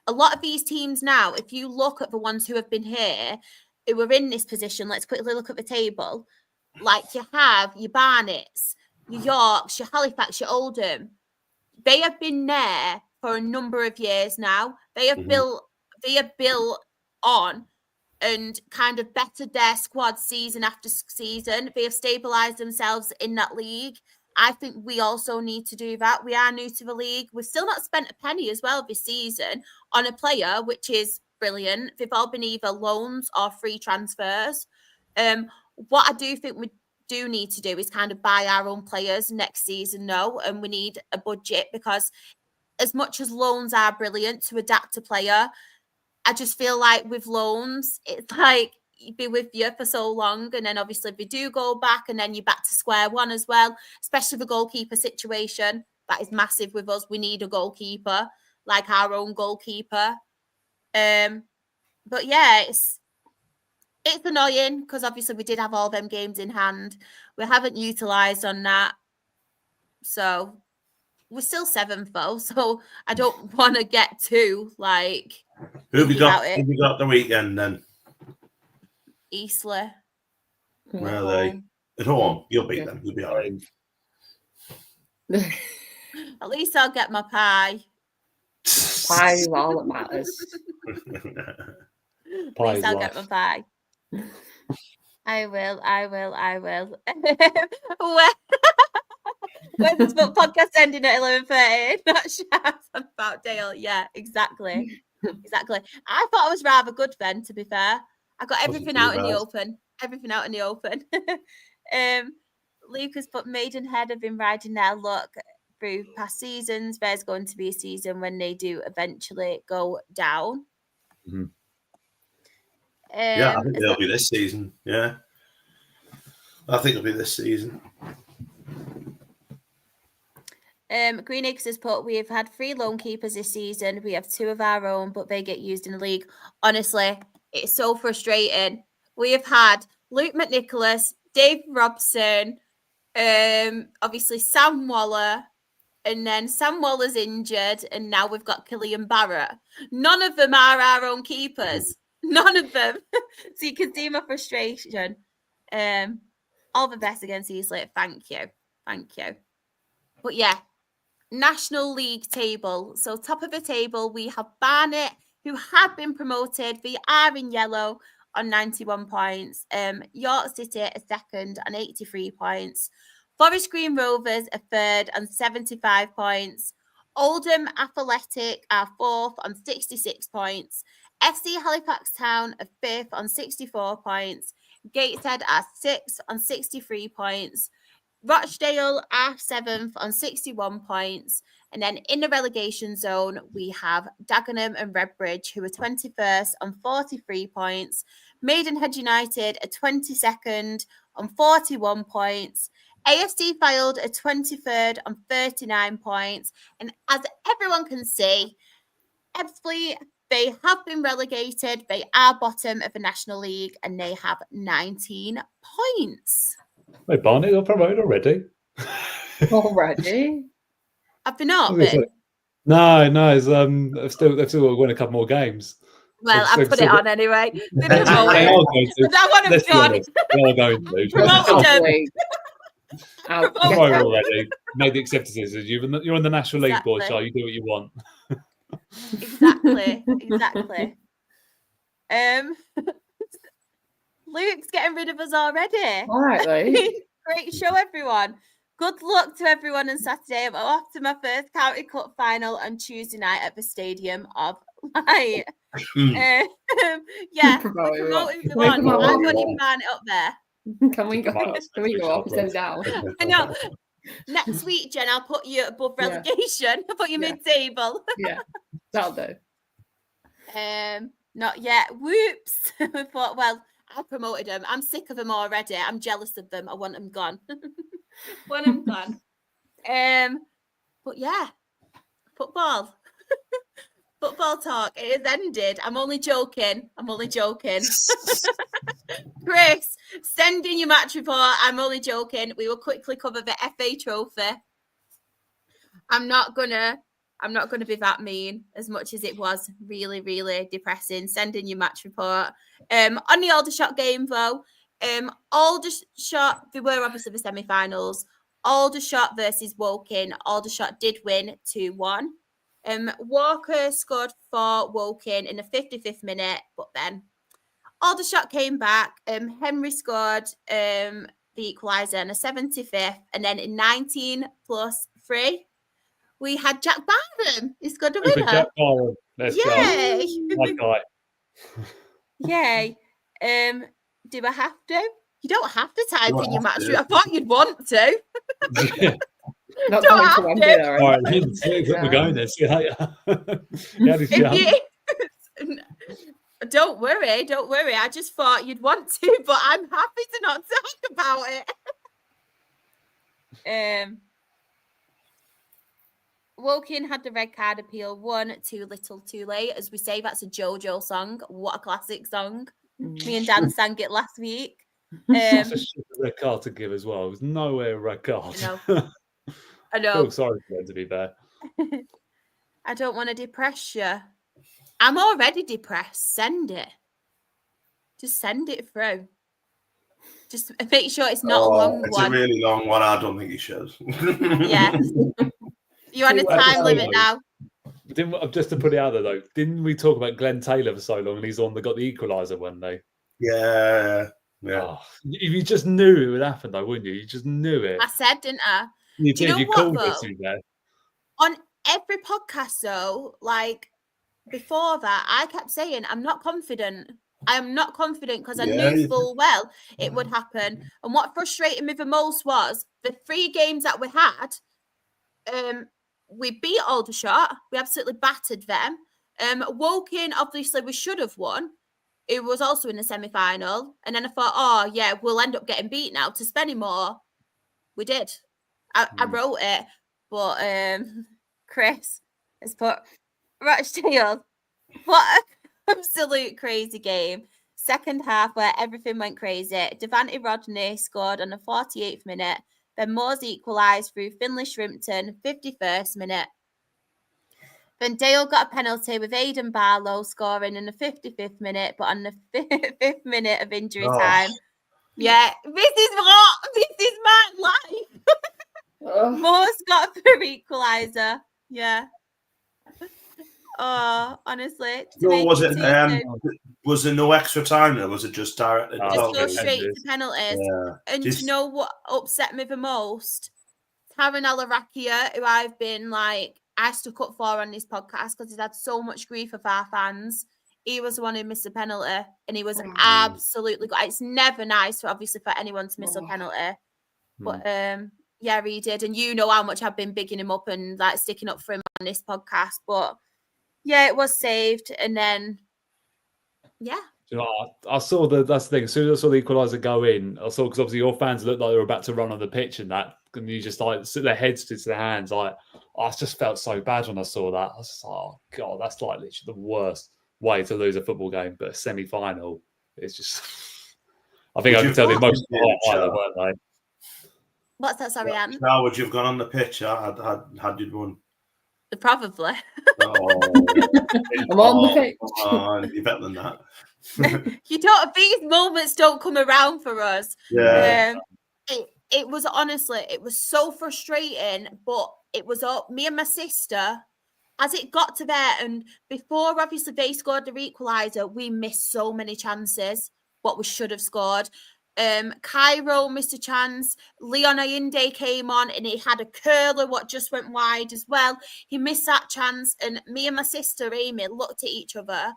A lot of these teams now, if you look at the ones who have been here, who were in this position, let's quickly look at the table. Like you have your Barnets, your Yorks, your Halifax, your Oldham. They have been there for a number of years now. They have built on and kind of bettered their squad season after season. They have stabilised themselves in that league. I think we also need to do that. We are new to the league. We've still not spent a penny as well this season on a player, which is brilliant. They've all been either loans or free transfers. What I do think we do need to do is kind of buy our own players next season, though, and we need a budget, because as much as loans are brilliant to adapt a player, I just feel like with loans, it's like be with you for so long, and then obviously if you do go back, and then you're back to square one as well, especially the goalkeeper situation. That is massive with us. We need a goalkeeper, like our own goalkeeper. But yeah, it's annoying, because obviously we did have all them games in hand. We haven't utilised on that. So we're still 7th though, so I don't want to get too like. Who have you got the weekend then? Eastleigh. Where are they? At home. You'll beat them. You'll be all right. At least I'll get my pie. Pie is all that matters. At least I'll get my pie. I will. When's this podcast ending at 11:30? Not sure about Dale. Yeah, exactly. I thought I was rather good then, to be fair. I got everything out in the open. Lucas put Maidenhead have been riding their luck through past seasons. There's going to be a season when they do eventually go down. Mm-hmm. I think it'll be this season. Yeah. I think it'll be this season. Green Eggs has put, we have had 3 loan keepers this season. We have 2 of our own, but they get used in the league. Honestly, it's so frustrating. We have had Luke McNicholas, Dave Robson, obviously Sam Waller, and then Sam Waller's injured, and now we've got Killian Barrett. None of them are our own keepers. None of them. So you can see my frustration. All the best against Eastleigh. Thank you. But yeah, National League table. So top of the table, we have Barnet, who have been promoted. They are in yellow on 91 points. York City are second on 83 points. Forest Green Rovers are third on 75 points. Oldham Athletic are fourth on 66 points. FC Halifax Town are fifth on 64 points. Gateshead are sixth on 63 points. Rochdale are 7th on 61 points. And then in the relegation zone, we have Dagenham and Redbridge, who are 21st on 43 points. Maidenhead United are 22nd on 41 points. AFC Fylde are 23rd on 39 points. And as everyone can see, Ebbsfleet, they have been relegated. They are bottom of the National League and they have 19 points. Wait, Barnet got promoted already? Already? Have they not been? No, it's, they've still got to win a couple more games. Well, I put it on anyway. They are going to. That one I'm gone. They are going to. Promoted already. Made the acceptances. You're in the National League, boys, so you do what you want. Exactly. Luke's getting rid of us already. All right, Great show, everyone. Good luck to everyone on Saturday. I'm off to my first County Cup final on Tuesday night at the Stadium of Light. Promoting the one. I won't even man it up there. Can we go up instead of down? I know. Next week, Jen, I'll put you above relegation. I'll put you mid-table. Yeah, that'll do. Not yet. Whoops. We thought, well, I promoted them. I'm sick of them already. I'm jealous of them. I want them gone. But yeah, football. Football talk. It has ended. I'm only joking. Chris, send in your match report. I'm only joking. We will quickly cover the FA Trophy. I'm not gonna be that mean, as much as it was really, really depressing. Send in your match report. On the Aldershot game though, Aldershot, they were obviously the semi-finals. Aldershot versus Woking. Aldershot did win 2-1. Walker scored for Woking in the 55th minute, but then Aldershot came back. Henry scored the equaliser in the 75th, and then in 19+3, we had Jack Barham. He scored a winner. Jack Barham. Yay! My guy. Yay! Do I have to? You don't have to type in your match. I thought you'd want to. Not going to one bit, all right, we're going there. See how Don't worry. I just thought you'd want to, but I'm happy to not talk about it. Woking had the red card appeal. 1 too little, too late. As we say, that's a JoJo song. What a classic song. Me and Dan sang it last week. That's a shit red card to give as well. It was nowhere a red card. I know. Feel sorry for them, to be fair. I don't want to depress you. I'm already depressed. Send it. Just send it through. Just make sure it's not a long one. It's a really long one. I don't think you should. Yeah. You're on a time limit now. Just to put it out there, though, didn't we talk about Glenn Taylor for so long, and he's the one that got the equaliser one day? Yeah. Yeah. Oh, you just knew it would happen, though, wouldn't you? You just knew it. I said, didn't I? You Do you did. know You what, called though? us in there. On every podcast, though, like before that, I kept saying, I'm not confident. I am not confident because I knew full well it would happen. And what frustrated me the most was the 3 games that we had. We beat Aldershot. We absolutely battered them. Woking, obviously, we should have won. It was also in the semi-final. And then I thought, oh, yeah, we'll end up getting beat now to Spennymoor. We did. I wrote it. But Chris has put, Rochdale, what an absolute crazy game. Second half where everything went crazy. Devante Rodney scored on the 48th minute. Then Moores equalised through Finlay Shrimpton, 51st minute. Then Dale got a penalty with Aidan Barlow scoring in the 55th minute, but on the 5th minute of injury time. Yeah, this is my life. Moores got the equaliser. Yeah. Oh, honestly. No, was there no extra time or was it just directly? Just go straight to penalties. Yeah. And do you know what upset me the most? Taran Alarakia, who I've been I stuck up for on this podcast because he's had so much grief of our fans. He was the one who missed a penalty and he was absolutely good. It's never nice for anyone to miss a penalty. But yeah, he did. And you know how much I've been bigging him up and sticking up for him on this podcast. But yeah, it was saved. And then yeah. You know, I saw that's the thing. As soon as I saw the equaliser go in, I saw because obviously your fans looked like they were about to run on the pitch and you just sit their heads to their hands. I just felt so bad when I saw that. I was just like, oh god, that's literally the worst way to lose a football game. But a semi-final, it's just. I think I can tell the emotions either, weren't they? What's that? Sorry, Anne. How would you have gone on the pitch had you won? Probably. I'm on the pitch. You're better than that. These moments don't come around for us. Yeah. It was honestly, it was so frustrating, but it was me and my sister, as it got to there, and before obviously they scored the equaliser, we missed so many chances, what we should have scored. Cairo missed a chance. Leon Ayinde came on and he had a curler, what just went wide as well. He missed that chance, and me and my sister Amy looked at each other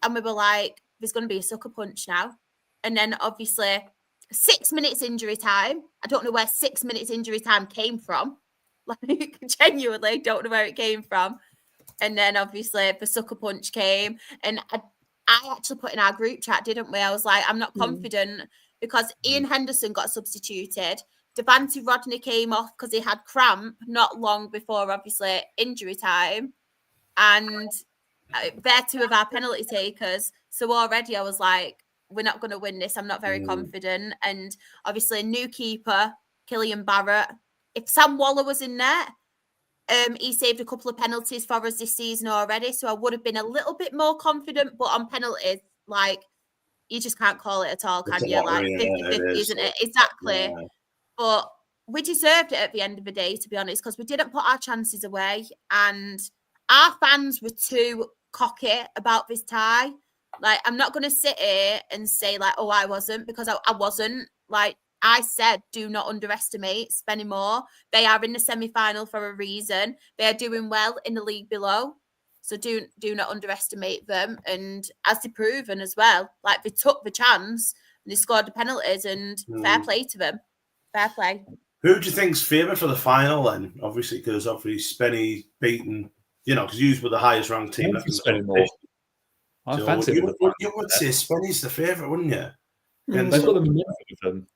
and we were like, there's going to be a sucker punch now. And then obviously 6 minutes injury time. I don't know where 6 minutes injury time came from. Genuinely don't know where it came from. And then obviously the sucker punch came, and I actually put in our group chat, didn't we? I was like, I'm not confident because Ian Henderson got substituted. Devante Rodney came off because he had cramp not long before obviously injury time. And they're 2 of our penalty takers. So already I was like, we're not going to win this. I'm not very confident. And obviously, new keeper, Killian Barrett. If Sam Waller was in there, he saved a couple of penalties for us this season already. So I would have been a little bit more confident. But on penalties, you just can't call it at all, can you? 50-50, isn't it? Exactly. Yeah. But we deserved it at the end of the day, to be honest, because we didn't put our chances away. And our fans were too cocky about this tie. I'm not going to sit here and say oh, I wasn't, because I wasn't. I said, do not underestimate Spennymoor. They are in the semi-final for a reason. They are doing well in the league below. So do not underestimate them. And as they've proven as well, they took the chance and they scored the penalties, and fair play to them. Fair play. Who do you think's favourite for the final then? Obviously, because Spenny beaten, because you were the highest ranked team. I fancy you would say Spenny's the favourite, wouldn't you? They've got the momentum with them.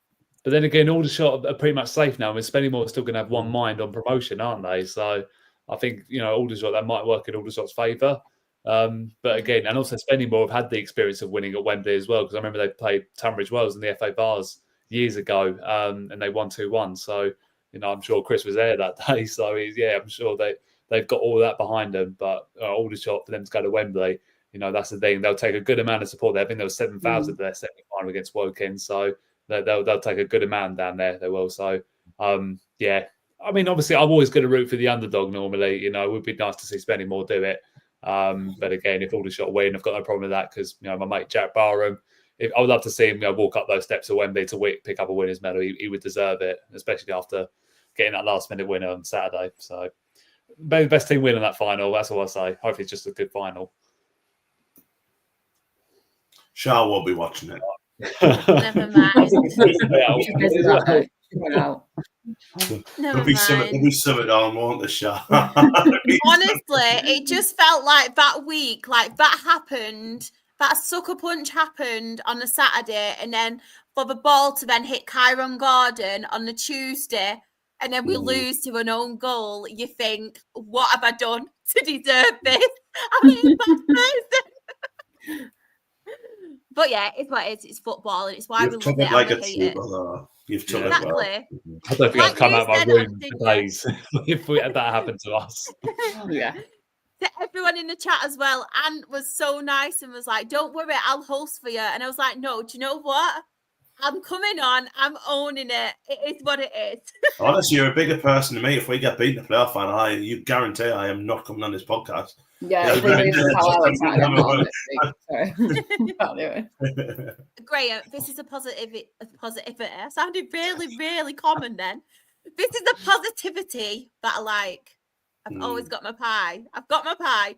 But then again, Aldershot are pretty much safe now. I mean, Spennymoor are still going to have one mind on promotion, aren't they? So I think, Aldershot, that might work in Aldershot's favour. But again, and also Spennymoor have had the experience of winning at Wembley as well, because I remember they played Tunbridge Wells in the FA Vars years ago, and they won 2-1. So, I'm sure Chris was there that day. So, I'm sure they've got all that behind them. But Aldershot, for them to go to Wembley, that's the thing. They'll take a good amount of support there. I think there was 7,000 at their semi-final against Woking. So they'll take a good amount down there. They will. So, yeah. I mean, obviously, I'm always going to root for the underdog normally. It would be nice to see Spennymoor do it. But again, if Aldershot win, I've got no problem with that because, my mate Jack Barham, I would love to see him walk up those steps of Wembley to pick up a winner's medal. He would deserve it, especially after getting that last-minute winner on Saturday. So, best team win in that final. That's all I say. Hopefully, it's just a good final. Shah won't be watching it. Never mind. There'll be something on, won't there, Shah? Honestly, it just felt like that week, like that happened. That sucker punch happened on a Saturday, and then for the ball to then hit Kyron Gordon on the Tuesday, and then we lose to an own goal. You think, what have I done to deserve this? I mean, that's crazy. But yeah, it's what it is. It's football, and it's why we love it like and we hate it. You've took it Exactly. well. I don't think I'd come out of my room didn't for days if that happened to us. Yeah. To everyone in the chat as well, Ant was so nice and was like, don't worry, I'll host for you. And I was like, no, do you know what? I'm coming on. I'm owning it. It is what it is. Honestly, you're a bigger person than me. If we get beaten in the playoff final, you guarantee I am not coming on this podcast. Yeah, if we lose how Alex had it on next week. Sorry. Can't do it. Graham, this is a positivity. I sounded really, really common then. This is the positivity that I like. I've always got my pie. I've got my pie.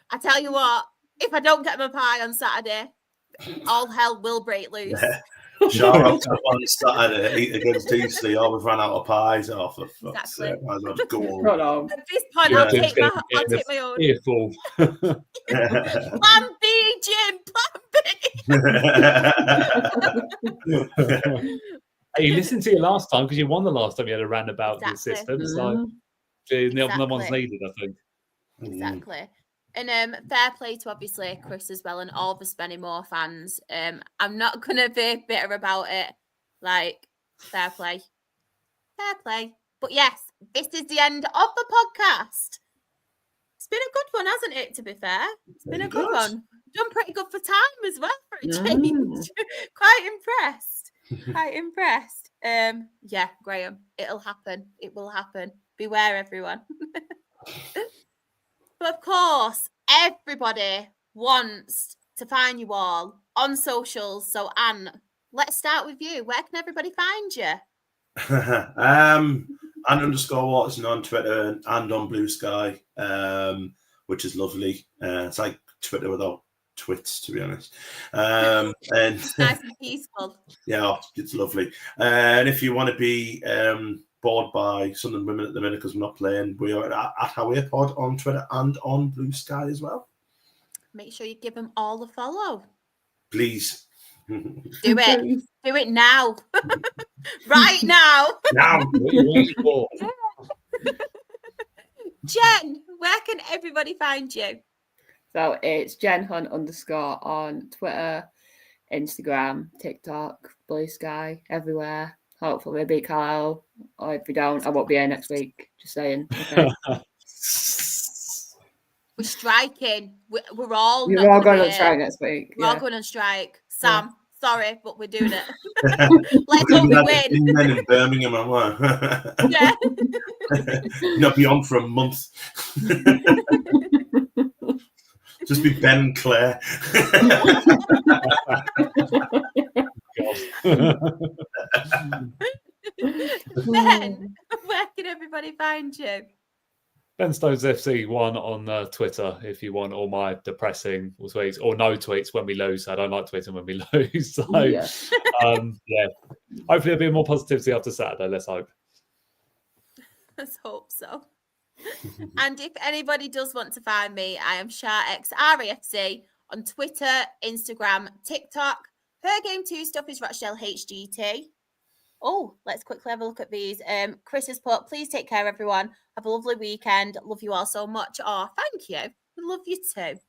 I tell you what, if I don't get my pie on Saturday, all hell will break loose. Yeah. Charlotte on Saturday against Eastleigh. Oh, we've run out of pies. Oh, for fuck's sake. Might as well just go on. At this point, Yeah. I'll take my own. Earful. Plan B, Jim. Plan B. Hey, you listened to you last time because you won the last time you had a rant about the system. So no one's needed, I think. Exactly. And fair play to obviously Chris as well and all the Spennymoor fans. I'm not gonna be bitter about it. Like, fair play. Fair play. But yes, this is the end of the podcast. It's been a good one, hasn't it, to be fair? It's been a good one. Done pretty good for time as well for a change. Quite impressed. Quite impressed. Yeah, Graham, it'll happen. It will happen. Beware, everyone. But of course, everybody wants to find you all on socials. So, Anne, let's start with you. Where can everybody find you? Ann_Watson on Twitter and on Blue Sky, which is lovely. It's like Twitter without twits, to be honest. And it's nice and peaceful. Yeah, it's lovely. And if you want to be bored by Sunderland women at the minute because we're not playing, we are at Howear Pod on Twitter and on Blue Sky as well. Make sure you give them all a follow. Please. Do it. Do it now. Right now. Now. Jen, where can everybody find you? So it's Jen Hunt _ on Twitter, Instagram, TikTok, Blue Sky, everywhere. Hopefully we beat Carlisle. Or if we don't, I won't be here next week. Just saying. Okay. We're striking. We're all You're all going on strike next week. We're all going on strike. Sam, sorry, but we're doing it. Let's hope we win. Men in Birmingham, am I? Yeah. Not be on for a month. Just be Ben and Claire. Ben, where can everybody find you? Ben Stones FC 1 on Twitter if you want all my depressing tweets or no tweets when we lose. I don't like tweeting when we lose. So, yeah. Hopefully there'll be more positivity after Saturday. Let's hope. Let's hope so. And if anybody does want to find me, I am SharXRAFC on Twitter, Instagram, TikTok. Her Game 2 stuff is Rochdale HGT. Oh, let's quickly have a look at these. Chris has put, please take care, everyone. Have a lovely weekend. Love you all so much. Oh, thank you. We love you too.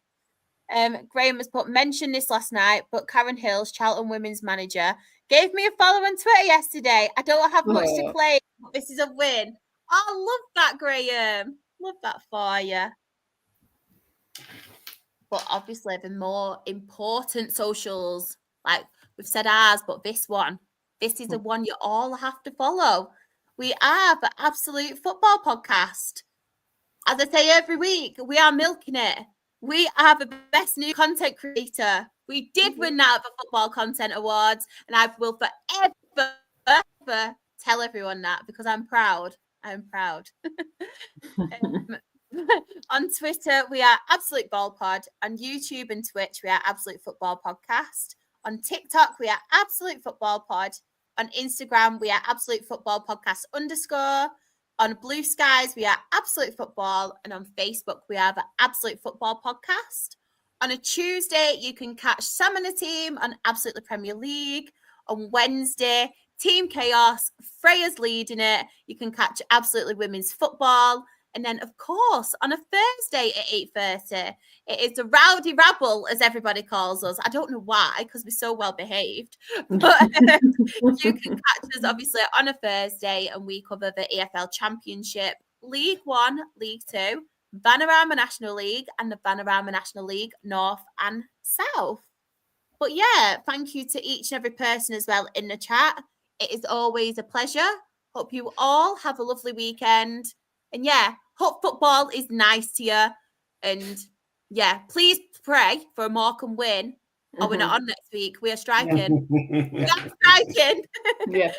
Graham has put, mentioned this last night, but Karen Hills, Charlton women's manager, gave me a follow on Twitter yesterday. I don't have much to claim, but this is a win. Oh, love that, Graham. Love that for you. But obviously, the more important socials, like we've said ours, but this is the one you all have to follow. We are the Absolute Football Podcast. As I say every week, we are milking it. we are the best new content creator. We did win that at the Football Content Awards, and I will forever tell everyone that because I'm proud. I'm proud. On Twitter, we are Absolute Ball Pod. On YouTube and Twitch, we are Absolute Football Podcast. On TikTok, we are Absolute Football Pod. On Instagram, we are Absolute Football Podcast _. On Blue Skies, we are Absolute Football. And on Facebook, we are the Absolute Football Podcast. On a Tuesday, you can catch Sam and the team on Absolutely Premier League. On Wednesday, Team Chaos, Freya's leading it. You can catch Absolutely Women's Football. And then, of course, on a Thursday at 8:30, it is the Rowdy Rabble, as everybody calls us. I don't know why, because we're so well behaved. But you can catch us, obviously, on a Thursday, and we cover the EFL Championship, League One, League Two, Vanarama National League, and the Vanarama National League North and South. But yeah, thank you to each and every person as well in the chat. It is always a pleasure. Hope you all have a lovely weekend. And yeah, hope football is nice to you. And yeah, please pray for a Morecambe win. Or we're not on next week. We are striking. We are striking. Yeah.